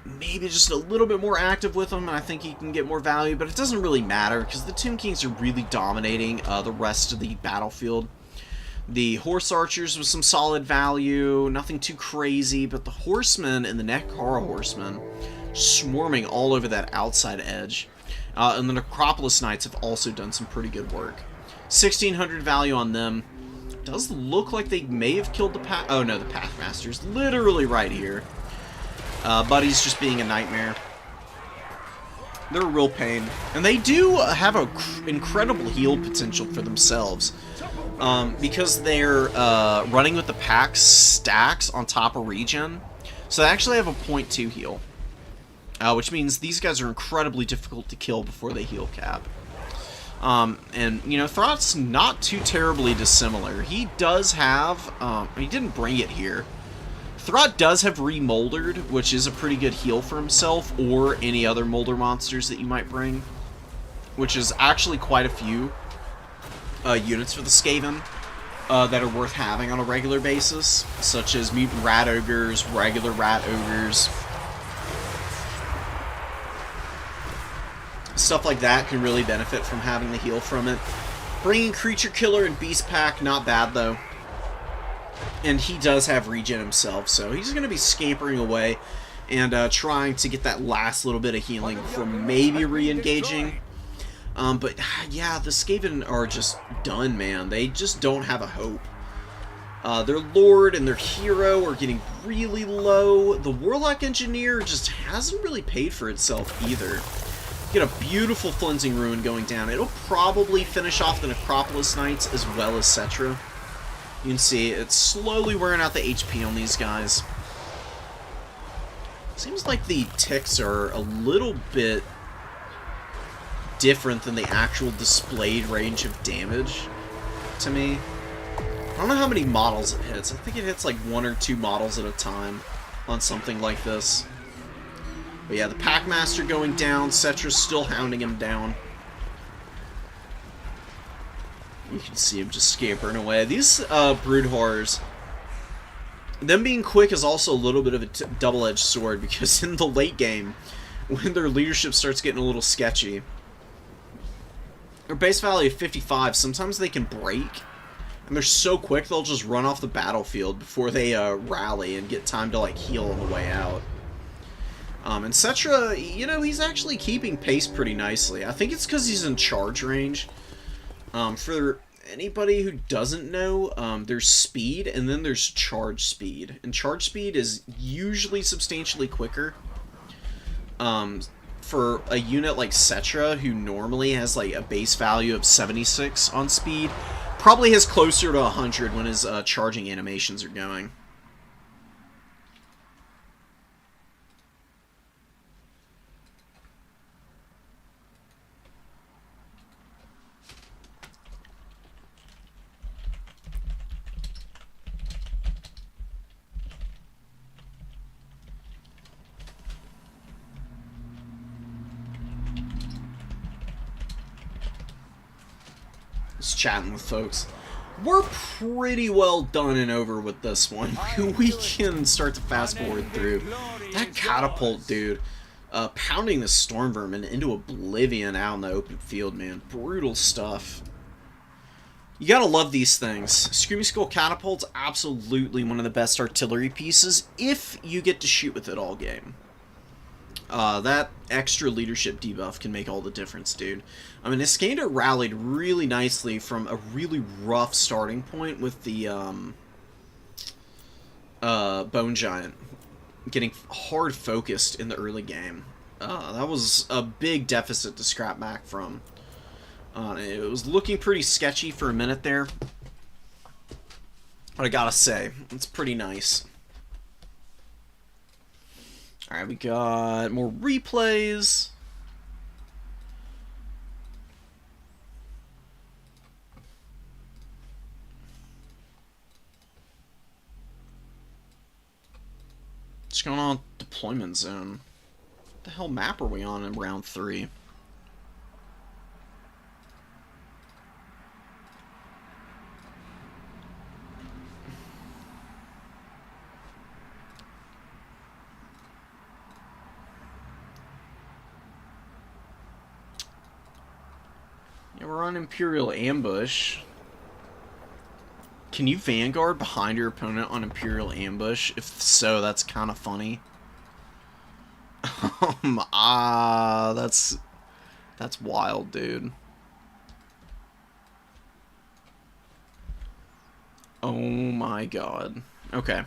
Speaker 1: Maybe just a little bit more active with him, and I think he can get more value, but it doesn't really matter, because the Tomb Kings are really dominating the rest of the battlefield. The Horse Archers with some solid value, nothing too crazy, but the Horsemen and the Nekara Horsemen swarming all over that outside edge. And the Necropolis Knights have also done some pretty good work. 1,600 value on them. Does look like they may have killed the oh no, the Pathmaster's literally right here. Buddy's just being a nightmare. They're a real pain. And they do have an incredible heal potential for themselves. Because they're running with the pack stacks on top of regen. So they actually have a 0.2 heal. Which means these guys are incredibly difficult to kill before they heal cap. And, you know, Throt's not too terribly dissimilar. He does have, he didn't bring it here. Throt does have Remoldered, which is a pretty good heal for himself, or any other Molder monsters that you might bring, which is actually quite a few units for the Skaven that are worth having on a regular basis, such as Mutant Rat Ogres, regular Rat Ogres. Stuff like that can really benefit from having the heal from it. Bringing Creature Killer and Beast Pack, not bad though. And he does have regen himself, so he's going to be scampering away and trying to get that last little bit of healing from maybe re-engaging. But yeah, the Skaven are just done, man. They just don't have a hope. Their Lord and their Hero are getting really low. The Warlock Engineer just hasn't really paid for itself either. Get a beautiful Cleansing Ruin going down. It'll probably finish off the Necropolis Knights as well as Cetra. You can see it's slowly wearing out the HP on these guys. Seems like the ticks are a little bit different than the actual displayed range of damage to me. I don't know how many models it hits. I think it hits like 1 or 2 models at a time on something like this. But yeah, the Packmaster going down. Cetra's still hounding him down. You can see him just scampering away. These Brood Horrors, them being quick is also a little bit of a double-edged sword, because in the late game, when their leadership starts getting a little sketchy, their base value of 55, sometimes they can break, and they're so quick they'll just run off the battlefield before they rally and get time to like heal on the way out. And Cetra, you know, he's actually keeping pace pretty nicely. I think it's because he's in charge range. For anybody who doesn't know, there's speed and then there's charge speed. And charge speed is usually substantially quicker. For a unit like Cetra, who normally has like a base value of 76 on speed, probably has closer to 100 when his charging animations are going. Just chatting with folks. We're pretty well done and over with this one. We can start to fast forward through. That catapult, dude. Pounding the storm vermin into oblivion out in the open field, man. Brutal stuff. You gotta love these things. Screaming Skull Catapult's absolutely one of the best artillery pieces if you get to shoot with it all game. That extra leadership debuff can make all the difference, dude. I mean, Iskander rallied really nicely from a really rough starting point with the Bone Giant getting hard focused in the early game. That was a big deficit to scrap back from. It was looking pretty sketchy for a minute there, but I gotta say, it's pretty nice. Alright, we got more replays. What's going on with deployment zone? What the hell map are we on in round 3? Yeah, we're on Imperial Ambush. Can you Vanguard behind your opponent on Imperial Ambush? If so, that's kind of funny. That's wild, dude. Oh my god. Okay.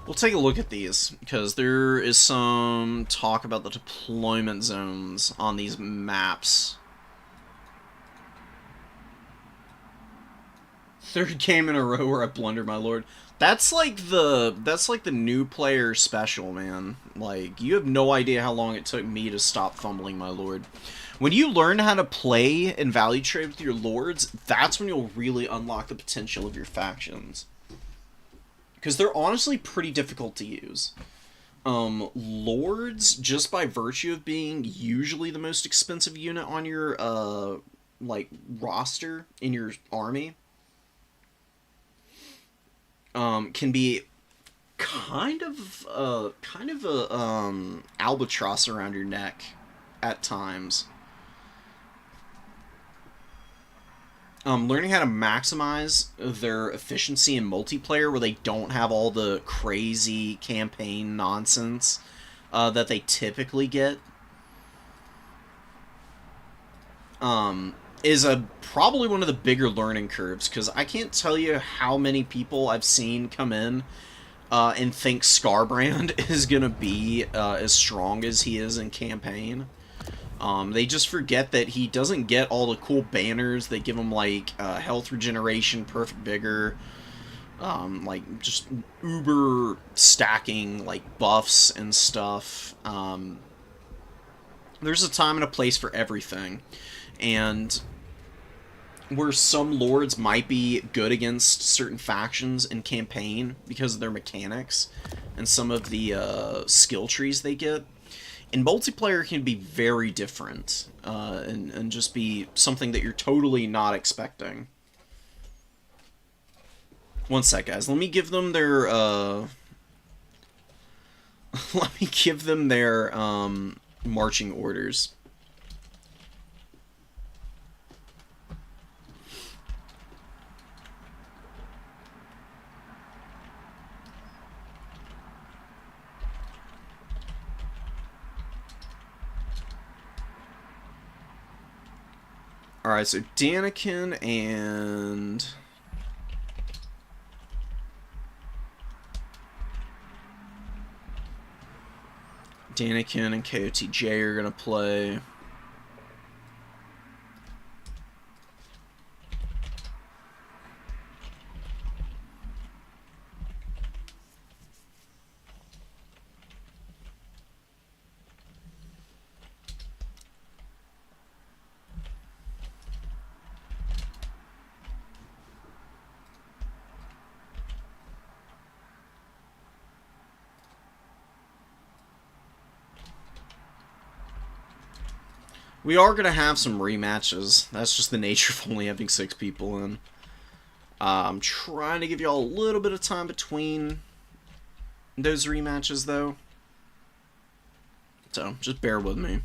Speaker 1: We'll take a look at these, because there is some talk about the deployment zones on these maps. Third game in a row where I blundered, my lord. That's like the new player special, man. Like, you have no idea how long it took me to stop fumbling, my lord. When you learn how to play and value trade with your lords, that's when you'll really unlock the potential of your factions. Because they're honestly pretty difficult to use. Lords, just by virtue of being usually the most expensive unit on your, like, roster in your army, can be kind of a albatross around your neck at times. Learning how to maximize their efficiency in multiplayer where they don't have all the crazy campaign nonsense that they typically get is probably one of the bigger learning curves, because I can't tell you how many people I've seen come in and think Scarbrand is going to be as strong as he is in campaign. They just forget that he doesn't get all the cool banners that give him, like, health regeneration, perfect vigor, like, just uber stacking, like, buffs and stuff. There's a time and a place for everything. And where some lords might be good against certain factions in campaign because of their mechanics and some of the skill trees they get, in multiplayer can be very different, and just be something that you're totally not expecting. One sec, guys. Let me give them their, let me give them their, marching orders. Alright, so Daniken and... Daniken and KOTJ are gonna play. We are going to have some rematches. That's just the nature of only having 6 people in. I'm trying to give y'all a little bit of time between those rematches, though. So, just bear with me.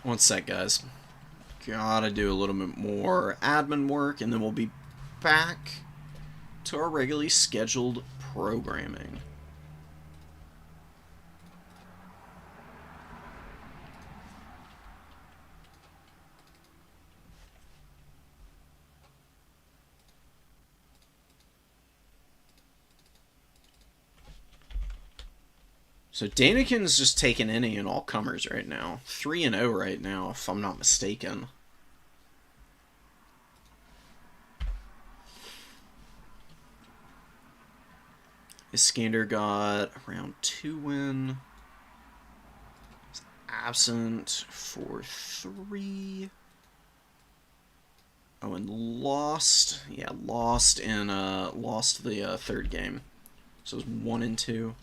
Speaker 1: One sec, guys. Gotta do a little bit more admin work, and then we'll be back to our regularly scheduled programming. So Daniken's just taking any and all comers right now. 3-0 right now, if I'm not mistaken. Iskander got around 2 win. He's absent for 3. Oh, and lost. Yeah, lost in lost the third game. So it was 1 and 2.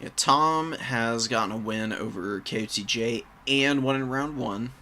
Speaker 1: Yeah, Tom has gotten a win over KOTJ and won in round 1.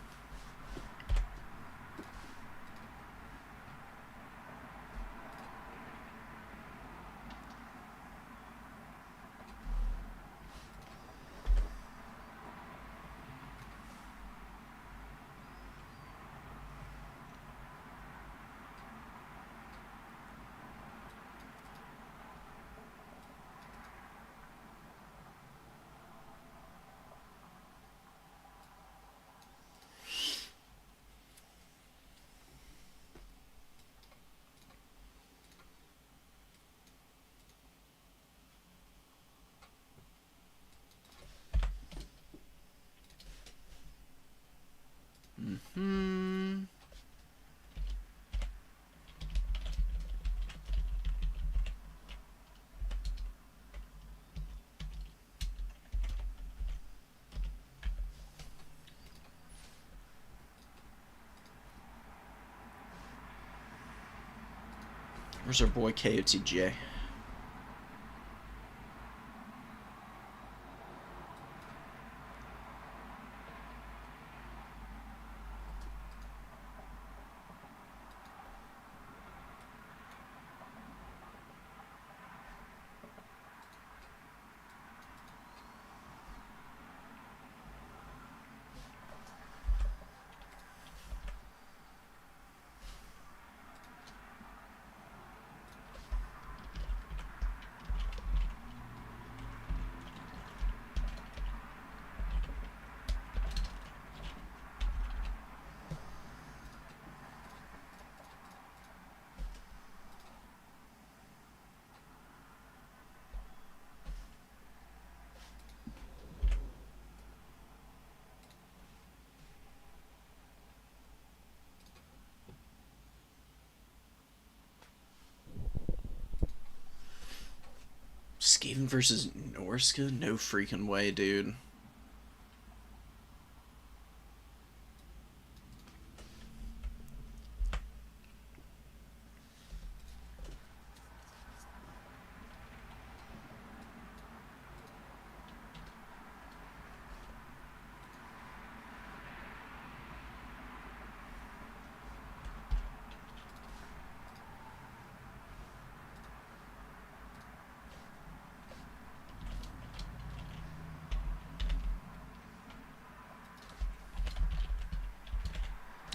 Speaker 1: Where's our boy KOTJ? Skaven versus Norska? No freaking way, dude.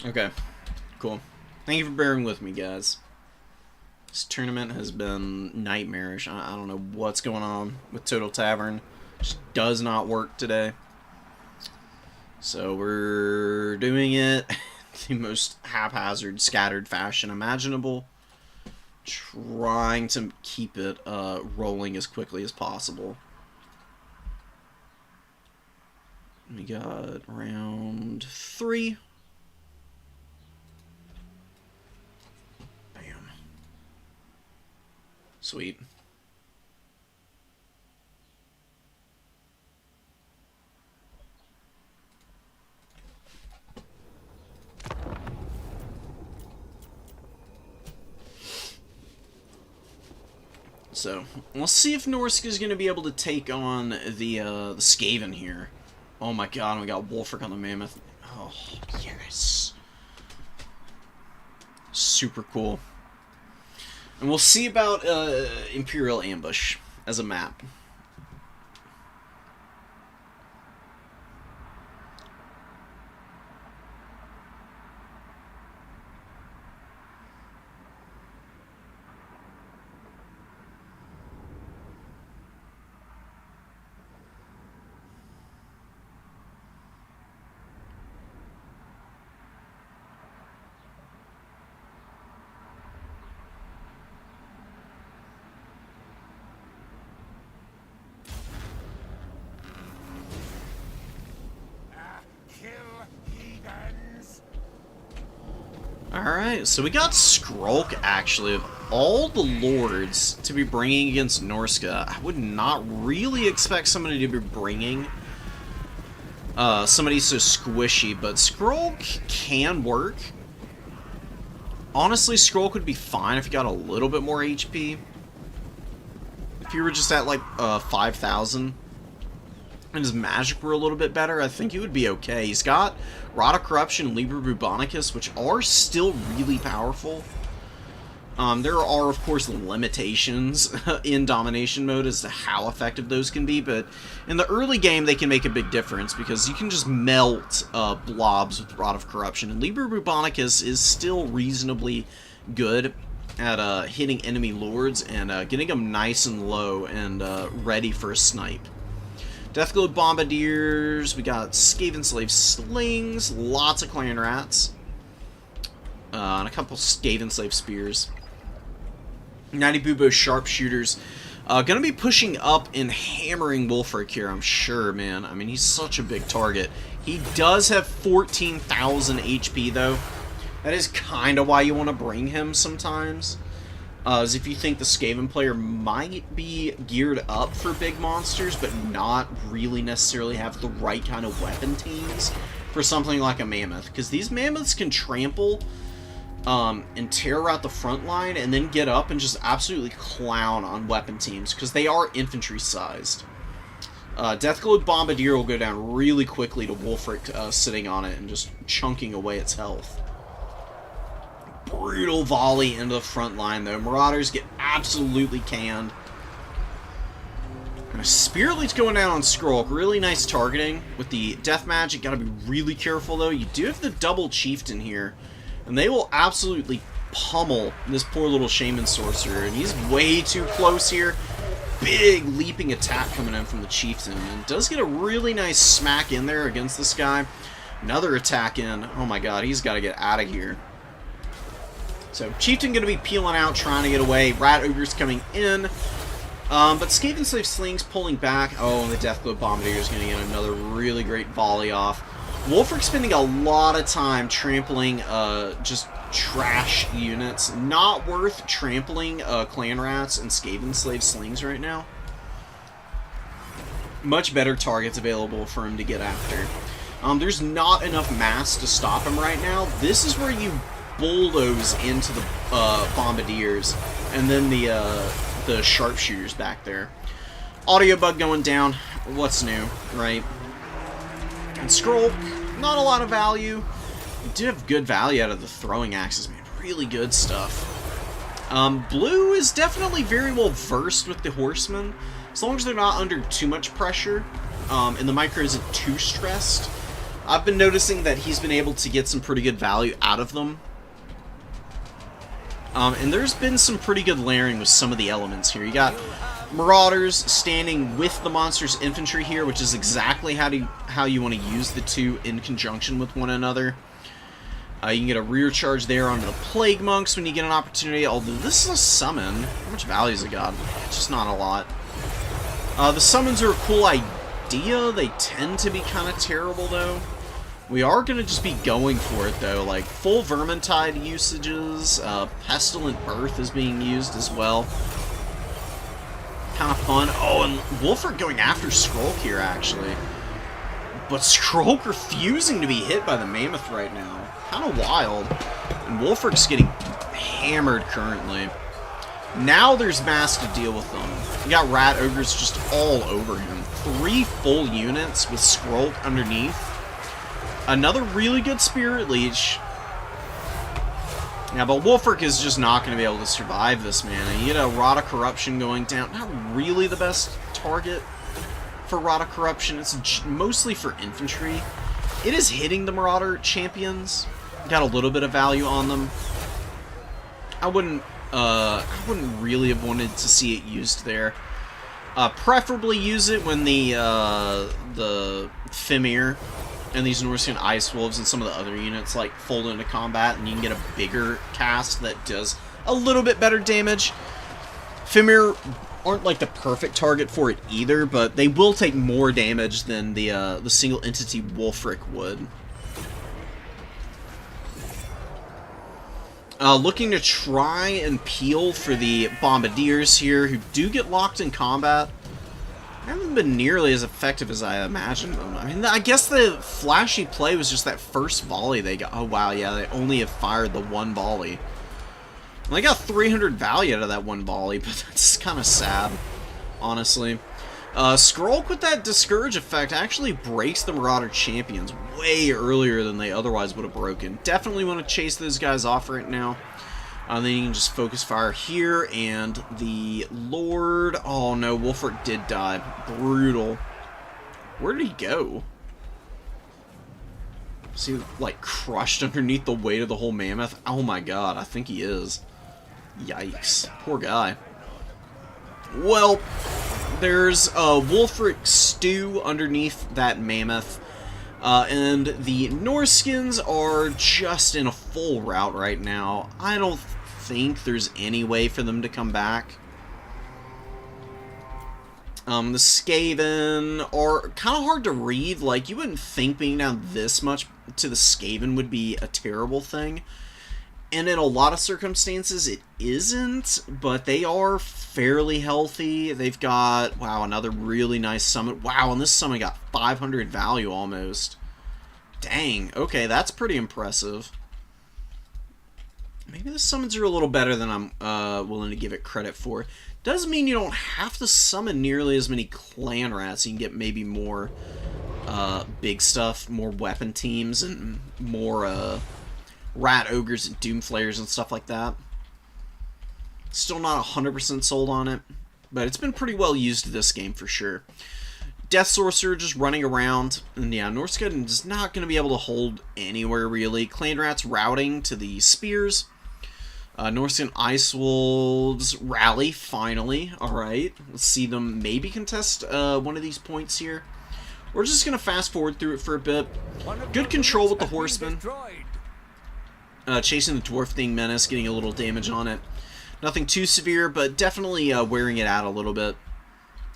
Speaker 1: Okay, cool. Thank you for bearing with me, guys. This tournament has been nightmarish. I don't know what's going on with Total Tavern. Just does not work today. So we're doing it the most haphazard, scattered fashion imaginable. Trying to keep it rolling as quickly as possible. We got round 3. Bam. Sweet. So, we'll see if Norsk is going to be able to take on the Skaven here. Oh my god, we got Wolfric on the Mammoth. Oh, yes. Super cool. And we'll see about Imperial Ambush as a map. Alright, so we got Skrulk, actually, of all the lords to be bringing against Norska. I would not really expect somebody to be bringing somebody so squishy, but Skrulk can work. Honestly, Skrulk would be fine if he got a little bit more HP. If you were just at, like, 5,000. and his magic were a little bit better, I think he would be okay. He's got Rod of Corruption and Liber Bubonicus, which are still really powerful. There are, of course, limitations in domination mode as to how effective those can be, but in the early game, they can make a big difference because you can just melt blobs with Rod of Corruption, and Liber Bubonicus is still reasonably good at hitting enemy lords and getting them nice and low and ready for a snipe. Deathglow Bombardiers, we got Skaven Slave Slings, lots of Clan Rats, and a couple Skaven Slave Spears. 90 Bubo Sharpshooters. Gonna be pushing up and hammering Wulfric here, I'm sure, man. I mean, he's such a big target. He does have 14,000 HP, though. That is kind of why you want to bring him sometimes. As if you think the Skaven player might be geared up for big monsters, but not really necessarily have the right kind of weapon teams for something like a Mammoth. Because these Mammoths can trample and tear out the front line, and then get up and just absolutely clown on weapon teams, because they are infantry-sized. Deathglow Bombardier will go down really quickly to Wulfric sitting on it and just chunking away its health. Brutal volley into the front line, though. Marauders get absolutely canned. And a Spirit Leech going down on Skrulk. Really nice targeting with the Death Magic. Gotta be really careful, though. You do have the double Chieftain here, and they will absolutely pummel this poor little Shaman Sorcerer, and he's way too close here. Big leaping attack coming in from the Chieftain, and does get a really nice smack in there against this guy. Another attack in. Oh my god, he's got to get out of here. So, Chieftain going to be peeling out, trying to get away. Rat Ogre's coming in. But Skaven Slave Sling's pulling back. Oh, and the Deathglow Bombardier is going to get another really great volley off. Wulfric spending a lot of time trampling just trash units. Not worth trampling Clan Rats and Skaven Slave Slings right now. Much better targets available for him to get after. There's not enough mass to stop him right now. This is where you bulldoze into the Bombardiers and then the Sharpshooters back there. Audio bug going down. What's new, right? And Skrulk, not a lot of value. You did have good value out of the throwing axes, man. Really good stuff. Blue is definitely very well versed with the Horsemen, as long as they're not under too much pressure, and the micro isn't too stressed. I've been noticing that he's been able to get some pretty good value out of them. And there's been some pretty good layering with some of the elements here. You got Marauders standing with the monster's infantry here, which is exactly how you want to use the two in conjunction with one another. You can get a rear charge there onto the Plague Monks when you get an opportunity, although this is a summon. How much value has it got? Just not a lot. The summons are a cool idea. They tend to be kind of terrible, though. We are going to just be going for it, though. Like, full Vermintide usages, Pestilent Birth is being used as well. Kind of fun. Oh, and Wulfric going after Skrulk here, actually. But Skrulk refusing to be hit by the Mammoth right now. Kind of wild. And Wulfric's getting hammered currently. Now there's mass to deal with them. You got Rat Ogres just all over him. 3 full units with Skrulk underneath. Another really good Spirit Leech. Yeah, but Wulfric is just not going to be able to survive this, man. And you get a Rod of Corruption going down. Not really the best target for Rod of Corruption. It's mostly for infantry. It is hitting the Marauder champions. Got a little bit of value on them. I wouldn't really have wanted to see it used there. Preferably use it when the Fimir and these Norsean Ice Wolves and some of the other units like fold into combat, and you can get a bigger cast that does a little bit better damage. Fimir aren't like the perfect target for it either, but they will take more damage than the single entity Wulfric would. Looking to try and peel for the Bombardiers here, who do get locked in combat. Haven't been nearly as effective as I imagined them. I mean, I guess the flashy play was just that first volley they got. Oh, wow, yeah, they only have fired the one volley. And they got 300 value out of that one volley, but that's kind of sad, honestly. Skrulk with that Discourage effect actually breaks the Marauder champions way earlier than they otherwise would have broken. Definitely want to chase those guys off right now. Then you can just focus fire here, and the Lord... Oh no, Wolfric did die. Brutal. Where did he go? Is he, like, crushed underneath the weight of the whole mammoth? Oh my god, I think he is. Yikes. Poor guy. Well, there's a Wolfric stew underneath that mammoth. And the Norskins are just in a full rout right now. I don't think there's any way for them to come back. The Skaven are kind of hard to read. Like, you wouldn't think being down this much to the Skaven would be a terrible thing. And in a lot of circumstances, it isn't, but they are fairly healthy. They've got, wow, another really nice summon. Wow, and this summon got 500 value almost. Dang, okay, that's pretty impressive. Maybe the summons are a little better than I'm willing to give it credit for. Doesn't mean you don't have to summon nearly as many clan rats. You can get maybe more big stuff, more weapon teams, and more rat ogres and doom flayers and stuff like that. Still not 100% sold on it, but it's been pretty well used this game for sure. Death Sorcerer just running around, and yeah, Norskuden is not going to be able to hold anywhere really. Clan Rats routing to the spears. Norskuden Ice Wolves rally finally. Alright, let's see them maybe contest one of these points here. We're just going to fast forward through it for a bit. Good control with the Horsemen. Chasing the Dwarf Thing Menace, getting a little damage on it. Nothing too severe, but definitely wearing it out a little bit.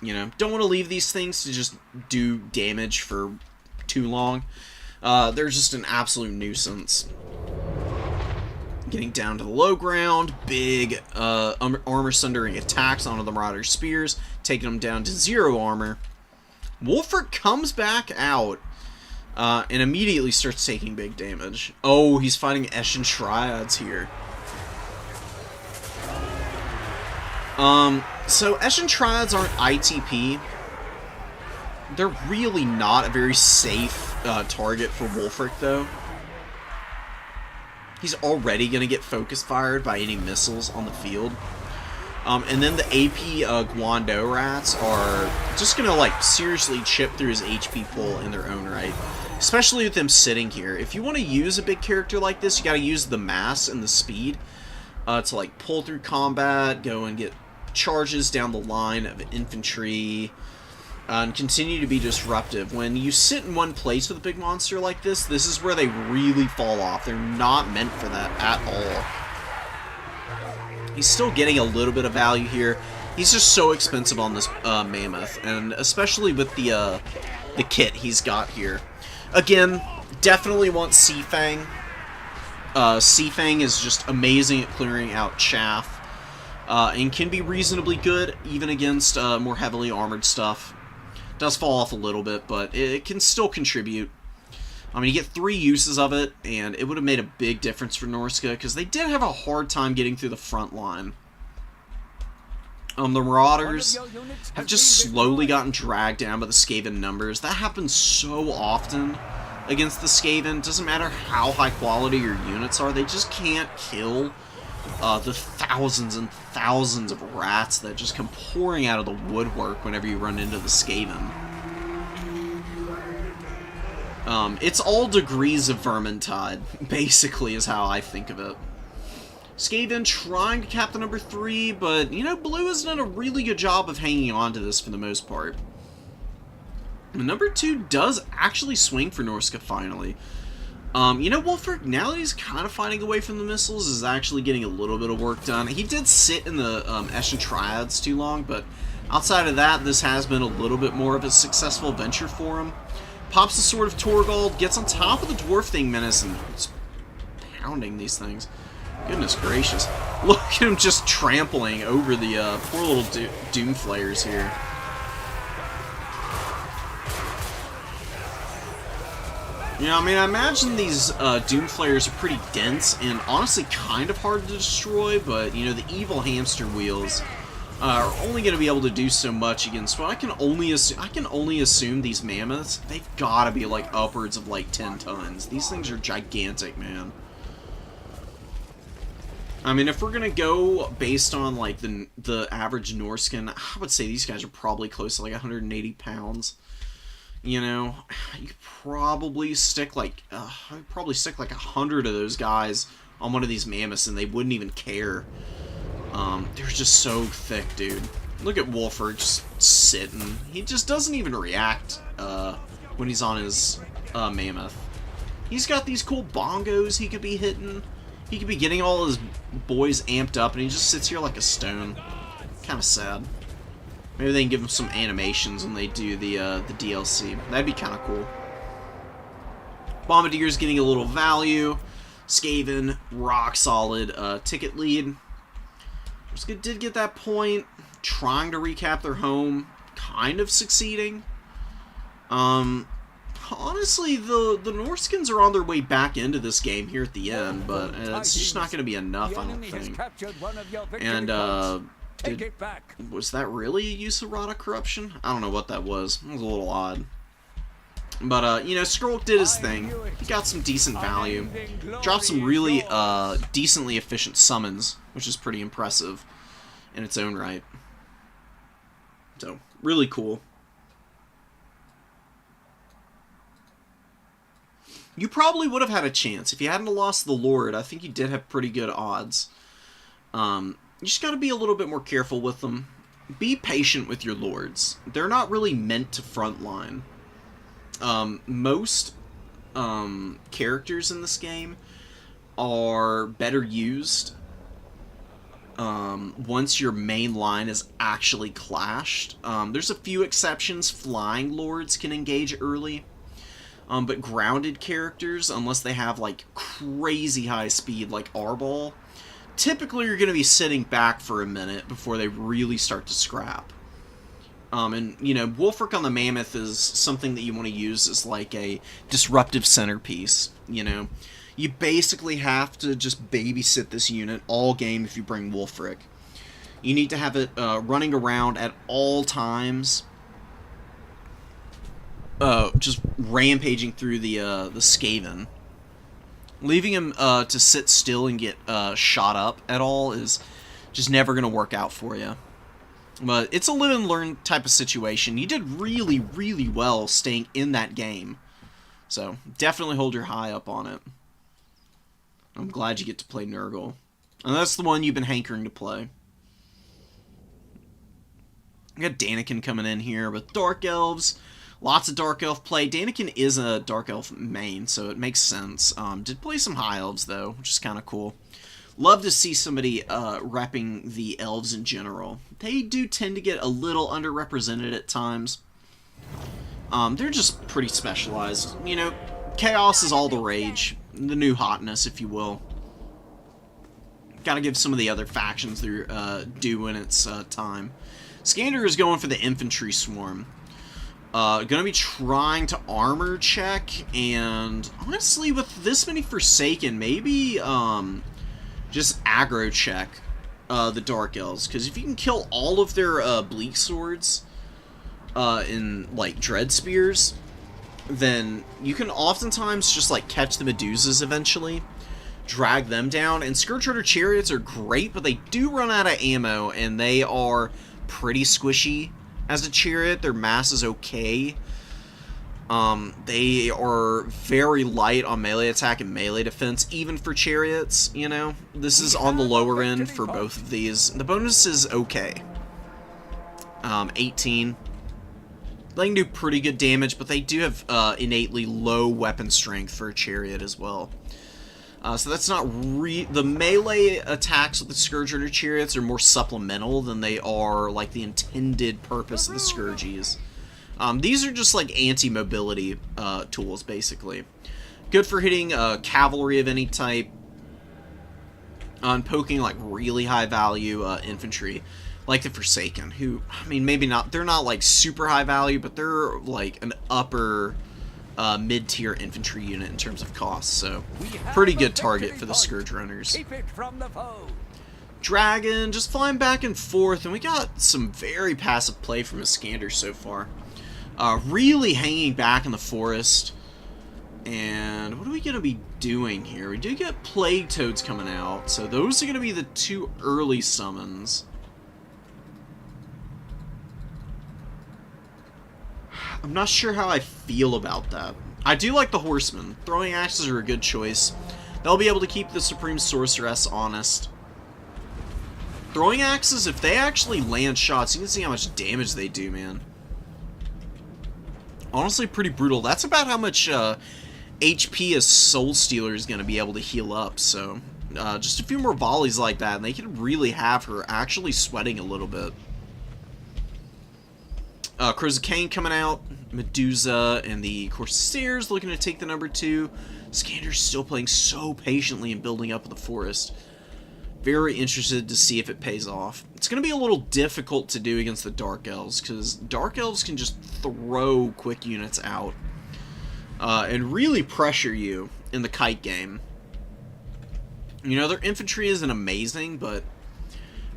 Speaker 1: You know, don't want to leave these things to just do damage for too long. They're just an absolute nuisance. Getting down to the low ground, big armor sundering attacks onto the Marauder Spears, taking them down to 0 armor. Wolfric comes back out and immediately starts taking big damage. Oh, he's fighting Eshin Triads here. So Eshin Triads aren't ITP. They're really not a very safe target for Wolfric, though. He's already going to get focus fired by any missiles on the field. And then the AP Guando Rats are just going to, like, seriously chip through his HP pool in their own right. Especially with them sitting here. If you want to use a big character like this, you got to use the mass and the speed to, like, pull through combat, go and get charges down the line of infantry, and continue to be disruptive. When you sit in one place with a big monster like this, this is where they really fall off. They're not meant for that at all. He's still getting a little bit of value here. He's just so expensive on this mammoth, and especially with the kit he's got here. Again, definitely want Seafang. Seafang is just amazing at clearing out chaff. And can be reasonably good, even against more heavily armored stuff. Does fall off a little bit, but it can still contribute. I mean, you get 3 uses of it, and it would have made a big difference for Norska, because they did have a hard time getting through the front line. The Marauders have just slowly gotten dragged down by the Skaven numbers. That happens so often against the Skaven. Doesn't matter how high quality your units are, they just can't kill the thousands and thousands of rats that just come pouring out of the woodwork whenever you run into the Skaven. It's all degrees of Vermintide, basically, is how I think of it. Skaven trying to cap the number 3, but, you know, Blue has done a really good job of hanging on to this for the most part. And number 2 does actually swing for Norska, finally. You know, Wolfric, now that he's kind of fighting away from the missiles, is actually getting a little bit of work done. He did sit in the Eshin Triads too long, but outside of that, this has been a little bit more of a successful venture for him. Pops the Sword of Torgold, gets on top of the Dwarf Thing Menace, and it's pounding these things. Goodness gracious. Look at him just trampling over the poor little Doom Flayers here. You know, I mean, I imagine these Doom Flayers are pretty dense and honestly kind of hard to destroy, but, you know, the evil hamster wheels are only going to be able to do so much against. Well, I can only assume these mammoths. They've got to be like upwards of like 10 tons. These things are gigantic, man. I mean, if we're gonna go based on like the average Norscan, I would say these guys are probably close to like 180 pounds. You know, you could probably stick like I'd probably stick like 100 of those guys on one of these mammoths, and they wouldn't even care. They're just so thick, dude. Look at Wolford just sitting. He just doesn't even react when he's on his mammoth. He's got these cool bongos he could be hitting. He could be getting all his boys amped up, and he just sits here like a stone. Kind of sad. Maybe they can give him some animations when they do the DLC. That'd be kind of cool. Bombardier's getting a little value. Skaven, rock solid ticket lead. Did get that point. Trying to recap their home. Kind of succeeding. Honestly, the Norskins are on their way back into this game here at the end, but it's just not going to be enough, I don't think. And, was that really a use of Rod of Corruption? I don't know what that was. It was a little odd. But, you know, Skrull did his thing. He got some decent value. Dropped some really decently efficient summons, which is pretty impressive in its own right. So, really cool. You probably would have had a chance. If you hadn't lost the Lord, I think you did have pretty good odds. You just got to be a little bit more careful with them. Be patient with your Lords. They're not really meant to frontline. Most characters in this game are better used once your main line is actually clashed. There's a few exceptions. Flying Lords can engage early. But grounded characters, unless they have, like, crazy high speed, like Arbol, typically you're going to be sitting back for a minute before they really start to scrap. And, you know, Wolfric on the Mammoth is something that you want to use as, like, a disruptive centerpiece, you know. You basically have to just babysit this unit all game if you bring Wolfric. You need to have it running around at all times, just rampaging through the Skaven. Leaving him to sit still and get shot up at all is just never going to work out for you. But it's a live and learn type of situation. You did really, really well staying in that game. So, definitely hold your high up on it. I'm glad you get to play Nurgle. And that's the one you've been hankering to play. We got Daniken coming in here with Dark Elves. Lots of Dark Elf play. Daniken is a Dark Elf main, so it makes sense. Did play some High Elves, though, which is kind of cool. Love to see somebody repping the Elves in general. They do tend to get a little underrepresented at times. They're just pretty specialized. You know, Chaos is all the rage. The new hotness, if you will. Gotta give some of the other factions their due in its time. Skander is going for the Infantry Swarm. Gonna be trying to armor check, and honestly, with this many Forsaken, maybe just aggro check the Dark Elves, because if you can kill all of their Bleak Swords in, like, Dread Spears, then you can oftentimes just, like, catch the Medusas eventually, drag them down, and Scourge-Rider Chariots are great, but they do run out of ammo, and they are pretty squishy. As a chariot, their mass is okay. They are very light on melee attack and melee defense, even for chariots, you know? This is on the lower end for both of these. The bonus is okay. 18. They can do pretty good damage, but they do have innately low weapon strength for a chariot as well. So that's not the melee attacks with the Scourge Rider Chariots are more supplemental than they are like the intended purpose of the Scourgies. These are just like anti-mobility tools, basically. Good for hitting cavalry of any type, on poking like really high value infantry, like the Forsaken, who, I mean, maybe not, they're not like super high value, but they're like an upper mid-tier infantry unit in terms of cost, so pretty good target for the Scourge Runners. Dragon just flying back and forth, and we got some very passive play from Iskander so far. Really hanging back in the forest. And what are we going to be doing here? We do get Plague Toads coming out, so those are going to be the 2 early summons. I'm not sure how I feel about that. I do like the Horsemen. Throwing Axes are a good choice. They'll be able to keep the Supreme Sorceress honest. Throwing Axes, if they actually land shots, you can see how much damage they do, man. Honestly, pretty brutal. That's about how much HP a Soul Stealer is going to be able to heal up, so just a few more volleys like that, and they can really have her actually sweating a little bit. Crows of Cain coming out, Medusa and the Corsairs looking to take the number 2. Iskander's still playing so patiently and building up in the forest. Very interested to see if it pays off. It's going to be a little difficult to do against the Dark Elves, because Dark Elves can just throw quick units out and really pressure you in the kite game. You know, their infantry isn't amazing, but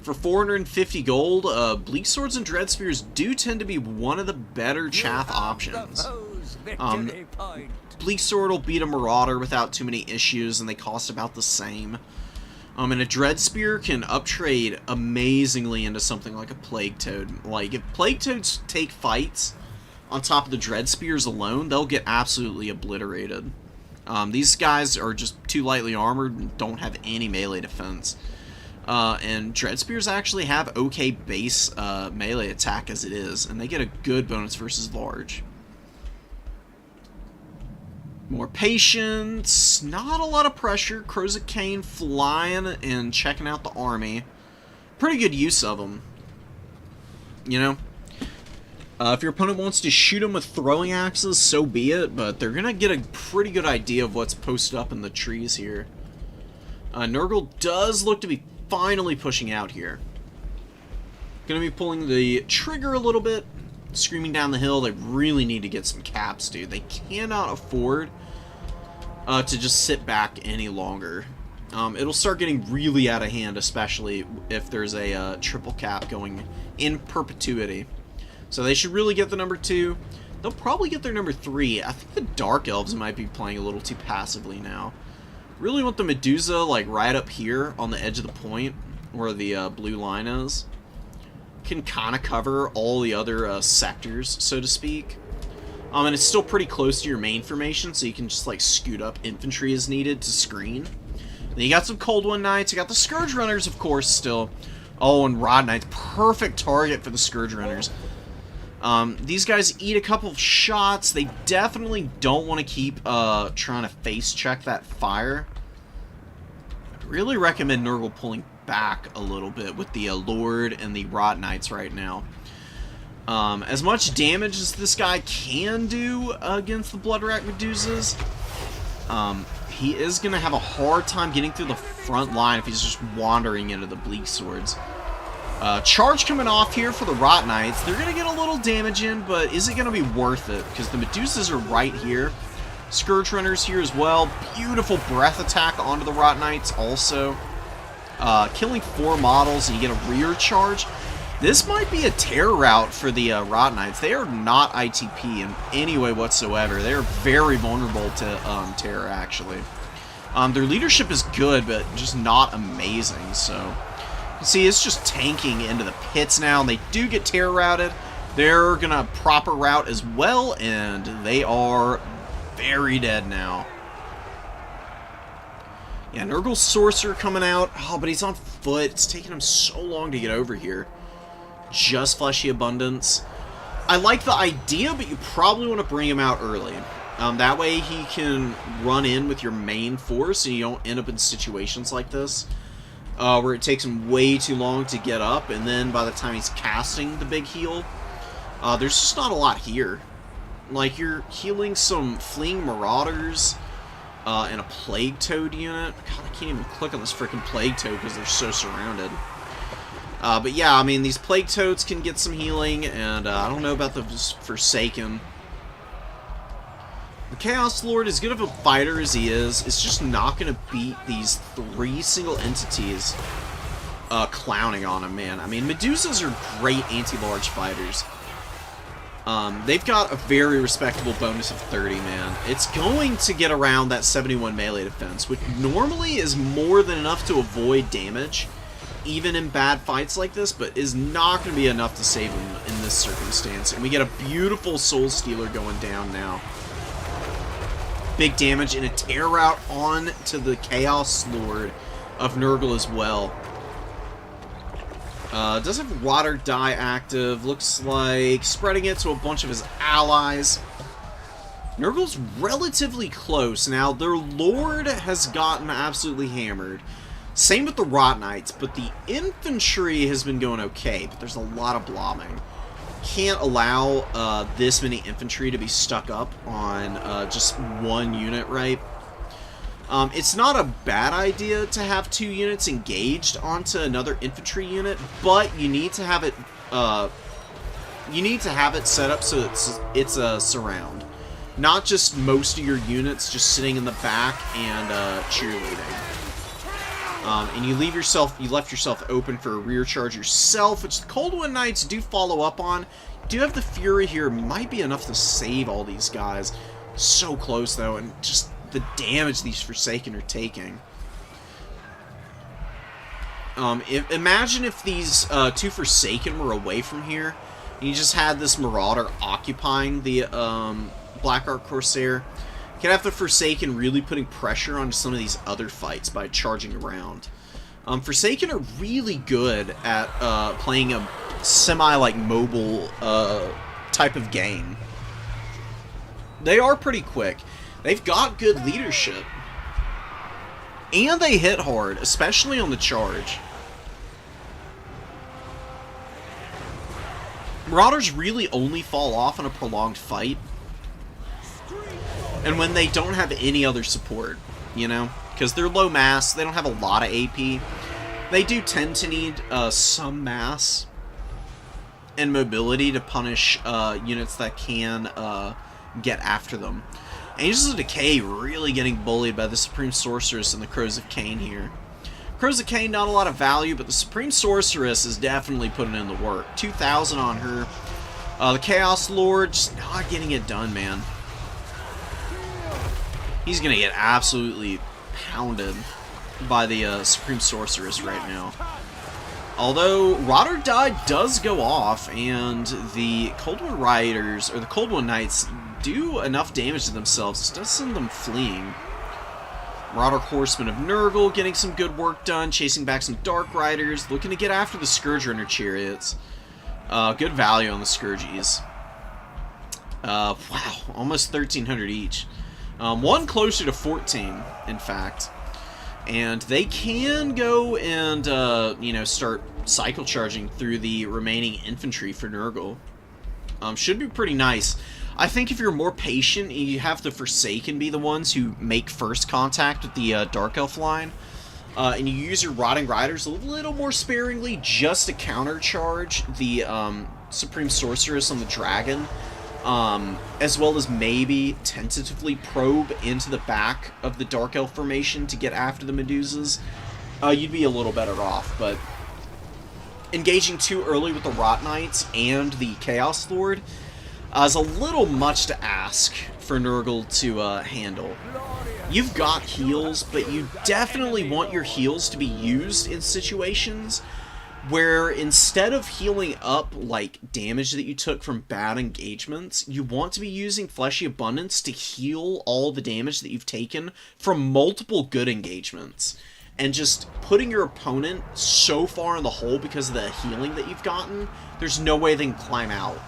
Speaker 1: for 450 gold, Bleak Swords and Dread Spears do tend to be one of the better chaff options. Bleak Sword will beat a Marauder without too many issues, and they cost about the same. And a Dread Spear can uptrade amazingly into something like a Plague Toad. Like, if Plague Toads take fights on top of the Dread Spears alone, they'll get absolutely obliterated. These guys are just too lightly armored and don't have any melee defense. And Dread Spears actually have okay base melee attack as it is, and they get a good bonus versus large. More patience, not a lot of pressure. Crows of Cain flying and checking out the army. Pretty good use of them. You know? If your opponent wants to shoot them with throwing axes, so be it, but they're going to get a pretty good idea of what's posted up in the trees here. Nurgle does look to be finally pushing out here. Going to be pulling the trigger a little bit. Screaming down the hill. They really need to get some caps, dude. They cannot afford to just sit back any longer. It'll start getting really out of hand, especially if there's a triple cap going in perpetuity. So they should really get the number 2. They'll probably get their number 3. I think the Dark Elves might be playing a little too passively now. Really want the Medusa like right up here on the edge of the point where the blue line is. Can kind of cover all the other sectors, so to speak. And it's still pretty close to your main formation, so you can just like scoot up infantry as needed to screen. Then you got some Cold One Knights. You got the Scourge Runners, of course, still. Oh, and Rod Knights. Perfect target for the Scourge Runners. These guys eat a couple of shots. They definitely don't want to keep trying to face check that fire. I'd really recommend Nurgle pulling back a little bit with the Lord and the Rot Knights right now. As much damage as this guy can do against the Bloodrat Medusas, he is going to have a hard time getting through the front line if he's just wandering into the Bleak Swords. Charge coming off here for the Rot Knights. They're going to get a little damage in, but is it going to be worth it? Because the Medusas are right here. Scourge Runners here as well. Beautiful breath attack onto the Rot Knights also. Killing 4 models and you get a rear charge. This might be a terror route for the Rot Knights. They are not ITP in any way whatsoever. They are very vulnerable to terror, actually. Their leadership is good, but just not amazing, so... You see, it's just tanking into the pits now, and they do get terror routed. They're going to proper route as well, and they are very dead now. Yeah, Nurgle's Sorcerer coming out. Oh, but he's on foot. It's taking him so long to get over here. Just Fleshy Abundance. I like the idea, but you probably want to bring him out early. That way he can run in with your main force, and you don't end up in situations like this. Where it takes him way too long to get up, and then by the time he's casting the big heal, there's just not a lot here. Like, you're healing some Fleeing Marauders, and a Plague Toad unit. God, I can't even click on this freaking Plague Toad because they're so surrounded. But yeah, I mean, these Plague Toads can get some healing, and I don't know about the Forsaken. The Chaos Lord, as good of a fighter as he is just not going to beat these 3 single entities clowning on him, man. I mean, Medusas are great anti-large fighters. They've got a very respectable bonus of 30, man. It's going to get around that 71 melee defense, which normally is more than enough to avoid damage, even in bad fights like this, but is not going to be enough to save him in this circumstance. And we get a beautiful Soul Stealer going down now. Big damage and a tear route on to the Chaos Lord of Nurgle as well. Does have Rot or Die active. Looks like spreading it to a bunch of his allies. Nurgle's relatively close. Now, their Lord has gotten absolutely hammered. Same with the Rot Knights, but the infantry has been going okay, but there's a lot of blobbing. Can't allow this many infantry to be stuck up on just one unit, right? It's not a bad idea to have 2 units engaged onto another infantry unit, but you need to have it set up so it's a surround, not just most of your units just sitting in the back and cheerleading. And you left yourself open for a rear charge yourself, which the Coldwind Knights do follow up on. You do have the Fury here, might be enough to save all these guys. So close though, and just the damage these Forsaken are taking. Imagine if these 2 Forsaken were away from here, and you just had this Marauder occupying the Black Ark Corsair. You could have the Forsaken really putting pressure on some of these other fights by charging around. Forsaken are really good at playing a semi-like mobile type of game. They are pretty quick. They've got good leadership. And they hit hard, especially on the charge. Marauders really only fall off in a prolonged fight. And when they don't have any other support, you know? Because they're low mass, they don't have a lot of AP. They do tend to need some mass and mobility to punish units that can get after them. Angels of Decay really getting bullied by the Supreme Sorceress and the Crows of Cain here. Crows of Cain, not a lot of value, but the Supreme Sorceress is definitely putting in the work. 2,000 on her. The Chaos Lord, just not getting it done, man. He's going to get absolutely pounded by the Supreme Sorceress right now. Although, Rot or Die does go off, and the Coldwind Riders, or the Coldwind Knights, do enough damage to themselves. It does send them fleeing. Marauder Horsemen of Nurgle getting some good work done, chasing back some Dark Riders, looking to get after the Scourge Runner Chariots. Good value on the Scourgies. Wow, almost 1,300 each. One closer to 14, in fact. And they can go and, you know, start cycle charging through the remaining infantry for Nurgle. Should be pretty nice. I think if you're more patient, you have the Forsaken be the ones who make first contact with the Dark Elf line, and you use your Rotting Riders a little more sparingly just to countercharge the Supreme Sorceress on the Dragon, as well as maybe tentatively probe into the back of the Dark Elf formation to get after the Medusas, you'd be a little better off, but engaging too early with the Rot Knights and the Chaos Lord is a little much to ask for Nurgle to handle. You've got heals, but you definitely want your heals to be used in situations where instead of healing up like damage that you took from bad engagements, you want to be using Fleshy Abundance to heal all the damage that you've taken from multiple good engagements. And just putting your opponent so far in the hole because of the healing that you've gotten, there's no way they can climb out.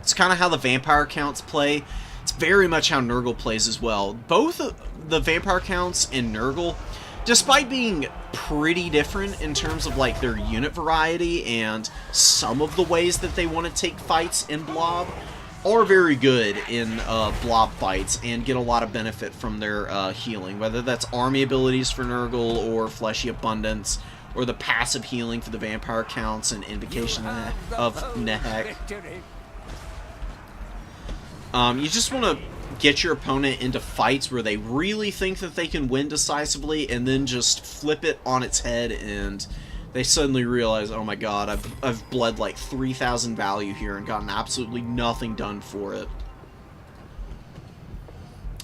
Speaker 1: It's kind of how the vampire counts play. It's very much how Nurgle plays as well. Both the vampire counts and Nurgle, despite being pretty different in terms of like their unit variety and some of the ways that they want to take fights in Blob, are very good in Blob fights and get a lot of benefit from their healing, whether that's army abilities for Nurgle or Fleshy Abundance, or the passive healing for the vampire counts and Invocation of Nehek. You just want to get your opponent into fights where they really think that they can win decisively, and then just flip it on its head, and they suddenly realize, oh my god, I've bled like 3,000 value here and gotten absolutely nothing done for it.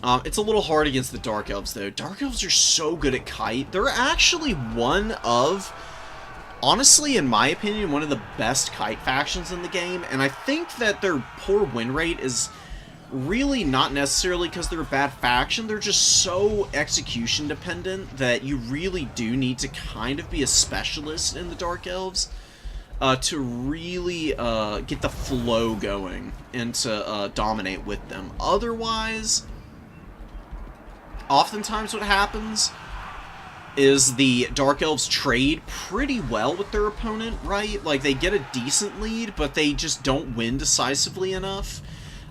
Speaker 1: It's a little hard against the Dark Elves, though. Dark Elves are so good at kite. They're actually one of, honestly, in my opinion, one of the best kite factions in the game, and I think that their poor win rate is really not necessarily because they're a bad faction. They're just so execution dependent that you really do need to kind of be a specialist in the Dark Elves to really get the flow going and to dominate with them. Otherwise, oftentimes what happens is the Dark Elves trade pretty well with their opponent, right? Like, they get a decent lead, but they just don't win decisively enough.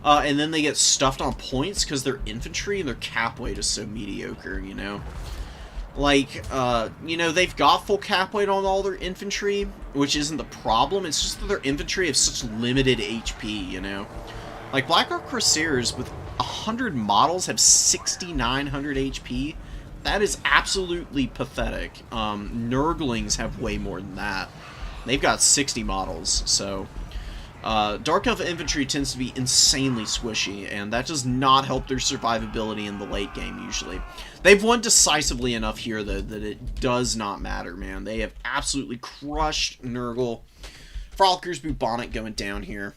Speaker 1: And then they get stuffed on points because their infantry and their cap weight is so mediocre, you know? Like, you know, they've got full cap weight on all their infantry, which isn't the problem. It's just that their infantry have such limited HP, you know? Like, Blackrock Crusaders with 100 models have 6,900 HP. That is absolutely pathetic. Nurglings have way more than that. They've got 60 models, so... Dark Elf infantry tends to be insanely squishy, and that does not help their survivability in the late game, usually. They've won decisively enough here, though, that it does not matter, man. They have absolutely crushed Nurgle. Frolickers Bubonic going down here.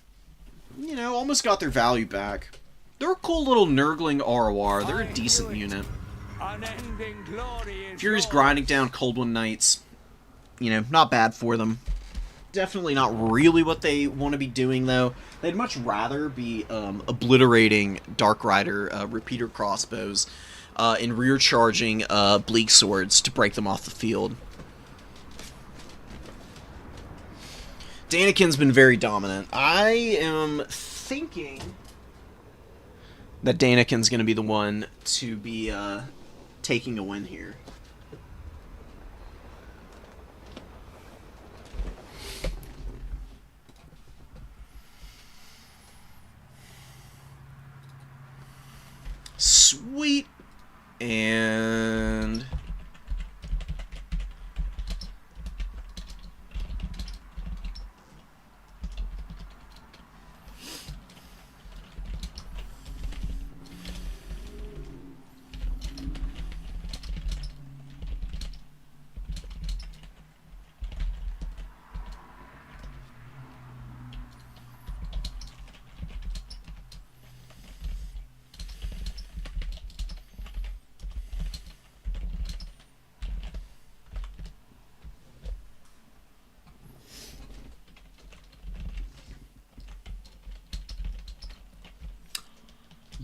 Speaker 1: You know, almost got their value back. They're a cool little Nurgling ROR. They're a decent unit. Fury's grinding down Cold One Knights. You know, not bad for them. Definitely not really what they want to be doing, though. They'd much rather be obliterating Dark Rider repeater crossbows and rear charging Bleak Swords to break them off the field. Daniken's been very dominant. I am thinking that Daniken's going to be the one to be taking a win here. Sweet. And...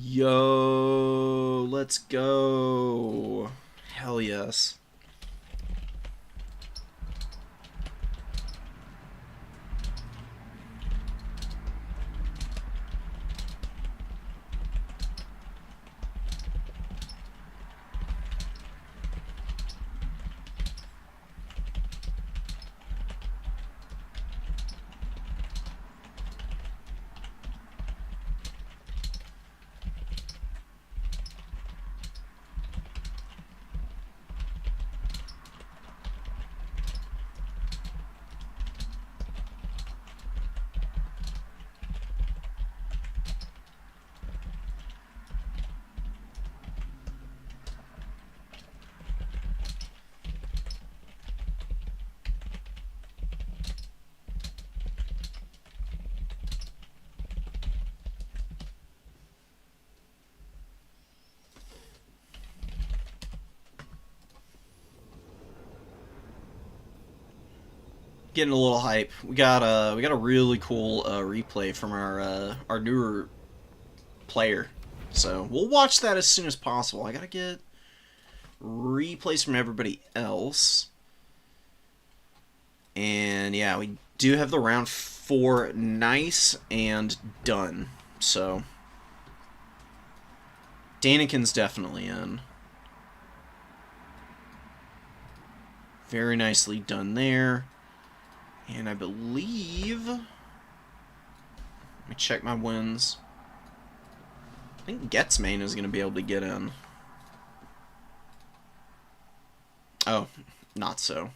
Speaker 1: Yo, let's go. Hell yes. Getting a little hype. We got a really cool replay from our newer player, so we'll watch that as soon as possible. I gotta get replays from everybody else, and yeah, we do have the round 4 nice and done. So Daniken's definitely in. Very nicely done there. And I believe... Let me check my wins. think Getzmain is going to be able to get in. Oh, not so.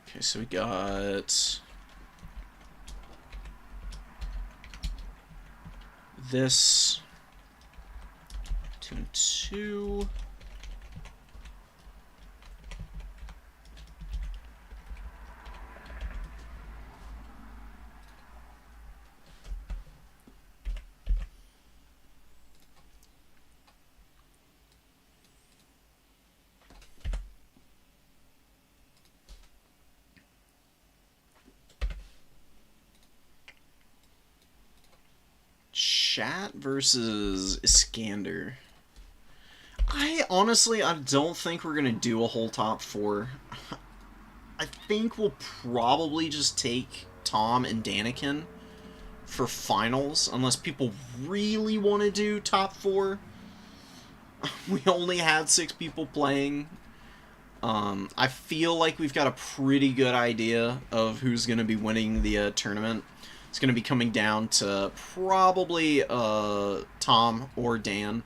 Speaker 1: Okay, so we got this 2 and 2. Chat versus Iskander. I don't think we're gonna do a whole top 4. I think we'll probably just take Tom and Daniken for finals, unless people really want to do top 4. We only had 6 people playing. I feel like we've got a pretty good idea of who's going to be winning the tournament. It's going to be coming down to probably Tom or Dan.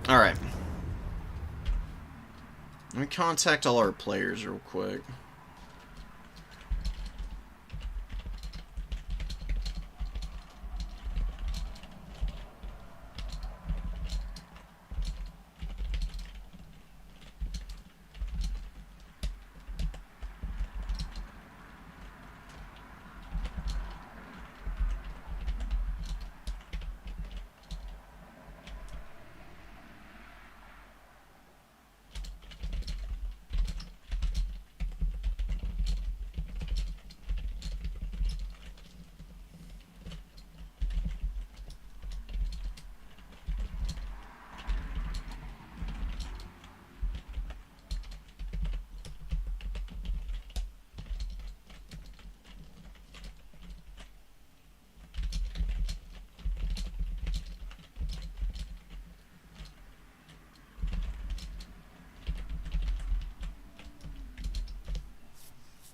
Speaker 1: Alright. Let me contact all our players real quick.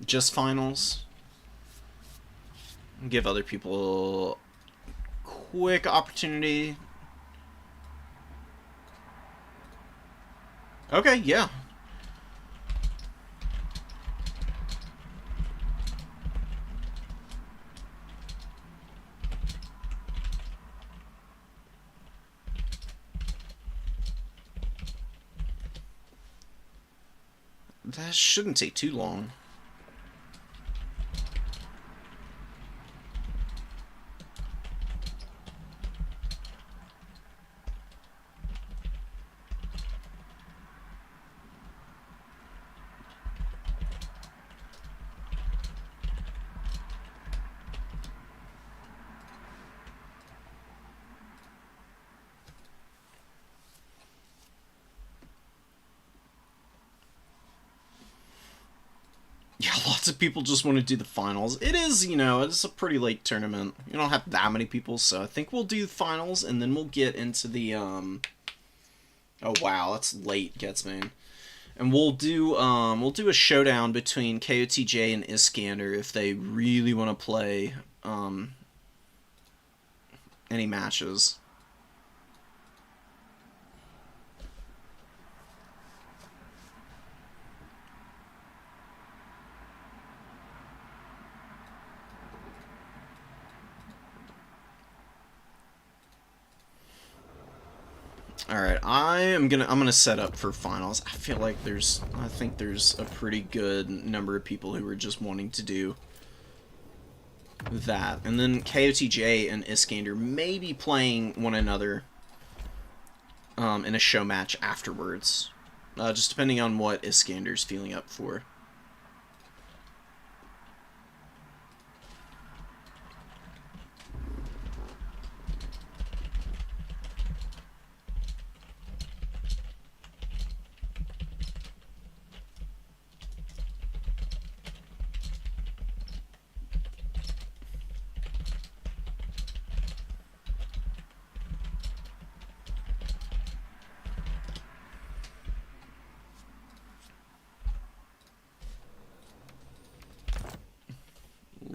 Speaker 1: Just finals. Give other people a quick opportunity. Okay, yeah. That shouldn't take too long. Yeah, lots of people just want to do the finals. It is, it's a pretty late tournament. You don't have that many people, so I think we'll do the finals, and then we'll get into the, Oh, wow, that's late, Getzmain. And we'll do a showdown between KOTJ and Iskander if they really want to play, any matches. Alright, I'm gonna set up for finals. I feel like I think there's a pretty good number of people who are just wanting to do that. And then KOTJ and Iskander may be playing one another in a show match afterwards. Just depending on what Iskander's feeling up for.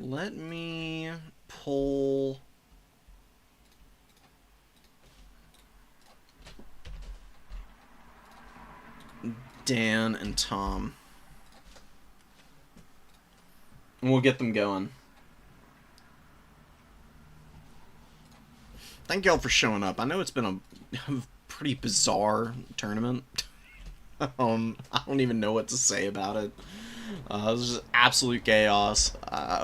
Speaker 1: Let me pull Dan and Tom. And we'll get them going. Thank y'all for showing up. I know it's been a pretty bizarre tournament. I don't even know what to say about it. It was just absolute chaos.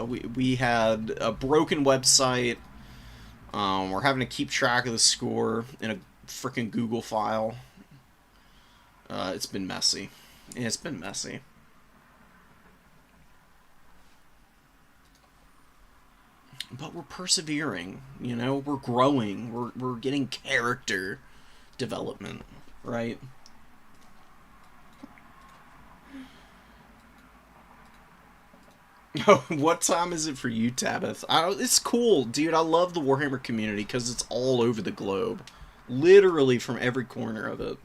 Speaker 1: We had a broken website. We're having to keep track of the score in a freaking Google file. It's been messy. It's been messy. But we're persevering, you know? We're growing. We're getting character development, right? Oh, what time is it for you, Tabith? It's cool, dude. I love the Warhammer community because it's all over the globe. Literally from every corner of it.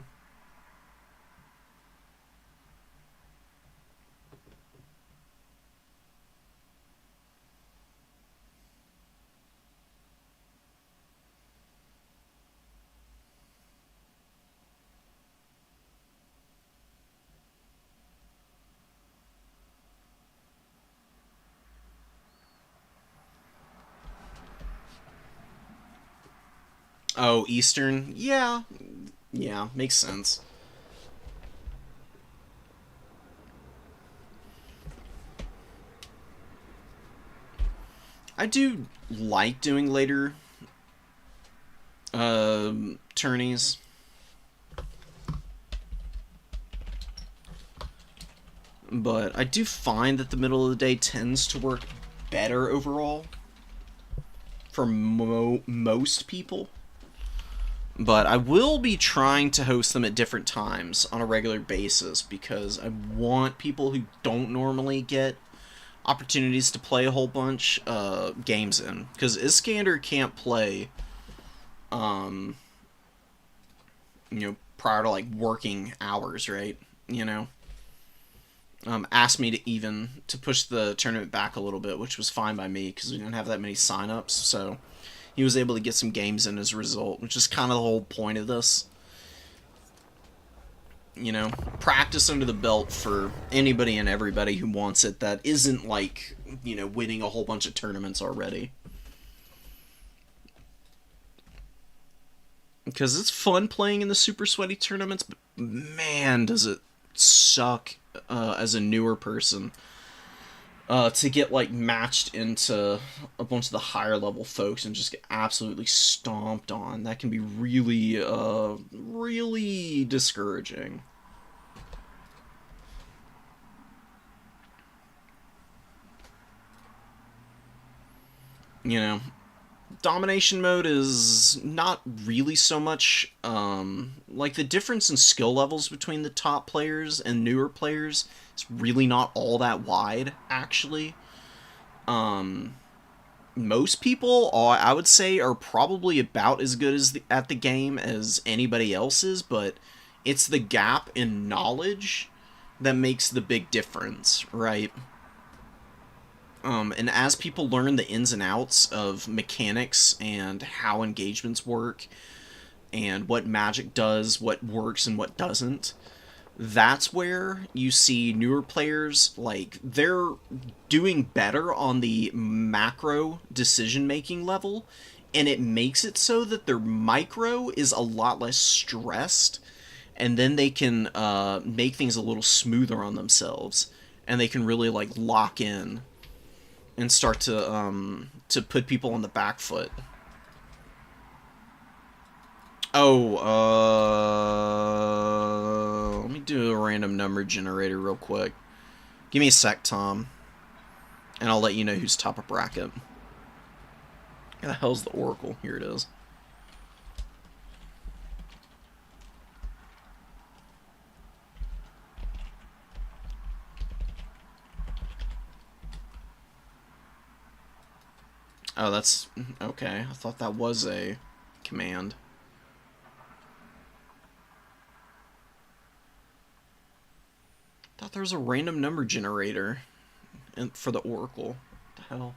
Speaker 1: Oh, Eastern? Yeah. Yeah, makes sense. I do like doing later tourneys. But I do find that the middle of the day tends to work better overall for most people. But I will be trying to host them at different times on a regular basis because I want people who don't normally get opportunities to play a whole bunch games in. Because Iskander can't play, prior to, like, working hours, right? You know? Asked me to push the tournament back a little bit, which was fine by me because we didn't have that many signups, so he was able to get some games in as a result, which is kind of the whole point of this. You know, practice under the belt for anybody and everybody who wants it that isn't, like, winning a whole bunch of tournaments already. Because it's fun playing in the super sweaty tournaments, but man, does it suck as a newer person to get, like, matched into a bunch of the higher level folks and just get absolutely stomped on. That can be really, really discouraging. You know, domination mode is not really so much, like, the difference in skill levels between the top players and newer players is really not all that wide, actually. Most people, I would say, are probably about as good at the game as anybody else is, but it's the gap in knowledge that makes the big difference, right? And as people learn the ins and outs of mechanics and how engagements work and what magic does, what works and what doesn't, that's where you see newer players, like, they're doing better on the macro decision-making level and it makes it so that their micro is a lot less stressed, and then they can make things a little smoother on themselves, and they can really like lock in and start to put people on the back foot. Oh, let me do a random number generator real quick. Give me a sec, Tom, and I'll let you know who's top of bracket. Where the hell's the Oracle? Here it is. Oh, that's... okay. I thought that was a command. I thought there was a random number generator for the Oracle. What the hell?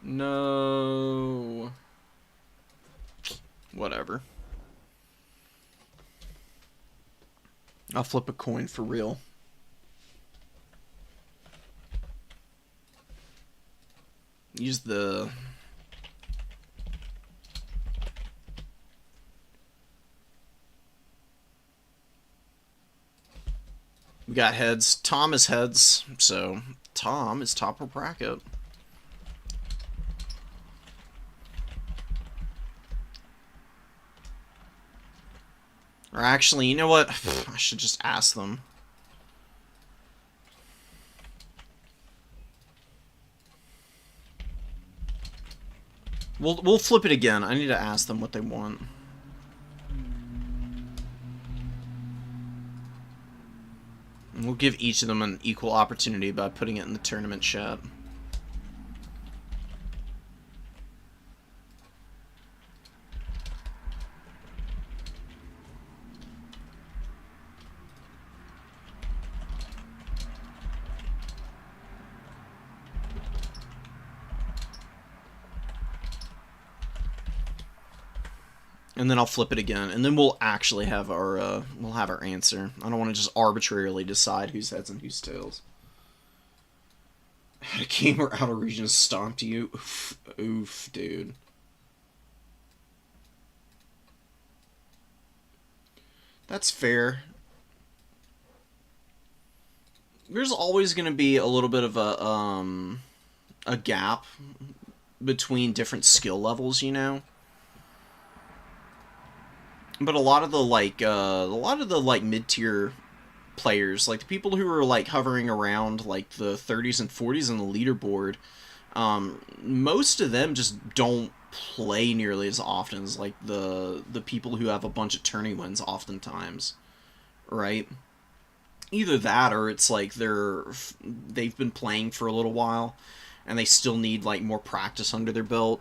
Speaker 1: No. Whatever. I'll flip a coin for real. Use the... we got heads. Tom is heads, so Tom is top of bracket. Or actually, you know what? I should just ask them. We'll flip it again. I need to ask them what they want. And we'll give each of them an equal opportunity by putting it in the tournament chat. And then I'll flip it again, and then we'll actually have our answer. I don't want to just arbitrarily decide who's heads and who's tails. Had a game where Outer Regions stomped you. Oof, oof, dude. That's fair. There's always going to be a little bit of a gap between different skill levels, you know. But a lot of the mid-tier players, like the people who are like hovering around like the 30s and 40s on the leaderboard, most of them just don't play nearly as often as like the people who have a bunch of tourney wins oftentimes, right? Either that, or it's like they've been playing for a little while and they still need like more practice under their belt.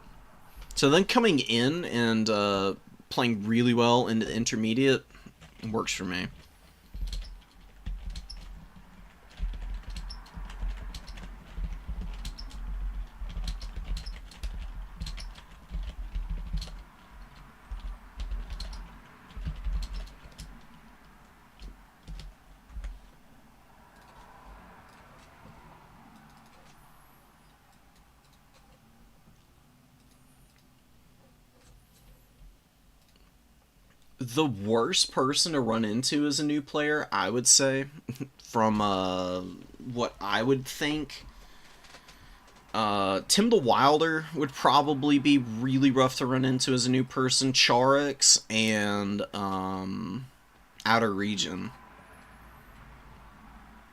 Speaker 1: So then coming in and playing really well into the intermediate works for me. The worst person to run into as a new player, I would say, from what I would think, Tim the Wilder would probably be really rough to run into as a new person. Charix and Outer Region.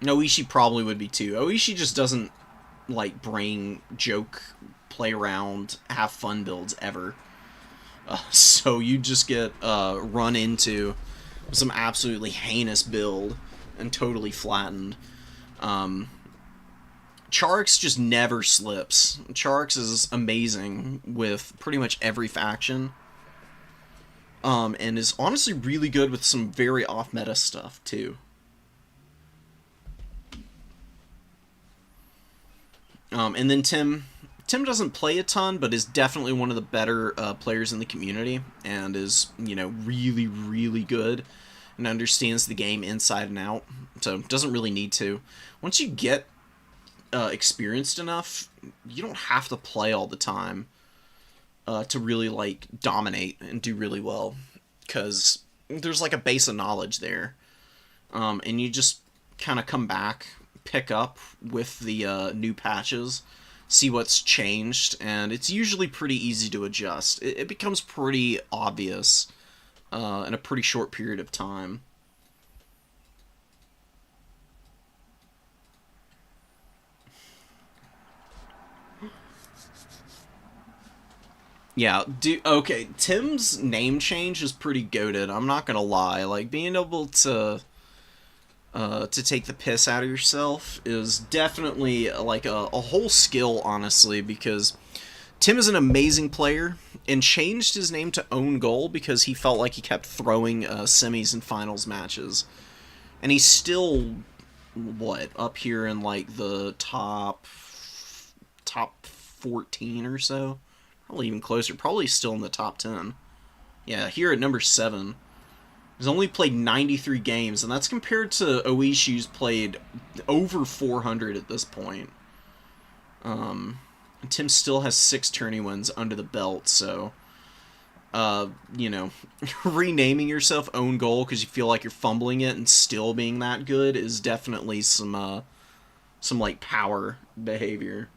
Speaker 1: Oishi probably would be too. Oishi just doesn't like bring joke, play around, have fun builds ever. So you just get run into some absolutely heinous build and totally flattened. Charix just never slips. Charix is amazing with pretty much every faction. And is honestly really good with some very off-meta stuff, too. And then Tim doesn't play a ton, but is definitely one of the better players in the community, and is, really, really good and understands the game inside and out, so doesn't really need to. Once you get experienced enough, you don't have to play all the time to really like dominate and do really well, because there's like a base of knowledge there, and you just kind of come back, pick up with the new patches, see what's changed, and it's usually pretty easy to adjust. It becomes pretty obvious in a pretty short period of time. Yeah, okay, Tim's name change is pretty goated, I'm not gonna lie. Like, being able to take the piss out of yourself is definitely like a whole skill, honestly, because Tim is an amazing player and changed his name to Own Goal because he felt like he kept throwing semis and finals matches. And he's still, what, up here in like the top 14 or so? Probably even closer. Probably still in the top 10. Yeah, here at number 7. He's only played 93 games, and that's compared to Oishi's played over 400 at this point. Tim still has 6 tourney wins under the belt, so, you know, renaming yourself Own Goal because you feel like you're fumbling it and still being that good is definitely some like, power behavior.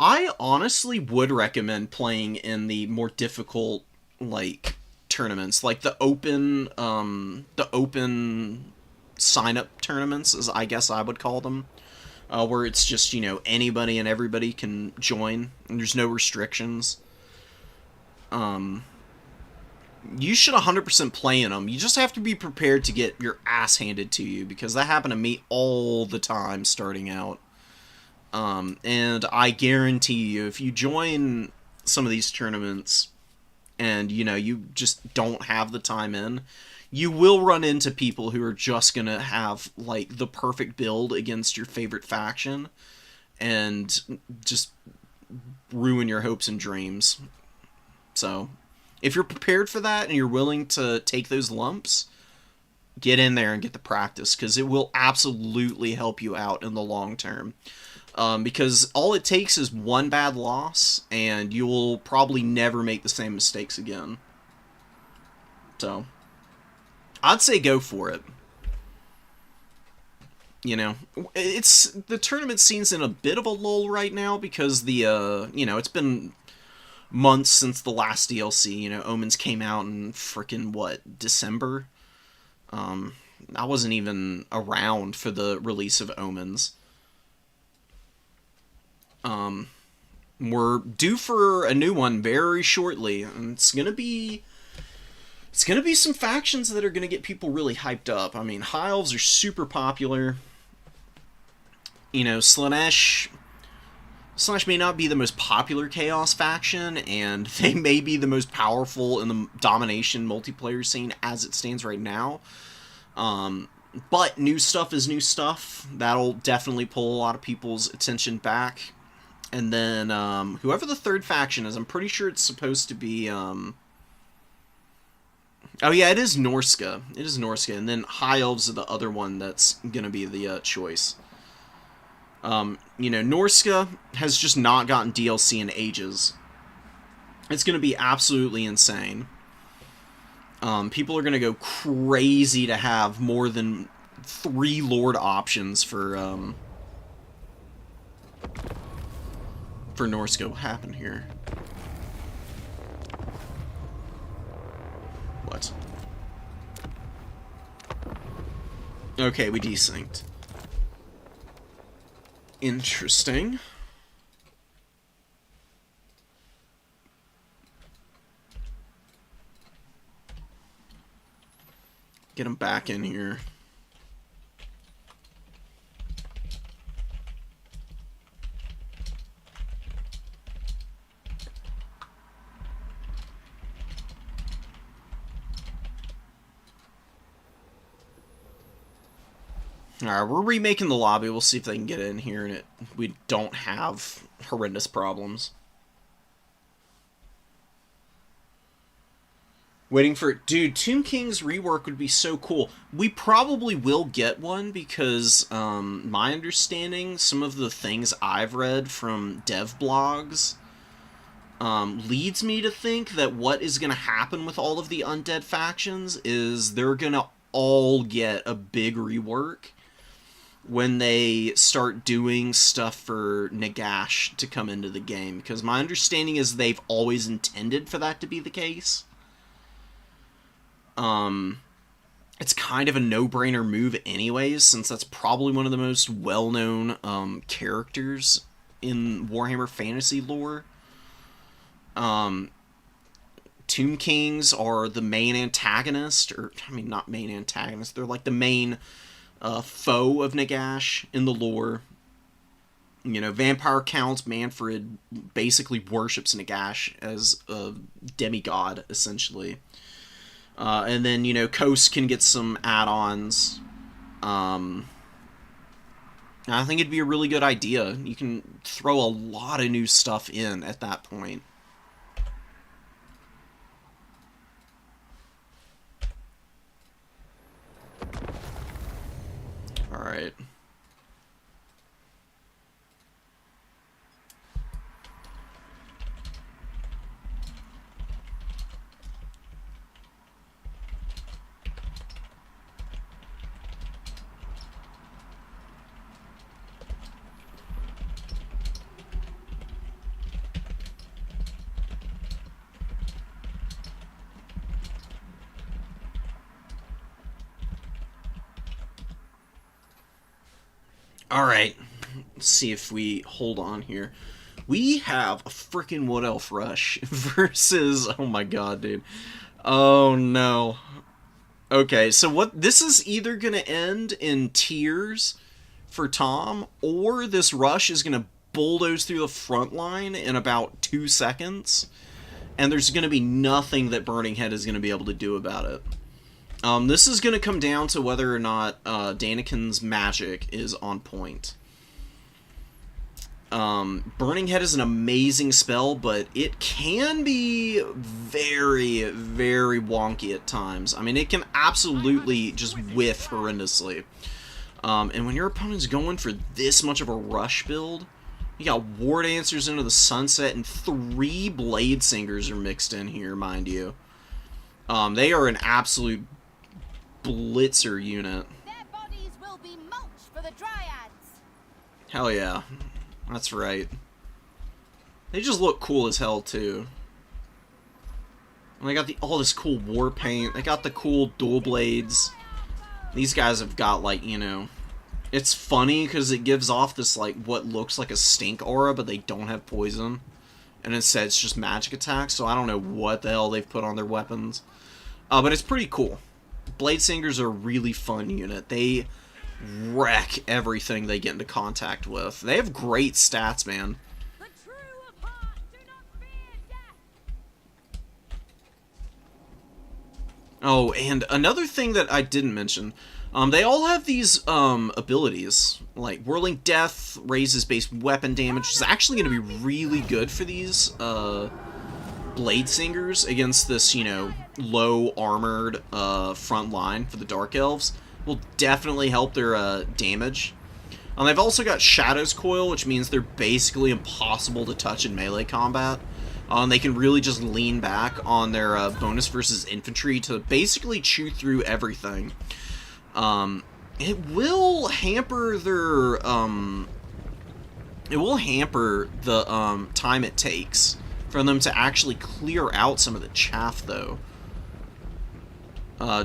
Speaker 1: I honestly would recommend playing in the more difficult, like, tournaments, like the open sign-up tournaments, as I guess I would call them, where it's just, you know, anybody and everybody can join, and there's no restrictions. You should 100% play in them. You just have to be prepared to get your ass handed to you, because that happened to me all the time starting out. And I guarantee you, if you join some of these tournaments and, you know, you just don't have the time in, you will run into people who are just going to have, like, the perfect build against your favorite faction and just ruin your hopes and dreams. So, if you're prepared for that and you're willing to take those lumps, get in there and get the practice, because it will absolutely help you out in the long term. Because all it takes is one bad loss, and you'll probably never make the same mistakes again. So, I'd say go for it. You know, the tournament scene's in a bit of a lull right now because you know, it's been months since the last DLC. You know, Omens came out in frickin' what, December? I wasn't even around for the release of Omens. We're due for a new one very shortly, and it's gonna be some factions that are gonna get people really hyped up. I mean, High Elves are super popular. You know, Slanesh may not be the most popular Chaos faction, and they may be the most powerful in the domination multiplayer scene as it stands right now. But new stuff is new stuff. That'll definitely pull a lot of people's attention back. And then, whoever the third faction is, I'm pretty sure it's supposed to be, oh yeah, it is Norska. It is Norska. And then High Elves are the other one that's gonna be the, choice. You know, Norska has just not gotten DLC in ages. It's gonna be absolutely insane. People are gonna go crazy to have more than 3 Lord options for Norska. What happened here? What? Okay, we desynced. Interesting. Get him back in here. Alright, we're remaking the lobby. We'll see if they can get in here and we don't have horrendous problems. Waiting for it. Dude, Tomb King's rework would be so cool. We probably will get one because, my understanding, some of the things I've read from dev blogs, leads me to think that what is going to happen with all of the undead factions is they're going to all get a big rework when they start doing stuff for Nagash to come into the game. Because my understanding is they've always intended for that to be the case. It's kind of a no-brainer move anyways, since that's probably one of the most well-known, characters in Warhammer Fantasy lore. Tomb Kings are the main antagonist, or, I mean, not main antagonist, they're like the main, foe of Nagash in the lore. You know, Vampire Count Manfred basically worships Nagash as a demigod, essentially. And then, you know, Coast can get some add-ons. I think it'd be a really good idea. You can throw a lot of new stuff in at that point. Alright. Alright, let's see if we hold on here. We have a freaking Wood Elf Rush versus... Oh my god, dude. Oh no. Okay, so what... This is either going to end in tears for Tom, or this rush is going to bulldoze through the front line in about 2 seconds, and there's going to be nothing that Burning Head is going to be able to do about it. This is going to come down to whether or not Daniken's magic is on point. Burning Head is an amazing spell, but it can be very, very wonky at times. I mean, it can absolutely just whiff horrendously. And when your opponent's going for this much of a rush build, you got War Dancers into the Sunset, and 3 Blade Singers are mixed in here, mind you. They are an absolute blitzer unit.
Speaker 4: Their bodies will be mulch for the dryads.
Speaker 1: Hell yeah. That's right. They just look cool as hell, too. And they got all this cool war paint. They got the cool dual blades. These guys have got, like, you know... It's funny, because it gives off this, like, what looks like a stink aura, but they don't have poison. And instead, it's just magic attacks, so I don't know what the hell they've put on their weapons. But it's pretty cool. Blade Singers are a really fun unit. They wreck everything they get into contact with. They have great stats, man.
Speaker 4: The true of heart do not fear death.
Speaker 1: Oh, and another thing that I didn't mention, they all have these abilities. Like, Whirling Death raises base weapon damage, which is actually going to be really good for these Blade Singers against this, you know, low armored front line for the Dark Elves. Will definitely help their damage. They've also got Shadow's Coil, which means they're basically impossible to touch in melee combat. They can really just lean back on their bonus versus infantry to basically chew through everything. It will hamper their the time it takes for them to actually clear out some of the chaff, though.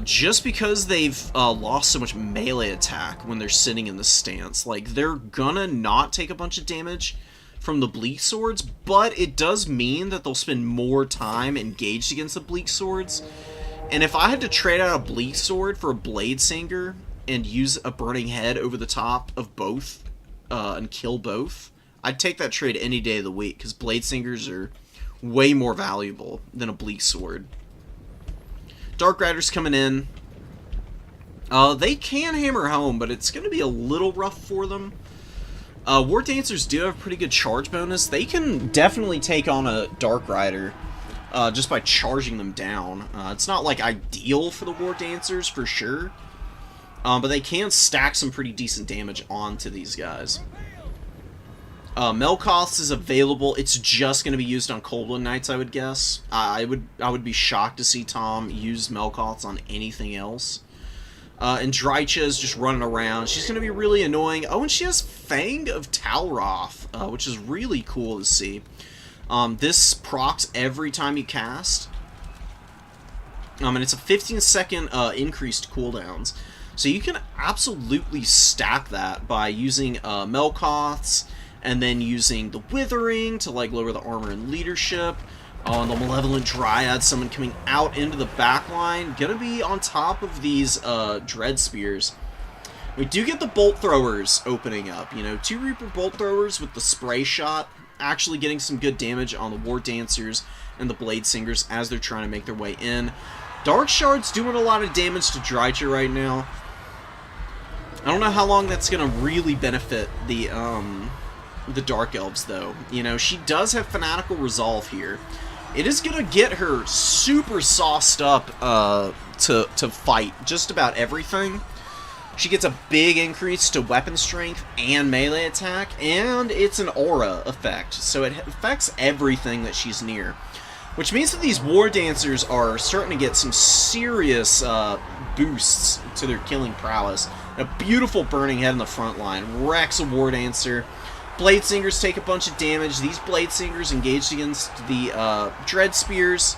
Speaker 1: Just because they've lost so much melee attack when they're sitting in the stance. Like, they're gonna not take a bunch of damage from the Bleak Swords, but it does mean that they'll spend more time engaged against the Bleak Swords. And if I had to trade out a Bleak Sword for a Blade Singer and use a Burning Head over the top of both, and kill both, I'd take that trade any day of the week, because Blade Singers are way more valuable than a Bleak Sword. Dark Riders coming in. They can hammer home, but it's going to be a little rough for them. War Dancers do have a pretty good charge bonus. They can definitely take on a Dark Rider just by charging them down. It's not, like, ideal for the War Dancers, for sure. But they can stack some pretty decent damage onto these guys. Melkoth's is available. It's just going to be used on Coldwood Knights, I would guess. I would be shocked to see Tom use Melkoth's on anything else. And Drycha is just running around. She's going to be really annoying. Oh, and she has Fang of Talroth, which is really cool to see. This procs every time you cast. And it's a 15-second increased cooldowns. So you can absolutely stack that by using Melkoth's, and then using the Withering to, like, lower the armor and leadership. And the Malevolent Dryad, someone coming out into the back line. Gonna be on top of these Dread Spears. We do get the Bolt Throwers opening up. You know, 2 Reaper Bolt Throwers with the Spray Shot, actually getting some good damage on the War Dancers and the Blade Singers as they're trying to make their way in. Dark Shard's doing a lot of damage to Drycha right now. I don't know how long that's gonna really benefit the Dark Elves, though. You know, she does have Fanatical Resolve here. It is going to get her super sauced up to fight just about everything. She gets a big increase to weapon strength and melee attack, and it's an aura effect, so it affects everything that she's near. Which means that these War Dancers are starting to get some serious boosts to their killing prowess. A beautiful Burning Head in the front line wrecks a War Dancer. Blade Singers take a bunch of damage. These Blade Singers engaged against the Dread Spears.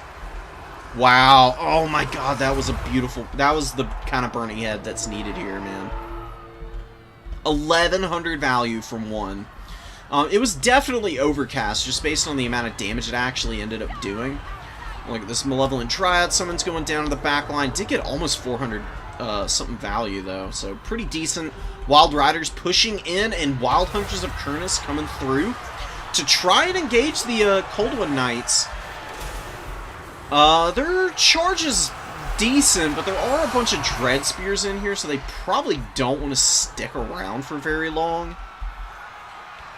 Speaker 1: Wow. Oh my god, that was a beautiful... That was the kind of Burning Head that's needed here, man. 1100 value from one. It was definitely overcast, just based on the amount of damage it actually ended up doing. Look at this Malevolent Triad. Someone's going down to the back line. Did get almost 400 something value, though, so pretty decent. Wild Riders pushing in, and Wild Hunters of Kurnus coming through to try and engage the Coldwood Knights. Their charge is decent, but there are a bunch of Dread Spears in here, so they probably don't want to stick around for very long.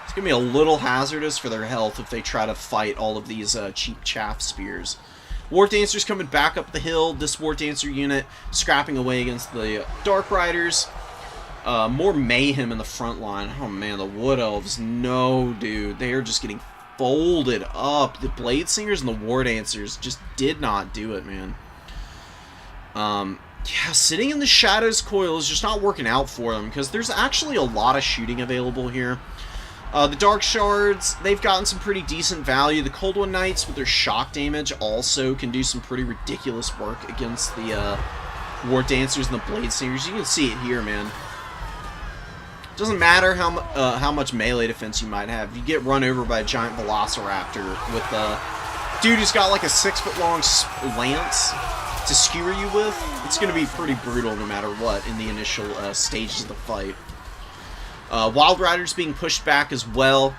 Speaker 1: It's going to be a little hazardous for their health if they try to fight all of these cheap chaff spears. War Dancers coming back up the hill. This War Dancer unit scrapping away against the Dark Riders. More mayhem in the front line. Oh man, the Wood Elves. No, dude. They are just getting folded up. The Blade Singers and the War Dancers just did not do it, man. Yeah, sitting in the Shadows Coil is just not working out for them, because there's actually a lot of shooting available here. The Dark Shards, they've gotten some pretty decent value. The Coldwood Knights, with their shock damage, also can do some pretty ridiculous work against the War Dancers and the Blade Singers. You can see it here, man. It doesn't matter how much melee defense you might have. You get run over by a giant Velociraptor with a dude who's got like a 6-foot-long lance to skewer you with. It's going to be pretty brutal no matter what in the initial stages of the fight. Wild Riders being pushed back as well.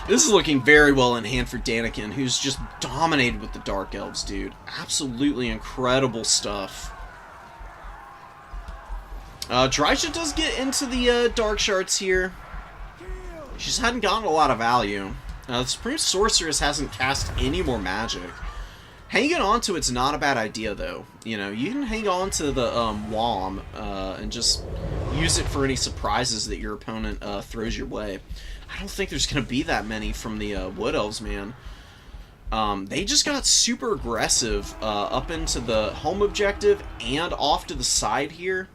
Speaker 1: This is looking very well in hand for Daniken, who's just dominated with the Dark Elves, dude. Absolutely incredible stuff. Drycha does get into the Dark Shards here. She just hadn't gotten a lot of value. The Supreme Sorceress hasn't cast any more magic. Hanging on to it's not a bad idea, though. You know, you can hang on to the WOM and just use it for any surprises that your opponent throws your way. I don't think there's going to be that many from the Wood Elves, man. They just got super aggressive up into the home objective and off to the side here.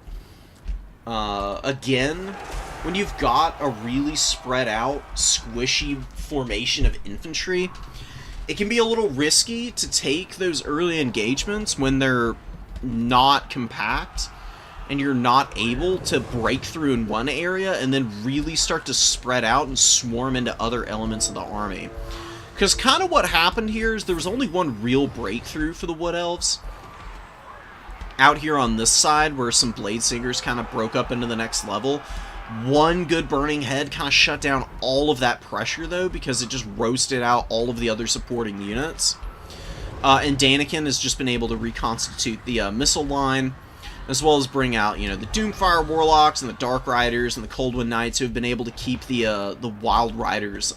Speaker 1: Again, when you've got a really spread out, squishy formation of infantry, it can be a little risky to take those early engagements when they're not compact and you're not able to break through in one area and then really start to spread out and swarm into other elements of the army. Because kind of what happened here is there was only one real breakthrough for the Wood Elves. Out here on this side, where some Blade Singers kind of broke up into the next level. One good Burning Head kind of shut down all of that pressure, though, because it just roasted out all of the other supporting units. And Daniken has just been able to reconstitute the missile line, as well as bring out, you know, the Doomfire Warlocks and the Dark Riders and the Coldwood Knights, who have been able to keep the Wild Riders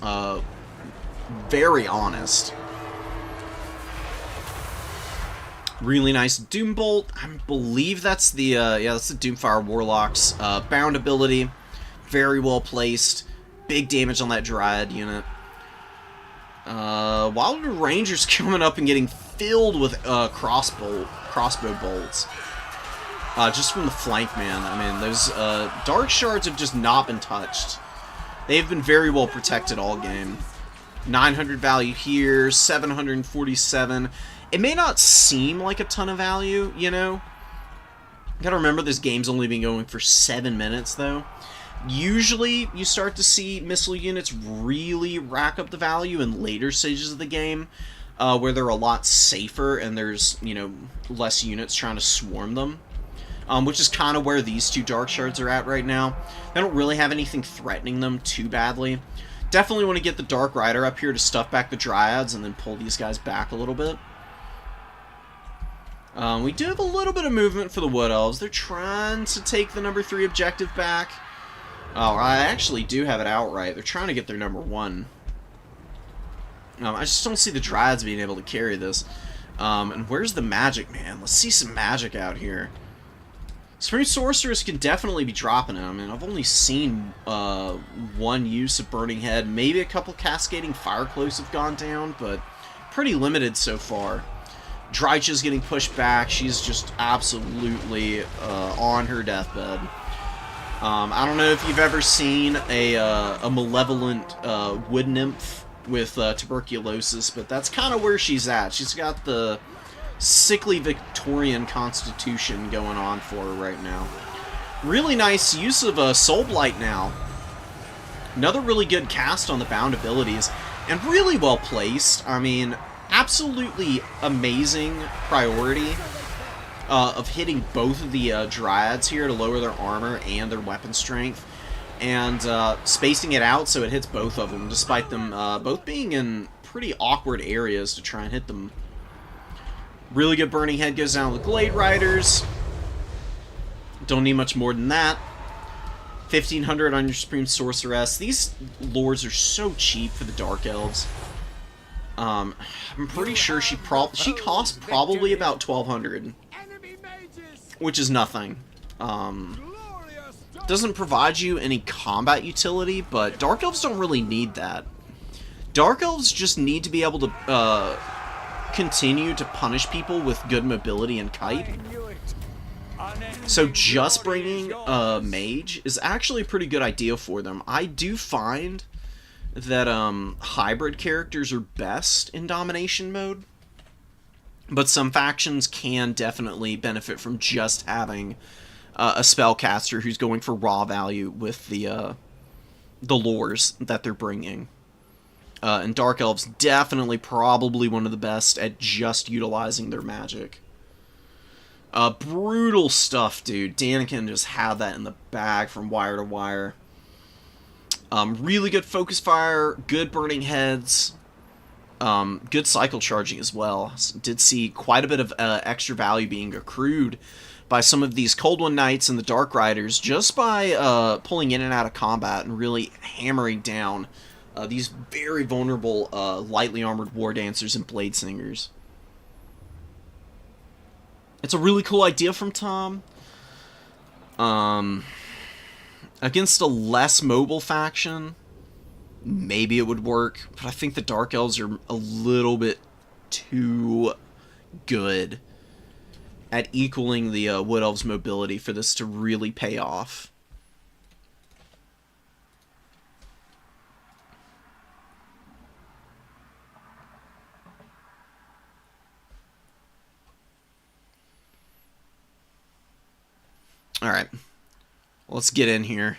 Speaker 1: very honest. Really nice Doom Bolt. I believe that's the yeah, that's the Doomfire Warlock's bound ability. Very well placed. Big damage on that Dryad unit. Wilder Ranger's coming up and getting filled with crossbow bolts. Just from the flank, man. I mean, those Dark Shards have just not been touched. They've been very well protected all game. 900 value here, 747. It may not seem like a ton of value, you know? You gotta remember this game's only been going for 7 minutes, though. Usually, you start to see missile units really rack up the value in later stages of the game, where they're a lot safer and there's, you know, less units trying to swarm them. Which is kind of where these two Dark Shards are at right now. They don't really have anything threatening them too badly. Definitely want to get the Dark Rider up here to stuff back the Dryads and then pull these guys back a little bit. We do have a little bit of movement for the Wood Elves. They're trying to take the number 3 objective back. Oh, I actually do have it outright. They're trying to get their number 1. I just don't see the Dryads being able to carry this. And where's the magic, man? Let's see some magic out here. Supreme Sorceress can definitely be dropping it. I mean, I've only seen one use of Burning Head. Maybe a couple Cascading Fire Cloaks have gone down, but pretty limited so far. Drycha's getting pushed back. She's just absolutely on her deathbed. I don't know if you've ever seen a malevolent wood nymph with tuberculosis, but that's kind of where she's at. She's got the sickly Victorian constitution going on for her right now. Really nice use of Soul Blight now. Another really good cast on the bound abilities, and really well placed. I mean, absolutely amazing priority of hitting both of the Dryads here to lower their armor and their weapon strength, and spacing it out so it hits both of them, despite them both being in pretty awkward areas to try and hit them. Really good Burning Head goes down with the Glade Riders. Don't need much more than that. 1,500 on your Supreme Sorceress. These lords are so cheap for the Dark Elves. I'm pretty sure she costs probably about 1,200, which is nothing. Doesn't provide you any combat utility, but Dark Elves don't really need that. Dark Elves just need to be able to continue to punish people with good mobility and kite. So just bringing a mage is actually a pretty good idea for them. I do find that hybrid characters are best in domination mode, but some factions can definitely benefit from just having a spellcaster who's going for raw value with the lores that they're bringing. And Dark Elves definitely probably one of the best at just utilizing their magic. Brutal stuff, dude. Daniken just had that in the bag from wire to wire. Really good focus fire, good burning heads, good cycle charging as well. Did see quite a bit of extra value being accrued by some of these Cold One Knights and the Dark Riders just by pulling in and out of combat and really hammering down these very vulnerable lightly armored War Dancers and Blade Singers. It's a really cool idea from Tom. Against a less mobile faction, maybe it would work, but I think the Dark Elves are a little bit too good at equaling the Wood Elves' mobility for this to really pay off. Alright, let's get in here.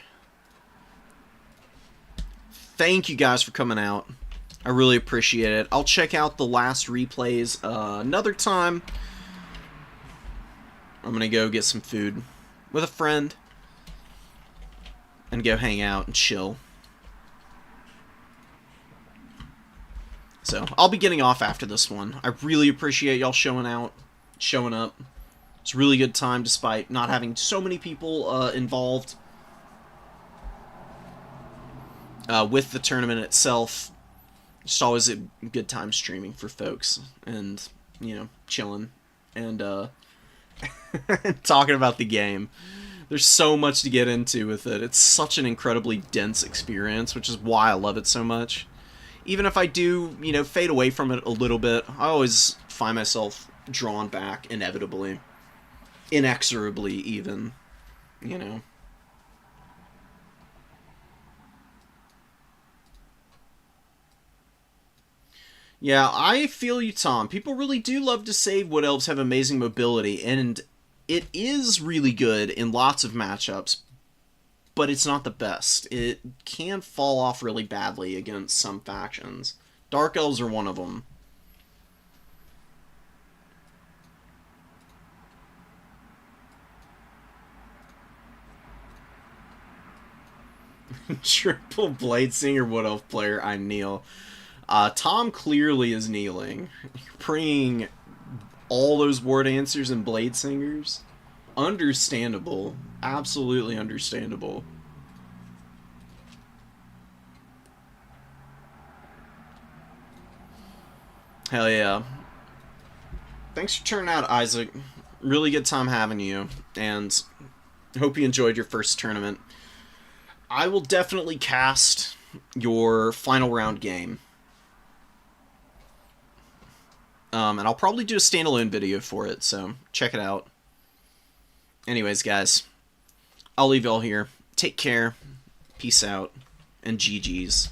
Speaker 1: Thank you guys for coming out. I really appreciate it. I'll check out the last replays another time. I'm going to go get some food with a friend and go hang out and chill. So, I'll be getting off after this one. I really appreciate y'all showing up. It's a really good time despite not having so many people involved with the tournament itself. Just always a good time streaming for folks and, you know, chilling, and talking about the game. There's so much to get into with it. It's such an incredibly dense experience, which is why I love it so much. Even if I do, you know, fade away from it a little bit, I always find myself drawn back inevitably. Inexorably, even. You know. Yeah, I feel you, Tom. People really do love to say Wood Elves have amazing mobility, and it is really good in lots of matchups, but it's not the best. It can fall off really badly against some factions. Dark Elves are one of them. Triple Blade Singer Wood Elf player, I kneel. Tom clearly is kneeling. Praying all those War Dancers and Blade Singers. Understandable. Absolutely understandable. Hell yeah. Thanks for turning out, Isaac. Really good time having you, and hope you enjoyed your first tournament. I will definitely cast your final round game. And I'll probably do a standalone video for it, so check it out. Anyways, guys, I'll leave y'all here. Take care, peace out, and GG's.